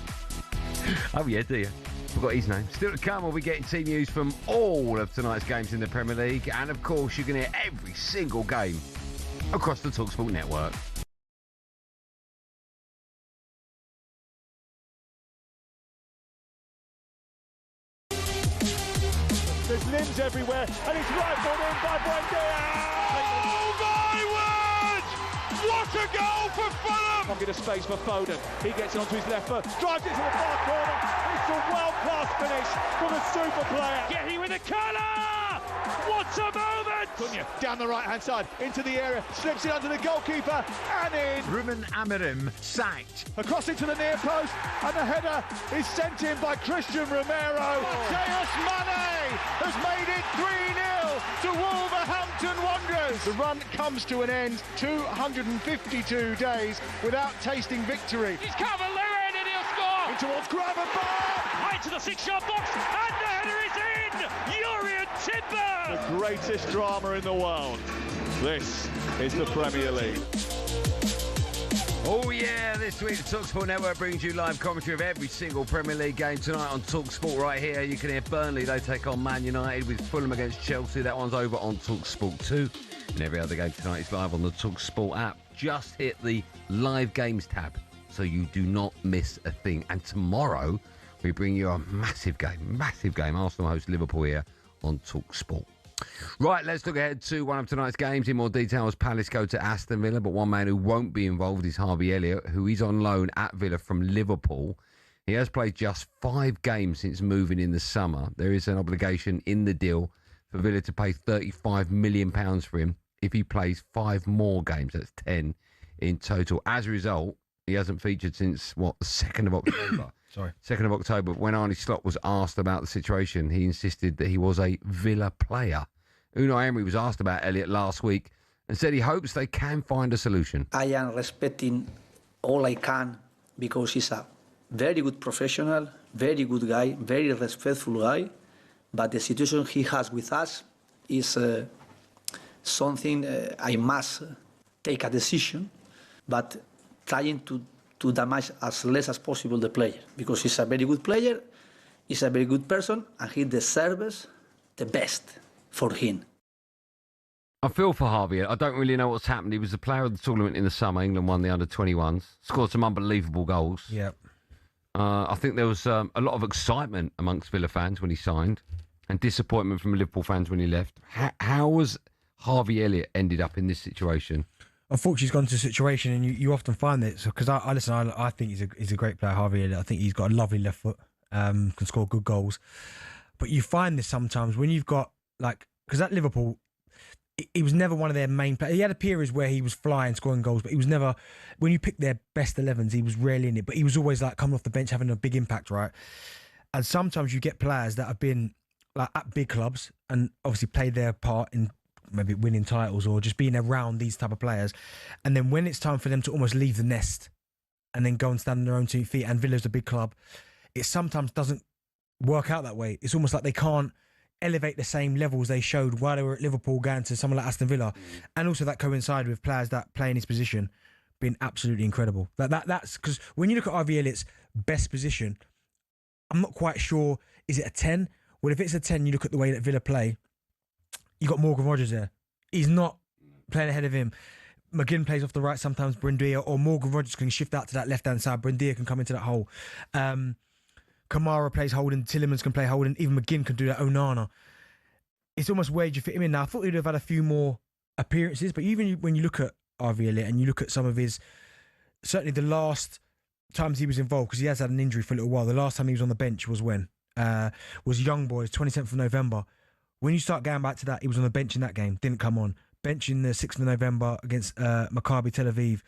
Oh, yeah, do you? Forgot his name. Still to come, we'll be getting team news from all of tonight's games in the Premier League. And, of course, you can hear every single game across the talkSPORT network. There's limbs everywhere, and it's rifled in by Buendia. Oh my word! What a goal for Fulham! Pocket of space for Foden. He gets onto his left foot, drives it to the far corner. It's a world-class finish from a super player. Getty with a curler! What a moment! Cunha down the right-hand side, into the area, slips it under the goalkeeper, and in. Ruben Amorim sacked. Across into the near post, and the header is sent in by Christian Romero. Mateus Mane has made it 3-0 to Wolverhampton Wanderers. The run comes to an end, 252 days without tasting victory. He's Cavalier and he'll score! In towards Gravenberch! High to the six-yard box, and the header is in! Urian Timber! The greatest drama in the world. This is the Premier League. Oh yeah, this week the talkSPORT Network brings you live commentary of every single Premier League game tonight on talkSPORT right here. You can hear Burnley, they take on Man United with Fulham against Chelsea. That one's over on talkSPORT 2. And every other game tonight is live on the talkSPORT app. Just hit the live games tab so you do not miss a thing. And tomorrow we bring you a massive game. Arsenal host Liverpool here on talkSPORT. Right, let's look ahead to one of tonight's games in more detail as Palace go to Aston Villa, but one man who won't be involved is Harvey Elliot, who is on loan at Villa from Liverpool. He has played just 5 games since moving in the summer. There is an obligation in the deal for Villa to pay £35 million for him if he plays 5 more games. That's 10 in total. As a result, he hasn't featured since, the 2nd of October. Sorry. 2nd of October. When Arne Slot was asked about the situation, he insisted that he was a Villa player. Unai Emery was asked about Elliot last week and said he hopes they can find a solution. I am respecting all I can because he's a very good professional, very good guy, very respectful guy. But the situation he has with us is something I must take a decision, but trying to damage as less as possible the player because he's a very good player, he's a very good person, and he deserves the best for him. I feel for Harvey. I don't really know what's happened. He was the player of the tournament in the summer. England won the under-21s, scored some unbelievable goals. Yeah. I think there was a lot of excitement amongst Villa fans when he signed and disappointment from Liverpool fans when he left. How has Harvey Elliott ended up in this situation? Unfortunately, he's gone to a situation, and you often find this because I think he's a great player, Harvey Elliott. I think he's got a lovely left foot, can score good goals. But you find this sometimes when you've got because at Liverpool, he was never one of their main players. He had a period where he was flying, scoring goals, but he was never, when you pick their best 11s, he was rarely in it. But he was always coming off the bench, having a big impact, right? And sometimes you get players that have been at big clubs and obviously played their part in maybe winning titles or just being around these type of players. And then when it's time for them to almost leave the nest and then go and stand on their own 2 feet, and Villa's a big club, it sometimes doesn't work out that way. It's almost like they can't elevate the same levels they showed while they were at Liverpool going to someone like Aston Villa. And also that coincided with players that play in his position being absolutely incredible. That's because when you look at Harvey Elliott's best position, I'm not quite sure, is it a 10? Well, if it's a 10, you look at the way that Villa play, you got Morgan Rogers there. He's not playing ahead of him. McGinn plays off the right sometimes, Buendia, or Morgan Rogers can shift out to that left-hand side. Buendia can come into that hole. Kamara plays holding, Tillemans can play holding, even McGinn can do that, Onana. It's almost where do you fit him in now? I thought he'd have had a few more appearances, but even when you look at Harvey Elliott and you look at some of his, certainly the last times he was involved, because he has had an injury for a little while, the last time he was on the bench was when? Was Young Boys, 27th of November. When you start going back to that, he was on the bench in that game, didn't come on. Bench in the 6th of November against Maccabi Tel Aviv.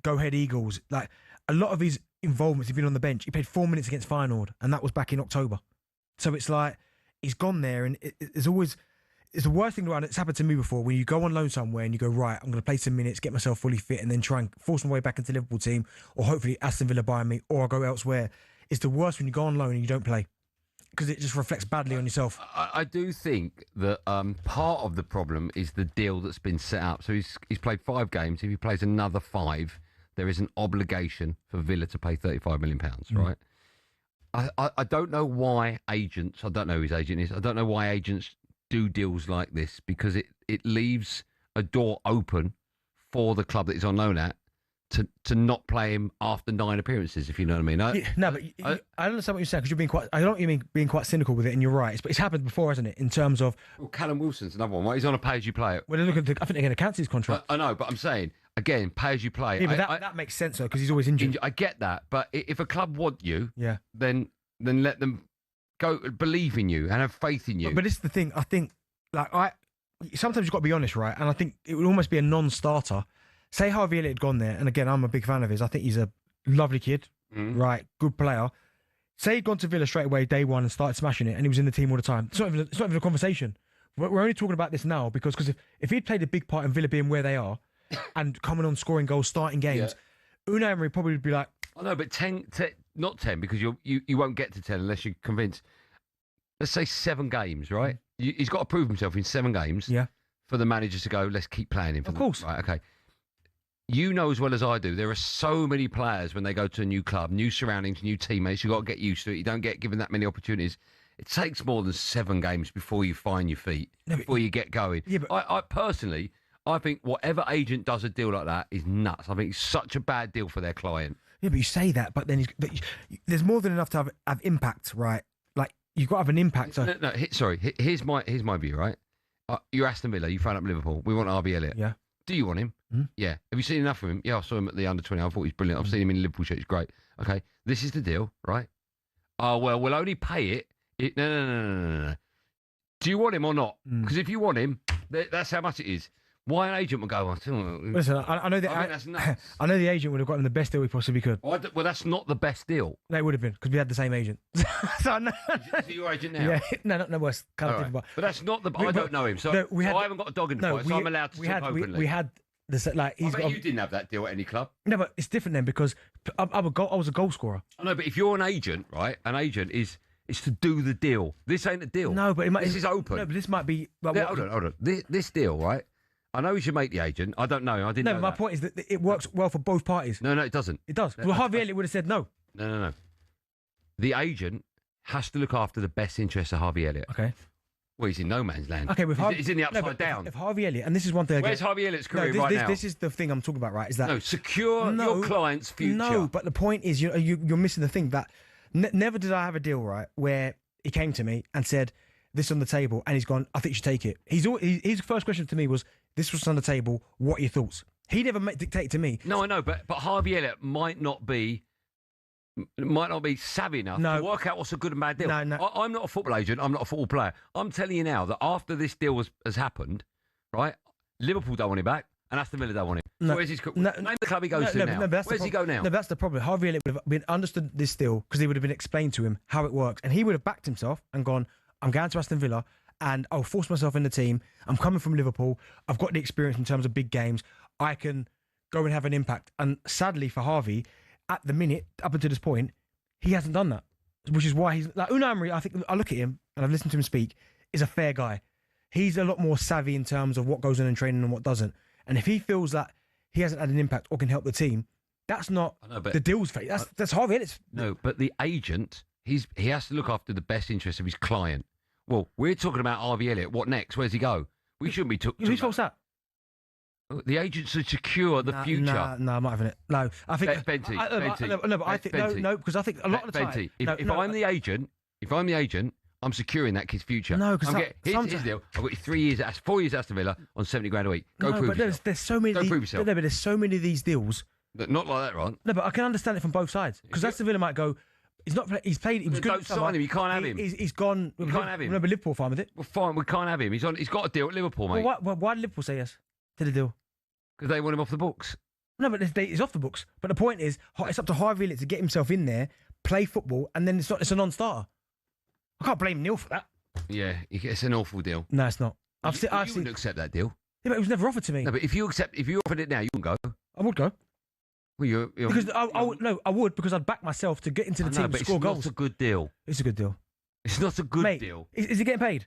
Go Ahead Eagles. A lot of his involvements, he's been on the bench. He played 4 minutes against Feyenoord, and that was back in October. So it's like he's gone there, and it's always, it's the worst thing around. It's happened to me before when you go on loan somewhere and you go, right, I'm going to play some minutes, get myself fully fit, and then try and force my way back into the Liverpool team, or hopefully Aston Villa buy me, or I'll go elsewhere. It's the worst when you go on loan and you don't play, because it just reflects badly on yourself. I do think that part of the problem is the deal that's been set up. So he's played 5 games. If he plays another 5, there is an obligation for Villa to pay £35 million, right? I don't know why agents, I don't know who his agent is, I don't know why agents do deals like this, because it leaves a door open for the club that he's on loan at to not play him after 9 appearances, if you know what I mean. I understand what you're saying, because you're being quite, I don't know what you mean being quite cynical with it, and you're right. But it's happened before, hasn't it, in terms of... Well, Callum Wilson's another one, right? He's on a pay-as-you-play. Well, I think they're going to cancel his contract. I know, but I'm saying, again, pay-as-you-play. Yeah, but that makes sense, though, because he's always injured. I get that, but if a club want you, yeah, then let them go, believe in you and have faith in you. But this is the thing, I think, sometimes you've got to be honest, right? And I think it would almost be a non-starter. Say Harvey Elliott had gone there, and again, I'm a big fan of his. I think he's a lovely kid, right? Good player. Say he'd gone to Villa straight away, day one, and started smashing it, and he was in the team all the time. It's not even a conversation. We're only talking about this now because if he'd played a big part in Villa being where they are and coming on, scoring goals, starting games, Unai Emery probably would be like... I know, but 10, not 10, because you won't get to 10 unless you're convinced. Let's say 7 games, right? He's got to prove himself in 7 games for the managers to go, let's keep playing him. Of course. Right, okay. You know as well as I do, there are so many players when they go to a new club, new surroundings, new teammates. You've got to get used to it. You don't get given that many opportunities. It takes more than 7 games before you find your feet, before you get going. Yeah, but I personally, I think whatever agent does a deal like that is nuts. I think it's such a bad deal for their client. Yeah, but you say that, but then there's more than enough to have impact, right? Like, you've got to have an impact. So. No, sorry. Here's my view, right? You're Aston Villa. You phone up Liverpool. We want Harvey Elliot. Yeah. Do you want him? Mm-hmm. Yeah. Have you seen enough of him? Yeah, I saw him at the under-20. I thought he was brilliant. I've seen him in Liverpool shirt. He's great. Okay. This is the deal, right? Oh, well, we'll only pay it. No. Do you want him or not? Because if you want him, that's how much it is. Why an agent would go, listen, I know I know the agent would have gotten the best deal he possibly could. Well, that's not the best deal. No, it would have been, because we had the same agent. So I know. Is he your agent now? Yeah, no worse. But that's not the... I don't know him, so I haven't got a dog in the fight, so I'm allowed to talk openly. We had this, like... I bet you didn't have that deal at any club. No, but it's different then, because I was a goal scorer. I know, but if you're an agent, right, an agent is to do the deal. This ain't a deal. No, but this is open. No, but this might be... Hold on. This deal, right? I know we should make the agent. I don't know. I didn't know. No, my point is that it works well for both parties. No, it doesn't. It does. Well, Harvey Elliott would have said no. No. The agent has to look after the best interests of Harvey Elliott. Okay. Well, he's in no man's land. Okay, he's in the upside down. If Harvey Elliott, and this is one thing. Where's Harvey Elliott's career right now? This is the thing I'm talking about, right? Is that secure your client's future? No, but the point is, you're missing the thing that never did I have a deal, right, where he came to me and said this on the table, and he's gone, I think you should take it. His first question to me was, this was on the table. What are your thoughts? He never dictated to me. No, I know, but Harvey Elliott might not be savvy enough to work out what's a good and bad deal. No. I'm not a football agent. I'm not a football player. I'm telling you now that after this deal has happened, right? Liverpool don't want him back, and Aston Villa don't want him. So where's his? Name the club he goes to now. Where's he go now? No, that's the problem. Harvey Elliott would have been understood this deal because he would have been explained to him how it works, and he would have backed himself and gone, I'm going to Aston Villa, and I'll force myself in the team. I'm coming from Liverpool. I've got the experience in terms of big games. I can go and have an impact. And sadly for Harvey, at the minute, up until this point, he hasn't done that. Which is why he's... Like, Unai Emery, I think, I look at him, and I've listened to him speak, is a fair guy. He's a lot more savvy in terms of what goes on in training and what doesn't. And if he feels that he hasn't had an impact or can help the team, that's not the deal's fate. That's Harvey Elliott. No, but the agent, he has to look after the best interests of his client. Well, we're talking about Harvey Elliott. What next? Where's he go? We shouldn't be talking. Whose fault's that? The agents to secure the future. No, I'm not having it. No, I think Benty. Because I think a lot of the time. Benty, if I'm the agent, I'm securing that kid's future. No, because here's the deal. I've got you 4 years at Aston Villa on $70,000 a week. Go prove yourself. There's so many. Go prove yourself. But there's so many of these deals. Not like that, right? No, but I can understand it from both sides because Aston Villa might go. He's not. He's played. He was good. Don't sign him. You can't have him. He's gone. You can't have him. Remember Liverpool fine with it. Well, fine. We can't have him. He's got a deal at Liverpool, mate. Well, why did Liverpool say yes to the deal? Because they want him off the books. No, but he's off the books. But the point is, it's up to Harvey Elliott to get himself in there, play football, and then it's a non-starter. I can't blame Neil for that. Yeah, it's an awful deal. No, it's not. You wouldn't accept that deal. Yeah, but it was never offered to me. No, but if you offered it now, you wouldn't go. I would go. Well, you're because I would because I'd back myself to get into the team to score goals. It's not a good deal. It's a good deal. It's not a good deal. Is he getting paid?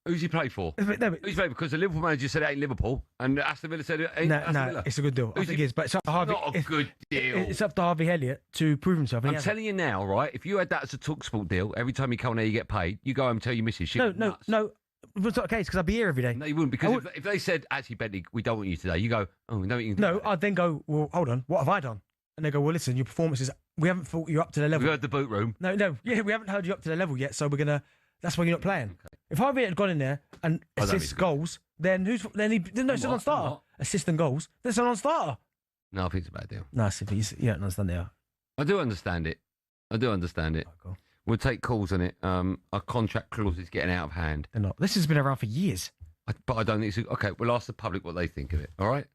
Who's he play for? Who's he play because the Liverpool manager said it ain't Liverpool, and Aston Villa said it ain't Aston Villa. It's a good deal. I think it is, but it's up to Harvey. Not a good deal. It's up to Harvey Elliott to prove himself. I'm telling you now, right? If you had that as a talkSPORT deal, every time you come on there, you get paid. You go home and tell your missus. No. It's not the case because I'd be here every day. No, you wouldn't because if they said, actually, Bentley, we don't want you today, you go, oh, we know what you can do. No, I'd then go, well, hold on, what have I done? And they go, well, listen, your performances, we haven't thought you up to the level. We heard the boot room. No, yeah, we haven't heard you up to the level yet, so that's why you're not playing. Okay. If Harvey had gone in there and assists goals, then it's a non-starter. Assist and goals, then it's a non-starter. No, I think it's a bad deal. No, you don't understand it. I do understand it. Oh, cool. We'll take calls on it. Our contract clause is getting out of hand. They're not. This has been around for years. But I don't think it's... Okay, we'll ask the public what they think of it, all right?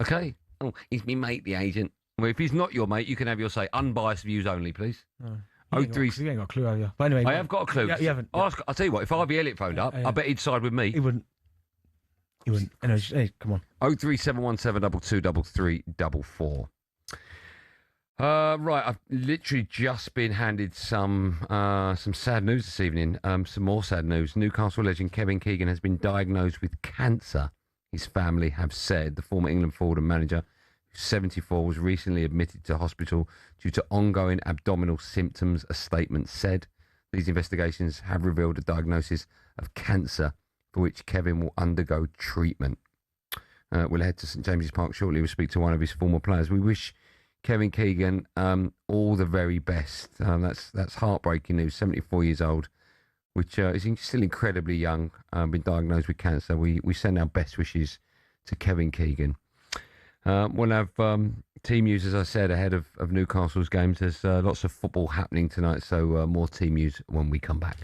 Okay? Oh, he's me mate, the agent. Well, if he's not your mate, you can have your say. Unbiased views only, please. No. You ain't got a clue, have you? But anyway, I have got a clue. You haven't. I'll tell you what, if Harvey Elliott phoned up, I bet he'd side with me. He wouldn't. Anyway, hey, come on. 03717 333344. Right, I've literally just been handed some sad news this evening. Some more sad news. Newcastle legend Kevin Keegan has been diagnosed with cancer. His family have said. The former England forward and manager, 74, was recently admitted to hospital due to ongoing abdominal symptoms, a statement said. These investigations have revealed a diagnosis of cancer for which Kevin will undergo treatment. We'll head to St James's Park shortly. We'll speak to one of his former players. We wish Kevin Keegan, all the very best. That's heartbreaking news. 74 years old, which is still incredibly young. Been diagnosed with cancer. We send our best wishes to Kevin Keegan. We'll have team news, as I said, ahead of Newcastle's games. There's lots of football happening tonight, so more team news when we come back.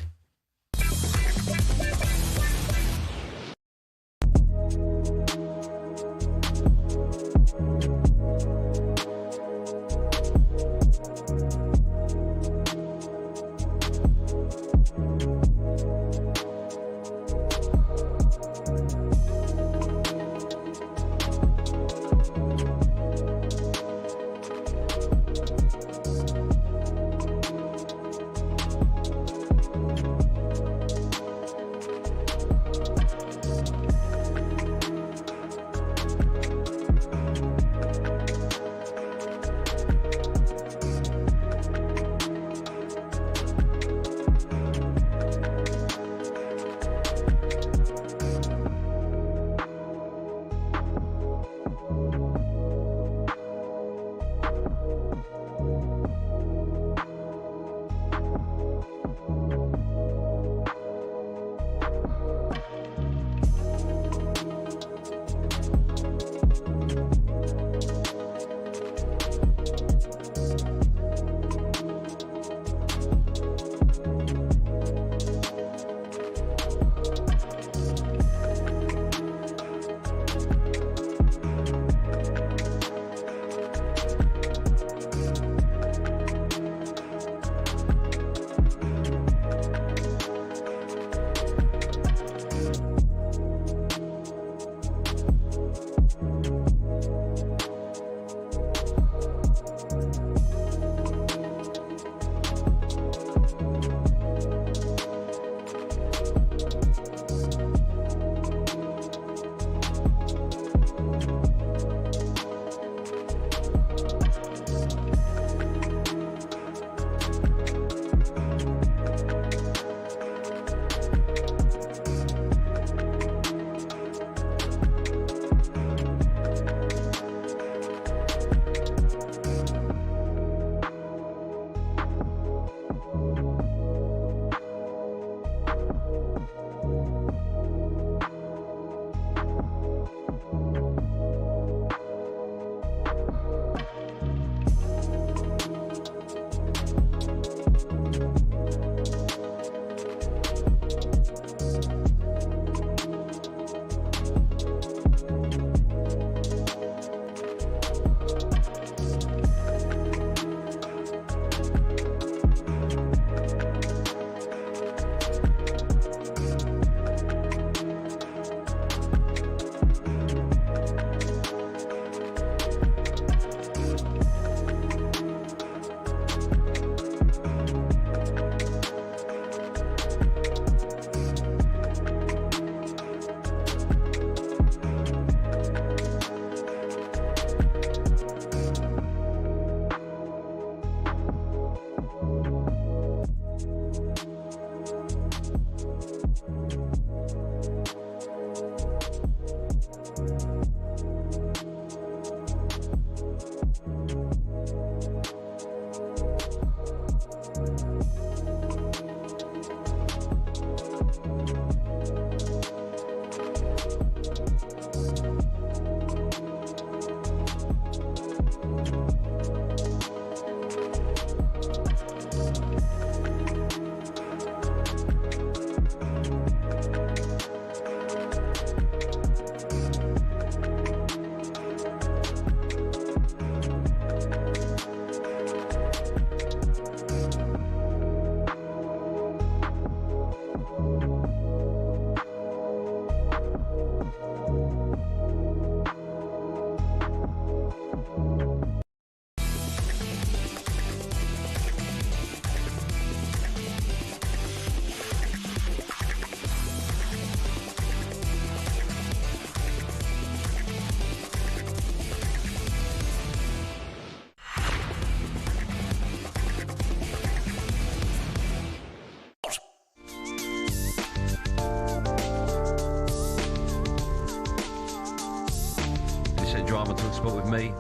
Drive on talkSPORT with me,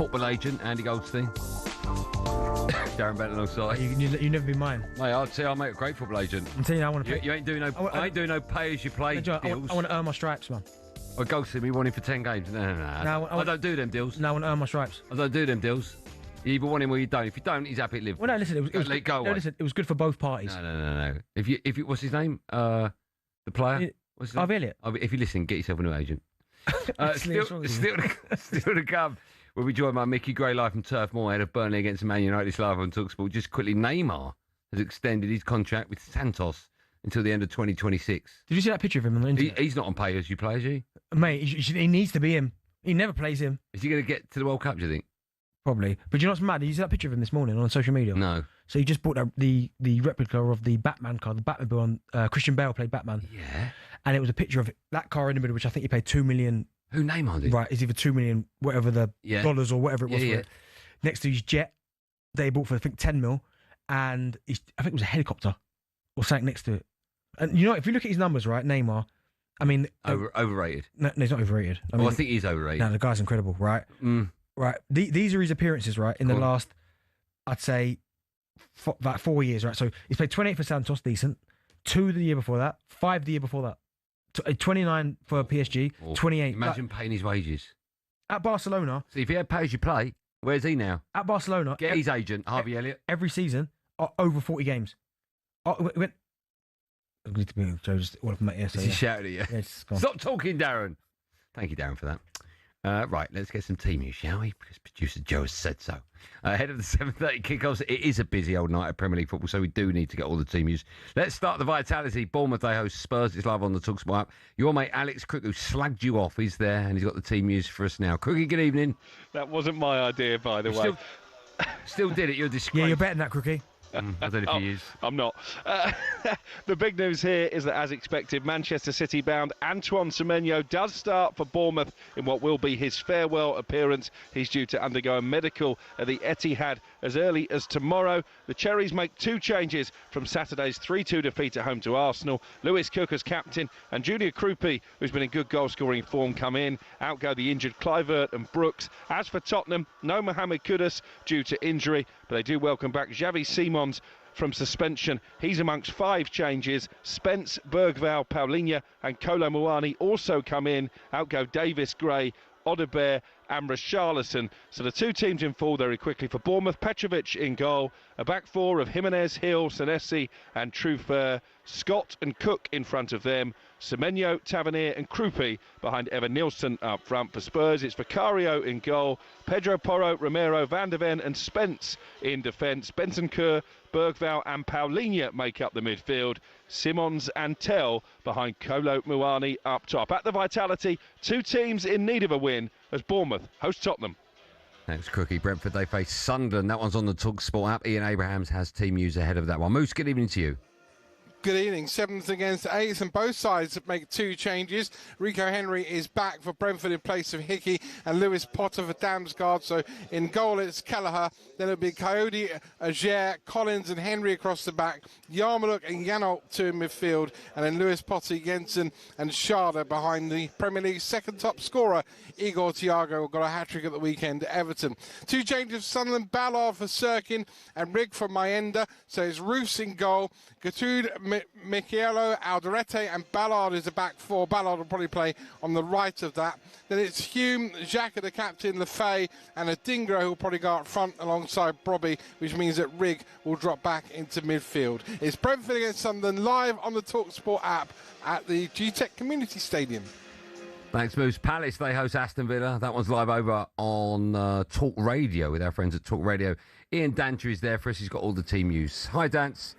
football agent, Andy Goldstein. Darren Bent alongside. You never be mine. Mate, I'd say I'll make a great football agent. I'm telling you, I want to. You ain't doing no. I ain't doing no pay-as-you-play deals. I want to earn my stripes, man. Or Goldstein, we want him for 10 games. No. I don't do them deals. No, I want to earn my stripes. I don't do them deals. You either want him or you don't. If you don't, he's happy to live. Well, no, listen, it was good for both parties. No. If you, what's his name? The player. What's his name? Harvey Elliot. If you listen, get yourself a new agent. Still to come. We'll be joined by Mickey Gray live from Turf Moor, head of Burnley against Man United live on talkSPORT. Just quickly, Neymar has extended his contract with Santos until the end of 2026. Did you see that picture of him on the internet? He's not on pay-as-you-play, is he? Mate, he needs to be him. He never plays him. Is he going to get to the World Cup, do you think? Probably. But you know what's mad? Did you see that picture of him this morning on social media? No. So he just bought the replica of the Batman car, the Batmobile on Christian Bale played Batman. Yeah. And it was a picture of that car in the middle, which I think he paid $2 million. Who Neymar did? Right, it's either $2 million, whatever the dollars or whatever it was for it. Next to his jet, they bought for I think 10 mil, and I think it was a helicopter or something next to it. And you know, if you look at his numbers, right, Neymar, I mean, overrated. No, he's not overrated. I think he's overrated. No, the guy's incredible, right? Right. These are his appearances, right, in the last, I'd say, about 4 years, right? So he's played 28 for Santos, decent. 2 the year before that. 5 the year before that. 29 for PSG. 28. Imagine paying his wages. At Barcelona. See, if he had pay-as-you-play, where's he now? At Barcelona. Get his agent, Harvey Elliot. Every season, over 40 games. Went. I'm going to be Joe just all of my ear. Is he shouting at you? Yeah, Stop talking, Darren. Thank you, Darren, for that. Right, let's get some team news, shall we? Because producer Joe has said so. Ahead of the 7:30 kickoffs, it is a busy old night of Premier League football, so we do need to get all the team news. Let's start the vitality. Bournemouth, they host Spurs. It's live on the talkSPORT app. Your mate Alex Crook, who slagged you off, is there, and he's got the team news for us now. Crookie, good evening. That wasn't my idea, by the way. Still did it. You're a disgrace. Yeah, you're better than that, Crookie. I don't know if he is. I'm not. The big news here is that, as expected, Manchester City-bound Antoine Semenyo does start for Bournemouth in what will be his farewell appearance. He's due to undergo a medical at the Etihad as early as tomorrow. The Cherries make 2 changes from Saturday's 3-2 defeat at home to Arsenal. Lewis Cook as captain and Junior Krupi, who's been in good goal-scoring form, come in. Out go the injured Kluivert and Brooks. As for Tottenham, no Mohamed Kudus due to injury, but they do welcome back Xavi Simons from suspension. He's amongst 5 changes. Spence, Bergvall, Paulinho and Kolo Muani also come in. Out go Davis, Gray, Odobert and Richarlison. So the 2 teams in full very quickly for Bournemouth. Petrovic in goal. A back 4 of Jimenez, Hill, Senesi and Trufer. Scott and Cook in front of them. Semenyo, Tavernier and Krupi behind Evan Nilsson up front. For Spurs, it's Vicario in goal. Pedro Porro, Romero, Van der Ven and Spence in defence. Bentancur, Bergvall and Paulinho make up the midfield. Simons and Tell behind Kolo Muani up top. At the Vitality, 2 teams in need of a win as Bournemouth host Tottenham. Thanks, Crookie. Brentford, they face Sunderland. That one's on the talkSPORT app. Ian Abrahams has team news ahead of that one. Moose, good evening to you. Good evening. 7th against 8th, and both sides make 2 changes. Rico Henry is back for Brentford in place of Hickey, and Lewis Potter for Damsgaard. So in goal it's Kelleher, then it'll be Coyote, Ager, Collins and Henry across the back, Yarmulke and Janot 2 in midfield, and then Lewis Potter, Jensen and Schade behind the Premier League's second top scorer, Igor Thiago, got a hat-trick at the weekend at Everton. 2 changes, Sunderland, Ballard for Sirkin and Rigg for Mayenda. So it's Roofs in goal, Gertrude, Michelo, Alderete and Ballard is a back 4. Ballard will probably play on the right of that. Then it's Hume, Xhaka the captain, Lefay and Adingra who will probably go up front alongside Brobby, which means that Rigg will drop back into midfield. It's Brentford against Sunderland live on the talkSPORT app at the G-Tech Community Stadium. Thanks, Moose. Palace, they host Aston Villa. That one's live over on Talk Radio with our friends at Talk Radio. Ian Danter is there for us. He's got all the team news. Hi, Dance.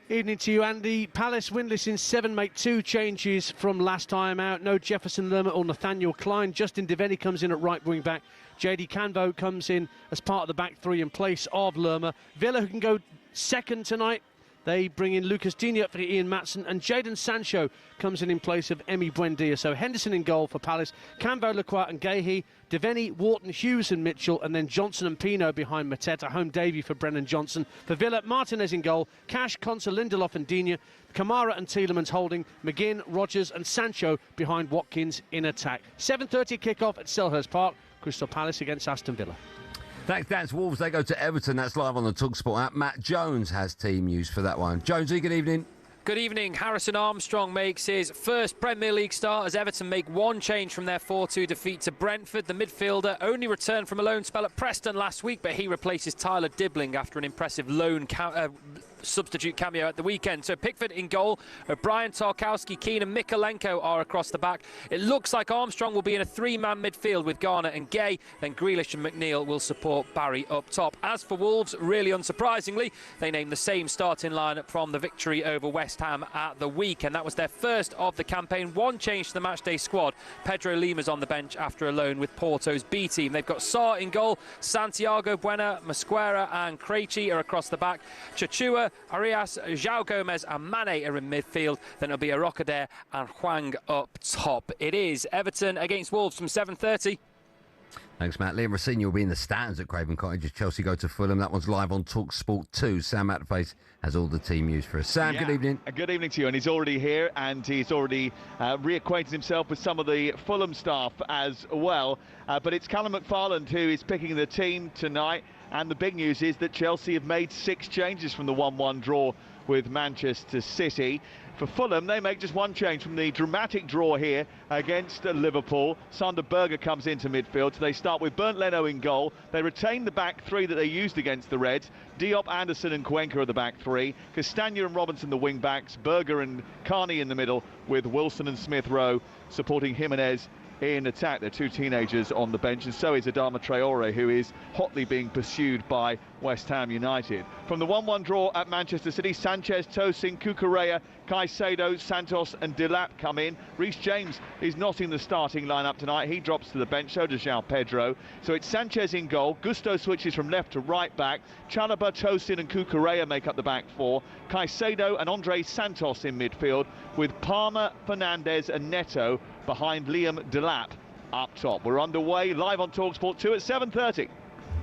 Evening to you, Andy. Palace winless in 7, make 2 changes from last time out. No Jefferson Lerma or Nathaniel Klein. Justin Devaney comes in at right wing back. JD Canvo comes in as part of the back 3 in place of Lerma. Villa, who can go second tonight, they bring in Lucas Digne for Ian Matson, and Jadon Sancho comes in place of Emi Buendia. So Henderson in goal for Palace, Canvo, Lacroix and Gahey, Devaney, Wharton, Hughes and Mitchell, and then Johnson and Pino behind Mateta. Home Davy for Brennan Johnson. For Villa, Martinez in goal, Cash, Conser, Lindelof and Digne, Kamara and Tielemans holding, McGinn, Rogers and Sancho behind Watkins in attack. 7:30 kick-off at Selhurst Park. Crystal Palace against Aston Villa. Thanks, that's Wolves. They go to Everton. That's live on the talkSPORT app. Matt Jones has team news for that one. Jonesy, good evening. Good evening. Harrison Armstrong makes his first Premier League start as Everton make one change from their 4-2 defeat to Brentford. The midfielder only returned from a loan spell at Preston last week, but he replaces Tyler Dibbling after an impressive loan substitute cameo at the weekend. So Pickford in goal, O'Brien, Tarkowski, Keane and Mikolenko are across the back. It looks like Armstrong will be in a three-man midfield with Garner and Gay, then Grealish and McNeil will support Barry up top. As for Wolves, really unsurprisingly, they named the same starting lineup from the victory over West Ham at the weekend. That was their first of the campaign. One change to the matchday squad. Pedro Lima's on the bench after a loan with Porto's B team. They've got Sarr in goal, Santiago, Buena, Mosquera and Krejci are across the back. Chachua, Arias, João Gomez and Mane are in midfield. Then it'll be Arokadere and Hwang up top. It is Everton against Wolves from 7:30. Thanks, Matt. Liam Rossigny will be in the stands at Craven Cottage as Chelsea go to Fulham. That one's live on talkSPORT 2. Sam Matterface has all the team news for us. Sam, good evening. Good evening to you. And he's already here, and he's already reacquainted himself with some of the Fulham staff as well. But it's Callum McFarland who is picking the team tonight. And the big news is that Chelsea have made 6 changes from the 1-1 draw with Manchester City. For Fulham, they make just one change from the dramatic draw here against Liverpool. Sander Berge comes into midfield. So they start with Bernd Leno in goal. They retain the back three that they used against the Reds. Diop, Anderson and Cuenca are the back three. Castagna and Robinson the wing backs. Berger and Carney in the middle, with Wilson and Smith Rowe supporting Jimenez in attack. They're 2 teenagers on the bench, and so is Adama Traore, who is hotly being pursued by West Ham United. From the 1-1 draw at Manchester City, Sanchez, Tosin, Cucurella, Caicedo, Santos and Delap come in. Reece James is not in the starting lineup tonight. He drops to the bench, so does João Pedro. So it's Sanchez in goal. Gusto switches from left to right back. Chalobah, Tosin and Cucurella make up the back four. Caicedo and Andre Santos in midfield, with Palmer, Fernandes and Neto behind Liam Delap up top. We're underway live on talkSPORT 2 at 7:30.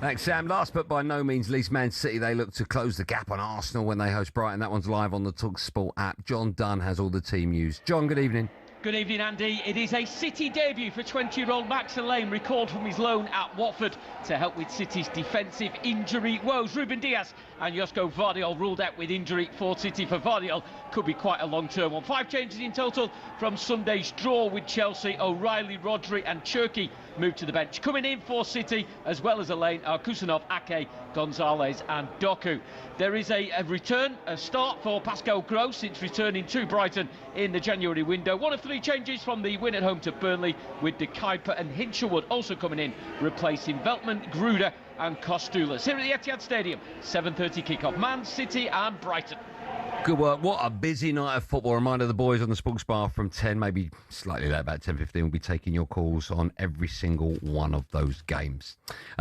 Thanks, Sam. Last but by no means least, Man City, they look to close the gap on Arsenal when they host Brighton. That one's live on the talkSPORT app. John Dunn has all the team news. John, good evening. Good evening, Andy. It is a City debut for 20-year-old Max Lane, recalled from his loan at Watford to help with City's defensive injury woes. Ruben Dias and Josko Vardiol ruled out with injury for City. For Vardiol, could be quite a long-term one. 5 changes in total from Sunday's draw with Chelsea. O'Reilly, Rodri and Cherki moved to the bench. Coming in for City, as well as Elaine, are Kusanov, Ake, Gonzalez and Doku. There is a start for Pascal Gross since returning to Brighton in the January window. One of 3 changes from the win at home to Burnley, with De Kuyper and Hinshelwood also coming in, replacing Veltman, Gruder and Kostulas. Here at the Etihad Stadium, 7:30 kickoff. Man City and Brighton. Good work. What a busy night of football. Reminder, the boys on the Sports Bar from 10, maybe slightly late, about 10:15, will be taking your calls on every single one of those games.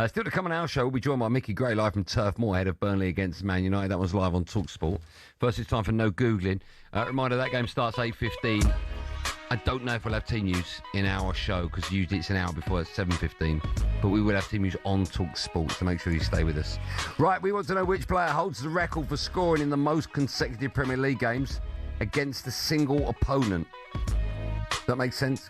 Still to come on our show, we'll be joined by Mickey Gray live from Turf Moor, ahead of Burnley against Man United. That was live on talkSPORT. First, it's time for No Googling. Reminder, that game starts 8:15. I don't know if we'll have team news in our show, because usually it's an hour before, it's 7:15. But we will have team news on talkSPORT, so make sure you stay with us. Right, we want to know which player holds the record for scoring in the most consecutive Premier League games against a single opponent. Does that make sense?